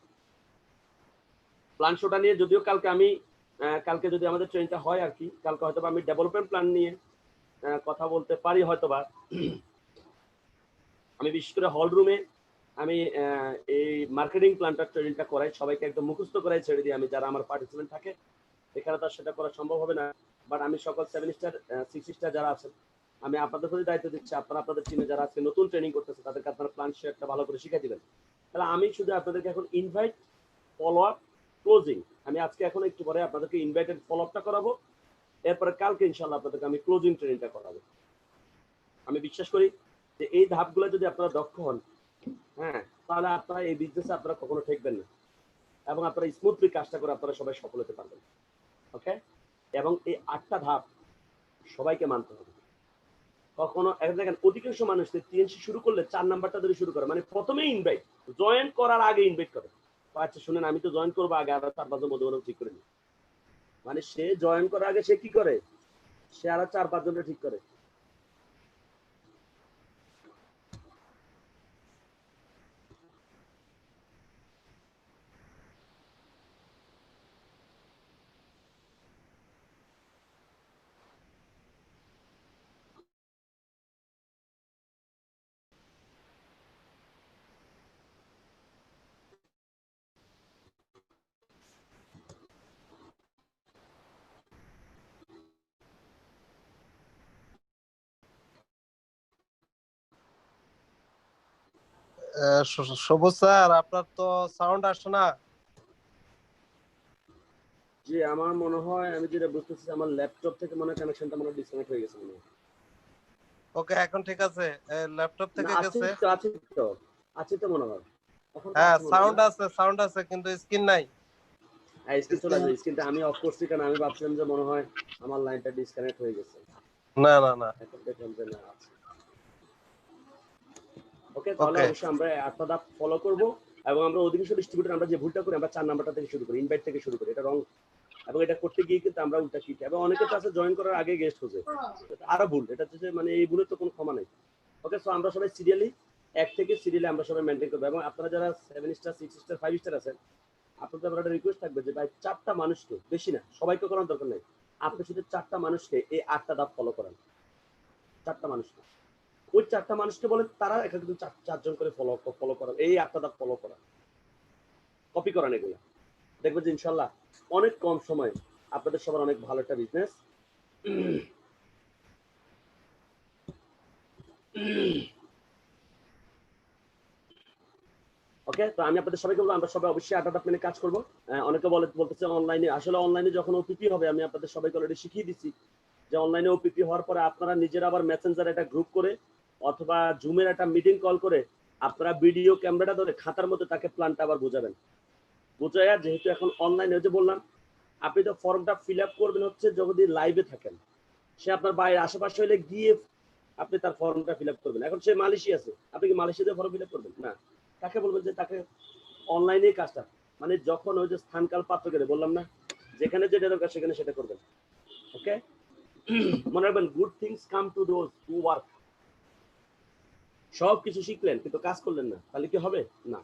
প্ল্যান শোটা নিয়ে যদিও কালকে আমি কালকে যদি আমাদের ট্রেনিংটা হয় আর কি, কালকে হয়তো আমি ডেভেলপমেন্ট প্ল্যান নিয়ে কথা বলতে পারি হয়তোবা। আমি বিশেষ করে হল রুমে আমি এই মার্কেটিং প্ল্যানটা ট্রেনিংটা করাই, সবাইকে একদম মুখস্থ করাই ছেড়ে দিই আমি, যারা আমার পার্টিসিপেন্ট থাকে। এখানে তো সেটা করা সম্ভব হবে না, বাট আমি সকল 7 স্টার 6 স্টার যারা আছেন, আমি আপনাদের প্রতি দায়িত্ব দিচ্ছি, আপনারা আপনাদের টিমে যারা আজকে নতুন ট্রেনিং করতেছে তাদেরকে আপনারা প্ল্যান শেয়ারটা ভালো করে শিখিয়ে দিবেন। তাহলে আমি শুধু আপনাদেরকে এখন ইনভাইট, ফলো আপ, ক্লোজিং, আমি আজকে এখন একটু পরে আপনাদেরকে ইনভাইটেড ফলো আপটা করাবো, এরপরে কালকে ইনশাল্লাহ আপনাদেরকে আমি ক্লোজিং ট্রেনিংটা করাবো। আমি বিশ্বাস করি যে এই ধাপগুলো যদি আপনারা দক্ষ হন, হ্যাঁ, তাহলে আপনারা এই বিজনেসে আপনারা কখনো ঠকবেন না এবং আপনারা স্মুথলি কাজটা করে আপনারা সবাই সফল হতে পারবেন। ওকে, এবং এই 8টা ধাপ সবাইকে মানতে হবে। কখনো দেখেন অধিকাংশ মানুষ টিএনসি শুরু করলে 4 নাম্বারটা ধরে শুরু করে, মানে প্রথমেই ইনভাইট, জয়েন করার আগে ইনভাইট করে। আচ্ছা শুনেন, আমি তো জয়েন করবো আগে, আর 4-5 জন মধ্যে ঠিক করে নি, মানে সে জয়েন করার আগে সে কি করে, সে আর 4-5 জনটা ঠিক করে। সবুজ স্যার, আপনার তো সাউন্ড আসছে না। জি, আমার মনে হয় আমি যেটা বুঝতেছি আমার ল্যাপটপ থেকে মনে হয় কানেকশনটা মনে হয় ডিসকানেক্ট হয়ে গেছে মনে হয়। ওকে, এখন ঠিক আছে, ল্যাপটপ না, থেকে আছে গেছে। তো, আছে তো মনে হয়, এখন তো হ্যাঁ, আছে মনে হয় না? সাউন্ড আছে কিন্তু স্ক্রিন নাই। হ্যাঁ, স্ক্রিন চলে আসবে, স্ক্রিনটা আমি অফ করছি কারণ আমি ভাবছিলাম যে মনে হয় আমার লাইনটা ডিসকানেক্ট হয়ে গেছে। না না না। এখন দেখলাম যে না আছে। ওকে, তাহলে ওকে, অবশ্যই আমরা 8টা ধাপ ফলো করব এবং আমরা অধিকাংশ ডিস্ট্রিবিউটর আমরা যে ভুলটা করি, আমরা 4 নাম্বারটা থেকে শুরু করি, ইনভাইট থেকে শুরু করি, এটা রং। এবং এটা করতে গিয়ে কিন্তু আমরা উল্টা শিখি, এবং অনেকে তো আছে জয়েন করার আগে গেস্ট খোঁজে, আরো ভুল। এটা হচ্ছে মানে এই ভুলের তো কোনো ক্ষমা নেই। ওকে, সো আমরা সবাই সিরিয়ালি 1 থেকে সিরিয়ালি আমরা সবাই মেনটেন করবো। এবং আপনারা যারা 7 স্টার 6 স্টার 5 স্টার আছেন, আপনাদের আমার একটা রিকোয়েস্ট থাকবে যে ভাই 4টা মানুষকে, বেশি না, সবাইকে করার দরকার নেই, আপনি শুধু 4টা মানুষকে এই 8টা ধাপ ফলো করেন। 4টা মানুষকে, ওই 4টা মানুষকে বলে তারা একটা কিন্তু 4জন করে ফলো করেন, এই 8টা ধাপ ফলো করেন, কপি করেন এগুলো, দেখবেন যে ইনশাল্লাহ অনেক কম সময় আপনাদের সবার অনেক ভালো একটা বিজনেস। ওকে, তো আমি আপনাদের সবাইকে বলবো আমরা সবাই অবশ্যই 8টা ধাপ মেনে কাজ করবো। অনেকে বলতেছে অনলাইনে, আসলে অনলাইনে যখন ওপিপি হবে, আমি আপনাদের সবাইকে অলরেডি শিখিয়ে দিচ্ছি যে অনলাইনে ওপিপি হওয়ার পরে আপনারা নিজেরা আবার মেসেঞ্জারে একটা গ্রুপ করে অথবা জুমের একটা মিটিং কল করে আপনারা ভিডিও ক্যামেরাটা ধরে খাতার মধ্যে তাকে প্ল্যানটা আবার বোঝাবেন। বোঝায়, যেহেতু এখন অনলাইনে যে বললাম, আপনি তো ফর্মটা ফিল আপ করবেন হচ্ছে যদি লাইভে থাকেন, সে আপনার বাইরে আশেপাশে হলে গিয়ে আপনি তার ফর্মটা ফিল আপ করবেন। এখন সে মালয়েশিয়া আছে, আপনি কি মালয়েশিয়াতে ফর্ম ফিল আপ করবেন না? তাকে বলবেন যে তাকে অনলাইনে কাজটা, মানে যখন ওই যে স্থানকাল পাত্র করে বললাম না, যেখানে যেটা দরকার সেখানে সেটা করবেন। ওকে, মনে রাখবেন, good things come to those who work. সব কিছু শিখলেন কিন্তু কাজ করলেন না, তাহলে কি হবে? না,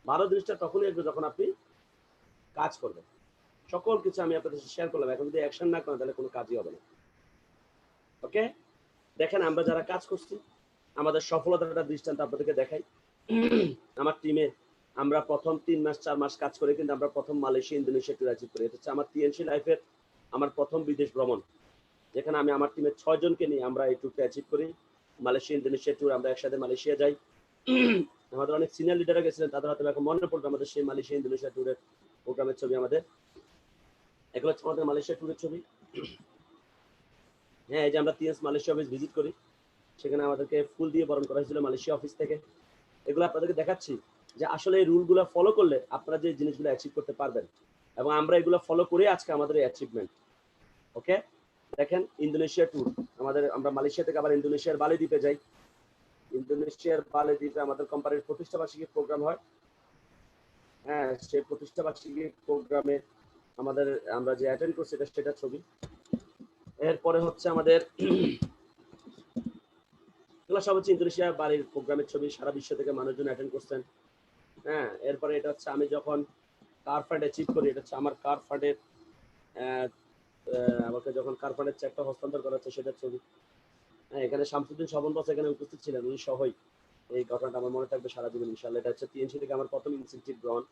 ভালো জিনিসটা তখনই আসবে যখন আপনি কাজ করবেন। সকল কিছু আমি আপনাদের সাথে শেয়ার করলাম, এখন যদি অ্যাকশন না করেন তাহলে কোনো কাজই হবে না। ওকে, দেখেন আমরা যারা কাজ করছি আমাদের সফলতার দৃষ্টান্ত আপনাদেরকে দেখাই। আমার টিমে আমরা প্রথম 3 মাস 4 মাস কাজ করে কিন্তু আমরা প্রথম মালয়েশিয়া ইন্দোনেশিয়া ট্যুর অ্যাচিভ করি। এটা হচ্ছে আমার টিএনসি লাইফের আমার প্রথম বিদেশ ভ্রমণ, যেখানে আমি আমার টিমের 6 জনকে নিয়ে আমরা এই ট্যুরটা অ্যাচিভ করি। মালয়েশিয়া ইন্দোনেশিয়া ট্যুর, আমরা একসাথে মালয়েশিয়া যাই। আমাদের অনেক সিনিয়র লিডাররা গেছিলেন, তাদের হয়তো এখন মনে পড়বে আমাদের সেই মালয়েশিয়া ইন্দোনেশিয়া ট্যুরের প্রোগ্রামের ছবি। আমাদের এগুলো হচ্ছে আমাদের মালয়েশিয়া ট্যুরের ছবি। হ্যাঁ, এই যে আমরা টিএস মালয়েশিয়া অফিস ভিজিট করি, সেখানে আমাদেরকে ফুল দিয়ে বরণ করা হয়েছিল মালয়েশিয়া অফিস থেকে। এগুলো আপনাদেরকে দেখাচ্ছি যে আসলে এই রুলগুলো ফলো করলে আপনারা যে জিনিসগুলো অ্যাচিভ করতে পারবেন, এবং আমরা এগুলো ফলো করে আজকে আমাদের অ্যাচিভমেন্ট। ওকে, দেখেন ইন্দোনেশিয়া ট্যুর আমাদের, আমরা মালয়েশিয়া থেকে আবার ইন্দোনেশিয়ার বালি দ্বীপে যাই। ইন্দোনেশিয়ার বালি দ্বীপে আমাদের কোম্পানির প্রতিষ্ঠাবার্ষিকী প্রোগ্রাম হয়। হ্যাঁ, সেই প্রতিষ্ঠাবার্ষিকী প্রোগ্রামে আমাদের আমরা যে অ্যাটেন্ড করছি সেটা ছবি। এরপরে হচ্ছে আমাদের এগুলো সব হচ্ছে ইন্দোনেশিয়া বালির প্রোগ্রামের ছবি, সারা বিশ্ব থেকে মানুষজন অ্যাটেন্ড করছেন। হ্যাঁ, এরপরে এটা হচ্ছে আমি যখন কার ফান্ড অ্যাচিভ করি, এটা হচ্ছে আমার কার ফান্ডের আমাকে যখন কার ফান্ডের চেকটা হস্তান্তর করা হচ্ছে সেটার ছবি। হ্যাঁ, এখানে শামসুদ্দিন স্বপন বস এখানে উপস্থিত ছিলেন, উনি সহই। এই ঘটনাটা আমার মনে থাকবে সারা জীবন ইনশাআল্লাহ। এটা হচ্ছে টিএনসি থেকে আমার প্রথম ইনসেন্টিভ গ্রহণ।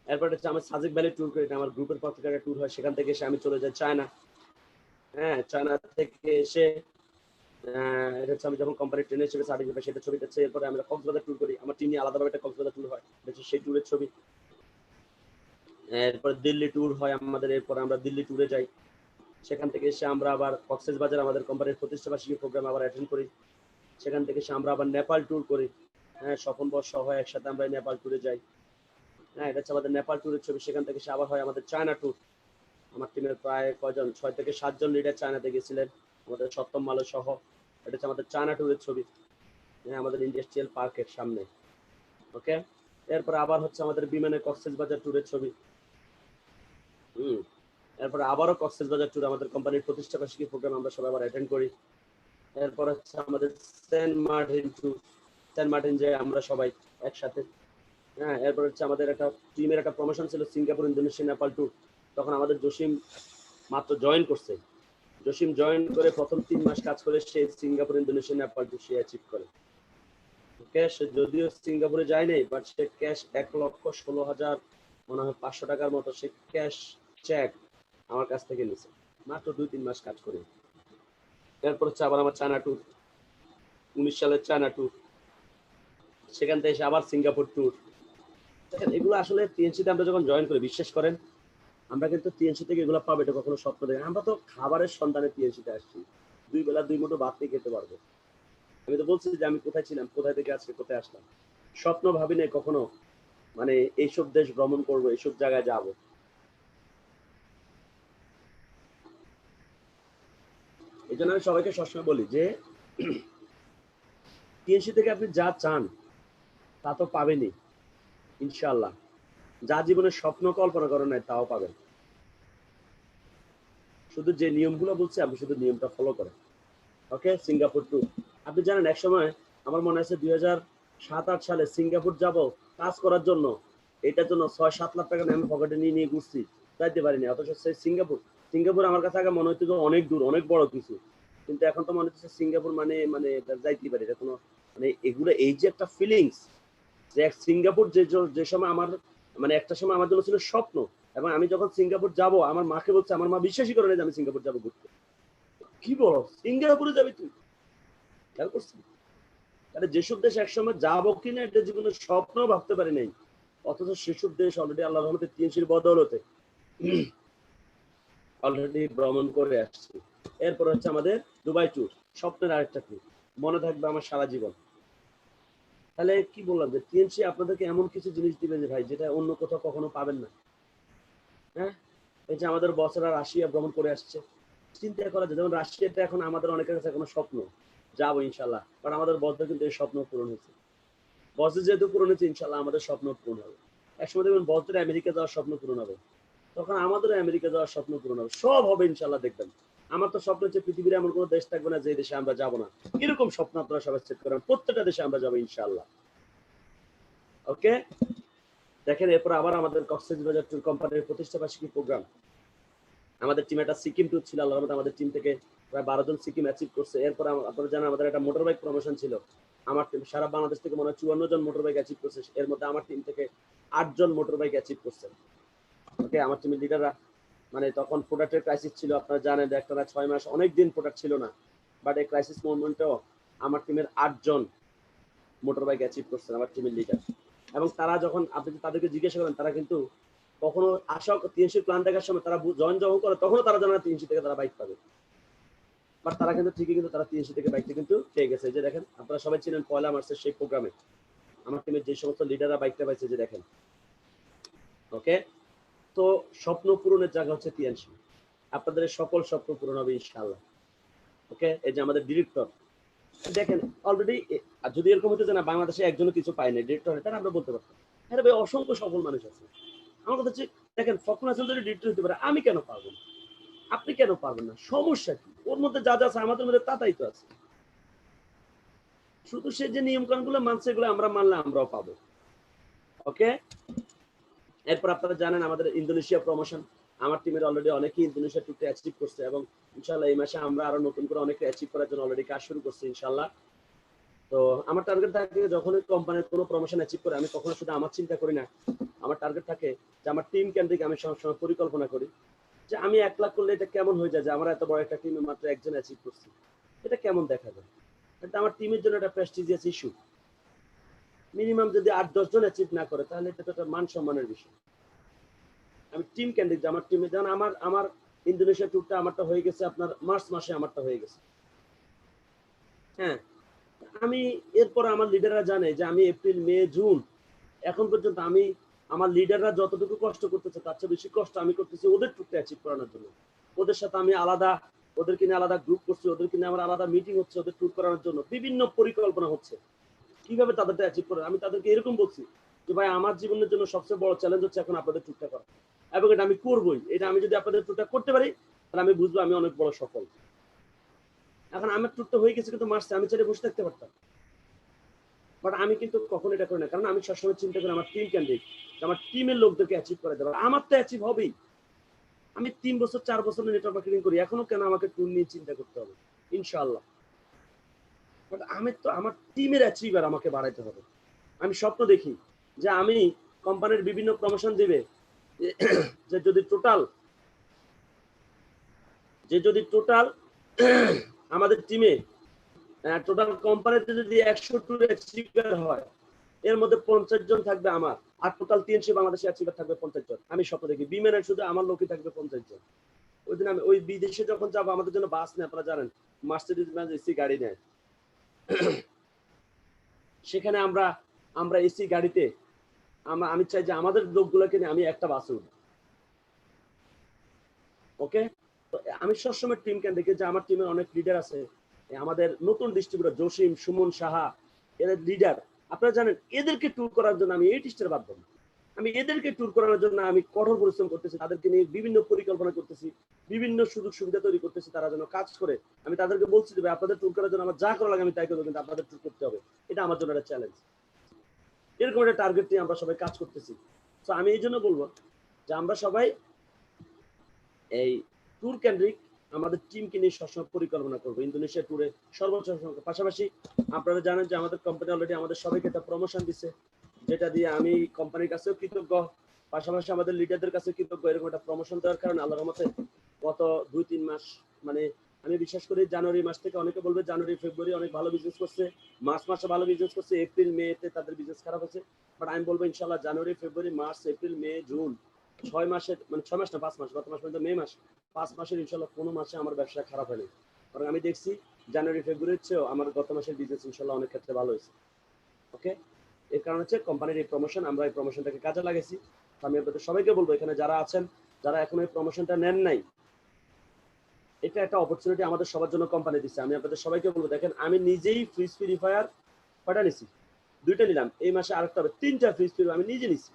এরপর হচ্ছে আমার সাজেক ভ্যালি ট্যুর করি, এটা আমার গ্রুপের পক্ষ থেকে ট্যুর হয়। সেখান থেকে এসে আমি চলে যাই চায়না। হ্যাঁ, চায়না থেকে এসে এটা হচ্ছে আমি যখন কোম্পানির ট্রেনে হিসেবে সার্টিফিকেট পাই সেটা ছবি যাচ্ছে। এরপরে আমরা কক্সবাজার ট্যুর করি, আমার টিম নিয়ে আলাদাভাবে একটা কক্সবাজার ট্যুর হয়, এটা হচ্ছে সেই ট্যুরের ছবি। এরপরে দিল্লি ট্যুর হয় আমাদের, এরপরে আমরা দিল্লি ট্যুরে যাই। সেখান থেকে এসে আমরা আবার কক্সবাজার আমাদের কোম্পানির প্রতিষ্ঠাবার্ষিকী প্রোগ্রাম আবার অ্যাটেন্ড করি। সেখান থেকে এসে আমরা আবার নেপাল ট্যুর করি। হ্যাঁ, স্বপন বস সহ একসাথে আমরা নেপাল ট্যুরে যাই। হ্যাঁ, এটা হচ্ছে আমাদের নেপাল ট্যুরের ছবি। সেখান থেকে এসে আবার হয় আমাদের চায়না ট্যুর। আমার টিমের প্রায় কয়জন 6 থেকে 7 জন লিডার চায়নাতে গেছিলেন, আমাদের সপ্তম মালো সহ। এটা হচ্ছে আমাদের চায়না ট্যুরের ছবি। হ্যাঁ, আমাদের ইন্ডাস্ট্রিয়াল পার্কের সামনে। ওকে, এরপর আবার হচ্ছে আমাদের বিমানের কক্সবাজার ট্যুরের ছবি। এরপর আবারও কক্সবাজার ট্যুর, আমাদের কোম্পানির প্রতিষ্ঠাবার্ষিকী প্রোগ্রাম আমরা সবাই আবার অ্যাটেন্ড করি। এরপর হচ্ছে আমাদের Saint Martin tour, Saint Martin যে আমরা সবাই একসাথে। হ্যাঁ, এরপর হচ্ছে আমাদের একটা টিমের একটা প্রমোশন ছিল সিঙ্গাপুর ইন্দোনেশিয়া নেপাল ট্যুর। তখন আমাদের জসিম মাত্র জয়েন করছে। জসিম জয়েন করে প্রথম 3 মাস কাজ করে সে সিঙ্গাপুর ইন্দোনেশিয়া নেপাল ট্যুর সে অ্যাচিভ করে। ক্যাশ যদিও সিঙ্গাপুরে যায় নাই, বাট সে ক্যাশ 1,16,000 মনে হয় 500 টাকার মতো সে ক্যাশ চেক আমার কাছ থেকে নিছে মাত্র 2-3 মাস কাজ করে। এরপর হচ্ছে আবার আমার চায়না ট্যুর, 19 সালের চায়না ট্যুর। সেখান থেকে এসে আবার সিঙ্গাপুর ট্যুর। দেখেন এগুলো আসলে টিএনসিতে আমরা যখন জয়েন করি, বিশ্বাস করেন আমরা কিন্তু টিএনসি থেকে এগুলো পাবো এটা কখনো স্বপ্ন দেখি। আমরা তো খাবারের সন্ধানে টিএনসিতে আসছি, 2 বেলা 2 মুঠো ভাত নিয়ে খেতে পারবো। আমি তো বলছি যে আমি কোথায় ছিলাম, কোথায় থেকে আজকে কোথায় আসলাম। স্বপ্ন ভাবি নাই কখনো মানে এইসব দেশ ভ্রমণ করবো, এইসব জায়গায় যাব। এই জন্য আমি সবাইকে সবসময় বলি যে টিএনসি থেকে আপনি যা চান তা তো পাবেনই ইনশাআল্লাহ। যা জীবনে স্বপ্ন কল্পনা করেন নাই তাও পাবেন। শুধু যে নিয়মগুলো বলছি আপনি শুধু নিয়মটা ফলো করেন। ওকে, সিঙ্গাপুর ট্যুর। আপনি জানেন এক সময় আমার মনে আছে 2007-8 সালে সিঙ্গাপুর যাব কাজ করার জন্য, এটার জন্য 6-7 লাখ টাকা আমি পকেটে নিয়ে নিয়ে ঘুরছি, যাইতে পারিনি। অথচ সেই সিঙ্গাপুর আমার কাছে আগে মনে হতো যে অনেক দূর, অনেক বড় কিছু, কিন্তু এখন তো মনে হচ্ছে সিঙ্গাপুর মানে মানে যাইতে পারি এটা কোনো মানে এগুলো, এই যে একটা ফিলিংস যে এক সিঙ্গাপুর যে সময় আমার মানে একটা সময় আমার জন্য ছিল স্বপ্ন, এবং আমি যখন সিঙ্গাপুর যাব আমার মাকে বলছে, আমার মা বিশ্বাসই করে না যে আমি সিঙ্গাপুর যাবো ঘুরতে। কি বলো, সিঙ্গাপুরে যাবি তুই? খেয়াল করছি, তাহলে যেসব দেশ একসময় যাবো কিনা এটা জীবনে স্বপ্ন ভাবতে পারি নাই, অথচ সেসব দেশ অলরেডি আল্লাহ রহমতে তিনশির বদৌলতে অলরেডি ভ্রমণ করে আসছি। এরপর হচ্ছে আমাদের দুবাই ট্যুর, স্বপ্নের আরেকটা ট্যুর, মনে থাকবে আমার সারা জীবন। তাহলে কি বললাম যে টিএনসি আপনাদেরকে এমন কিছু জিনিস দিবে যে ভাই যেটা অন্য কোথাও কখনো পাবেন না। হ্যাঁ, এই যে আমাদের বছরা রাশিয়া ভ্রমণ করে আসছে, চিন্তা করা যায়, যেমন রাশিয়াটা এখন আমাদের অনেকের কাছে কোনো স্বপ্ন, যাবো ইনশাল্লাহ, কারণ আমাদের বছর কিন্তু এই স্বপ্ন পূরণ হয়েছে। বছর যেহেতু পূরণ হয়েছে ইনশাল্লাহ আমাদের স্বপ্ন পূরণ হবে। একসময় দেখবেন বছরে আমেরিকা যাওয়ার স্বপ্ন পূরণ হবে, তখন আমাদেরও আমেরিকা যাওয়ার স্বপ্ন পূরণ হবে, সব হবে ইনশাল্লাহ। দেখবেন আমার তো স্বপ্ন হচ্ছে পৃথিবীর এমন কোনো দেশ থাকবে না যে দেশে আমরা যাবো না, এরকম স্বপ্ন আপনারা সবাই সেট করেন, প্রত্যেকটা দেশে আমরা যাবো ইনশাল্লাহ। ওকে, দেখেন এরপর আবার আমাদের কক্সবাজার ট্যুর কোম্পানির প্রতিষ্ঠা বার্ষিকী প্রোগ্রাম, আমাদের টিম একটা সিকিম ট্যুর ছিল, আল্লাহর রহমতে আমাদের টিম থেকে প্রায় 12 জন সিকিম অ্যাচিভ করছে। এরপর আপনারা জানেন আমাদের একটা মোটর বাইক প্রমোশন ছিল, আমার টিম সারা বাংলাদেশ থেকে মনে হয় 54 জন মোটর বাইক অ্যাচিভ করছে, এর মধ্যে আমার টিম থেকে 8 জন মোটর বাইক অ্যাচিভ করছে। ওকে, আমার টিমের লিডাররা, মানে তখন প্রোডাক্টের ক্রাইসিস ছিল, আপনারা জানেন একটা 6 মাস অনেক দিন প্রোডাক্ট ছিল না, বাট এই ক্রাইসিস মোমেন্টেও আমার টিমের 8 জন মোটর বাইক অ্যাচিভ করছেন আমার টিমের লিডার। এবং তারা যখন আপনি তাদেরকে জিজ্ঞাসা করেন, তারা কিন্তু কখনো আশা 300 প্ল্যান দেখার সময় তারা জয়েন যখন করে তখনও তারা জানে না 300 থেকে তারা বাইক পাবে, বাট তারা কিন্তু ঠিকই কিন্তু তারা 300 থেকে বাইকটা কিন্তু পেয়ে গেছে। যে দেখেন আপনারা সবাই ছিলেন পয়লা মার্চের সেই প্রোগ্রামে, আমার টিমের যে সমস্ত লিডাররা বাইকটা পাইছে, যে দেখেন। ওকে, তো স্বপ্ন পূরণের জায়গা হচ্ছে টিএনসি, আপনাদের সকল স্বপ্ন পূরণ হবে ইনশাআল্লাহ। ওকে, এই যে আমাদের ডিরেক্টর দেখেন অলরেডি, যদি এরকম হতো যে না বাংলাদেশে একজনও কিছু পায় না ডিরেক্টর, তাহলে আমরা বলতে পারতাম হ্যাঁ ভাই অসংখ্য সফল মানুষ আছে। আমার কথা হচ্ছে দেখেন ফখরুল হাসান যদি ডিরেক্টর হতে পারে, আমি কেন পারবো না? আপনি কেন পারবেন না? সমস্যা কি? ওর মধ্যে যা যা আছে আমাদের মধ্যে তাই তো আছে, শুধু সে যে নিয়ম কানুন গুলো মানছে এগুলো আমরা মানলে আমরাও পাবো। ওকে, এরপর আপনারা জানেন আমাদের ইন্দোনেশিয়া প্রমোশন, আমার টিমের অলরেডি অনেকেই ইন্দোনেশিয়া ট্যুরটা অ্যাচিভ করছে, এবং ইনশাআল্লাহ এই মাসে আমরা আরো নতুন করে অনেকে অ্যাচিভ করার জন্য অলরেডি কাজ শুরু করছি ইনশাআল্লাহ। তো আমার টার্গেট থাকে যখনই কোম্পানির কোনো প্রমোশন অ্যাচিভ করে, আমি কখনো শুধু আমার চিন্তা করি না, আমার টার্গেট থাকে যে আমার টিম কেন্দ্রিক আমি সবসময় পরিকল্পনা করি যে আমি 1 লাখ করলে এটা কেমন হয়ে যায়, যে আমার এত বড় একটা টিমে মাত্র একজন অ্যাচিভ করছি, এটা কেমন দেখা যায়? এটা আমার টিমের জন্য একটা প্রেস্টিজিয়াস ইস্যু। মিনিমাম যদি 8-10 জন অ্যাচিভ না করে তাহলে এটা তো একটা মান সম্মানের বিষয়। আমি টিম কেন্দ্রিক, যে আমার টিমে যেমন আমার ইন্দোনেশিয়া ট্যুরটা আমারটা হয়ে গেছে আপনার মার্চ মাসে, আমারটা হয়ে গেছে। হ্যাঁ, আমি এরপর আমার লিডাররা জানে যে আমি এপ্রিল মে জুন এখন পর্যন্ত আমি আমার লিডাররা যতটুকু কষ্ট করতেছে তার চেয়ে বেশি কষ্ট আমি করতেছি ওদের ট্যুরটা অ্যাচিভ করানোর জন্য। ওদের সাথে আমি আলাদা, ওদেরকে নিয়ে আলাদা গ্রুপ করছি, ওদেরকে নিয়ে আমার আলাদা মিটিং হচ্ছে, ওদের ট্যুর করানোর জন্য বিভিন্ন পরিকল্পনা হচ্ছে কিভাবে তাদেরটা অ্যাচিভ করে। আমি তাদেরকে এরকম বলছি যে ভাই আমার জীবনের জন্য সবচেয়ে বড় চ্যালেঞ্জ হচ্ছে এখন আপনাদের ট্যুরটা করা, এবং এটা আমি করবোই। এটা আমি যদি আপনাদের ট্যুরটা করতে পারি তাহলে আমি বুঝবো আমি অনেক বড় সফল। এখন আমার ট্যুরটা হয়ে গেছে কিন্তু মার্চে, আমি চাইলে বসে থাকতে পারতাম, বাট আমি কিন্তু কখনো এটা করি না, কারণ আমি সবসময় চিন্তা করি আমার টিম কেন্দ্রিক, আমার টিমের লোকদেরকে অ্যাচিভ করে দেবো, আমার তো অ্যাচিভ হবেই। আমি 3 বছর 4 বছর নেটওয়ার্ক মার্কেটিং করি, এখনো কেন আমাকে ট্যুর নিয়ে চিন্তা করতে হবে? ইনশাআল্লাহ, বাট আমি তো আমার টিমের অ্যাচিভার আমাকে বাড়াইতে হবে। আমি স্বপ্ন দেখি যে আমি কোম্পানির বিভিন্ন প্রমোশন দিবে, যে যদি টোটাল আমাদের টিমে টোটাল কোম্পানিতে যদি 100 ট্যুর অ্যাচিভার হয়, এর মধ্যে 50 জন থাকবে আমার, আর টোটাল 300 বাংলাদেশে অ্যাচিভার থাকবে 50 জন। আমি স্বপ্ন দেখি বিমানের শুধু আমার লোকই থাকবে 50 জন। ওই দিন আমি ওই বিদেশে যখন যাবো আমাদের জন্য বাস নেয়, আপনারা জানেন মার্সিডিজ বেঞ্জ এসি গাড়ি নেয়, সেখানে আমরা এসি গাড়িতে আমি চাই যে আমাদের লোকগুলোকে নিয়ে আমি একটা বাসে উঠবো। ওকে, তো আমি সবসময় টিম কেন দেখি যে আমার টিমের অনেক লিডার আছে, আমাদের নতুন ডিস্ট্রিবিউটর জসিম, সুমন সাহা, এদের লিডার আপনারা জানেন এদেরকে ট্যুর করার জন্য আমি 8 স্টার বাদ দেব। আমি এদেরকে ট্যুর করানোর জন্য আমি কঠোর পরিশ্রম করতেছি, তাদেরকে নিয়ে বিভিন্ন পরিকল্পনা করতেছি, বিভিন্ন সুযোগ সুবিধা তৈরি করতেছি তারা যেন কাজ করে। আমি তাদেরকে বলছি যে আপনাদের ট্যুর করার জন্য আমার যা করা লাগে আমি তাই করবো, কিন্তু আপনাদের ট্যুর করতে হবে। এটা আমার জন্য একটা চ্যালেঞ্জ। এরকম একটা টার্গেট নিয়ে আমরা সবাই কাজ করতেছি। তো আমি এই জন্য বলবো যে আমরা সবাই এই ট্যুর কেন্দ্রিক আমাদের টিমকে নিয়ে সবসময় পরিকল্পনা করবো ইন্দোনেশিয়া ট্যুরে সর্বোচ্চ সংখ্যা। পাশাপাশি আপনারা জানেন যে আমাদের কোম্পানি অলরেডি আমাদের সবাইকে একটা প্রমোশন দিচ্ছে, যেটা দিয়ে আমি কোম্পানির কাছেও কৃতজ্ঞ, পাশাপাশি আমাদের লিডারদের কাছে কৃতজ্ঞ। এরকম একটা প্রমোশন দেওয়ার কারণে আল্লাহর রহমতে গত 2-3 মাস, মানে আমি বিশ্বাস করি জানুয়ারি মাস থেকে, অনেকে বলবে জানুয়ারি ফেব্রুয়ারি অনেক ভালো বিজনেস করছে, মার্চ মাসে ভালো বিজনেস করছে, এপ্রিল মেতে তাদের বিজনেস খারাপ হচ্ছে। বাট আমি বলবো ইনশাল্লাহ January February March April May June 6 মাসের, মানে 6 মাস না 5 মাস, গত মাস পর্যন্ত মে মাস, 5 মাসের ইনশাল্লাহ কোনো মাসে আমার ব্যবসা খারাপ হয়নি। কারণ আমি দেখছি জানুয়ারি ফেব্রুয়ারির চেয়েও আমার গত মাসের বিজনেস ইনশাল্লাহ অনেক ক্ষেত্রে ভালো হয়েছে। ওকে, এর কারণ হচ্ছে কোম্পানির এই প্রমোশন, আমরা এই প্রমোশনটাকে কাজে লাগাইছি। আমি আপনাদের সবাইকে বলবো এখানে যারা আছেন, যারা এখন এই প্রমোশনটা নেন নাই, এটা একটা অপরচুনিটি আমাদের সবার জন্য কোম্পানি দিচ্ছে। আমি আপনাদের সবাইকে বলবো, দেখেন আমি নিজেই ফ্রিজ পিউরিফায়ার কয়টা নিছি, 2টা নিলাম, এই মাসে আরেকটা হবে, 3টা ফ্রিজ পিউরিফায়ার আমি নিজে নিছি।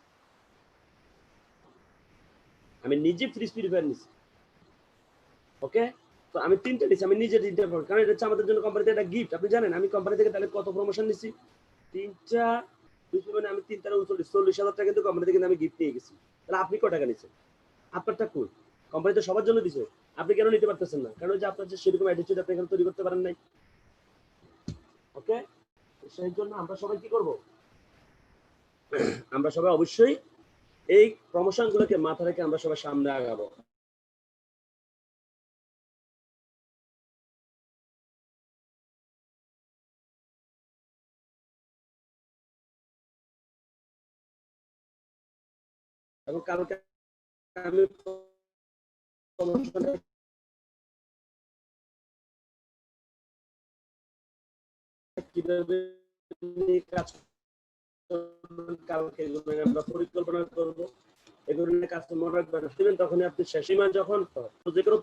আমি নিজে ফ্রিজ পিউরিফায়ার নিছি। ওকে, তো আমি 3টা নিছি, আমি নিজে 3টা, কারণ এটা হচ্ছে আমাদের জন্য কোম্পানিতে একটা গিফট। আপনি জানেন আমি কোম্পানি থেকে তাহলে কত প্রমোশন নিছি, 3টা মানে আমি 3টা 40,000 টাকা কিন্তু কোম্পানি থেকে আমি গিফট নিয়ে গেছি। তাহলে আপনি কত টাকা নিছেন? আপনারটা কই? কোম্পানি তো সবার জন্য দিছে, আপনি কেন নিতে পারতেছেন না? কারণ যে আপনার যে সেরকম অ্যাটিটিউড আপনি এখানে তৈরি করতে পারেন নাই। ওকে, সেই জন্য আমরা সবাই কি করব, আমরা সবাই অবশ্যই এই প্রমোশন গুলোকে মাথা রেখে আমরা সবাই সামনে আগাবো। এবং কালকে আমি প্রমোশনটা কিভাবে কাজ করবেন, কালকে এগুলো আমরা পরিকল্পনা করবো, এগুলো নিয়ে কাজ মনে রাখবেন। তখনই আপনি শেষিমা যখন যে কোনো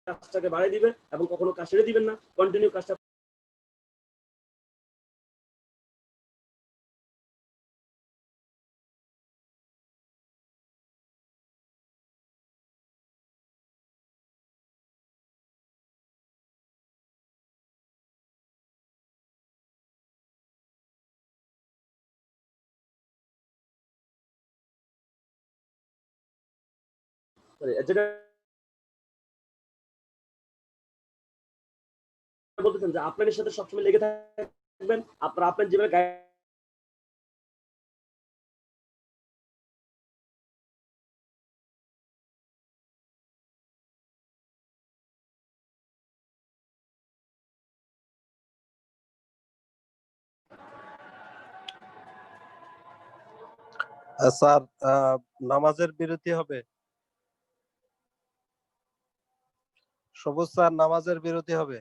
কাজটাকে বাড়াই দিবে এবং কখনো কাজ ছেড়ে দিবেন না, কন্টিনিউ কাজটা যেটা বলতেছেন যে আপনাদের সাথে সবসময় লেগে থাকবেন, আপনার যেভাবে স্যার, নামাজের বিরতি হবে। সবুজ স্যার, নামাজের বিরতি হবে।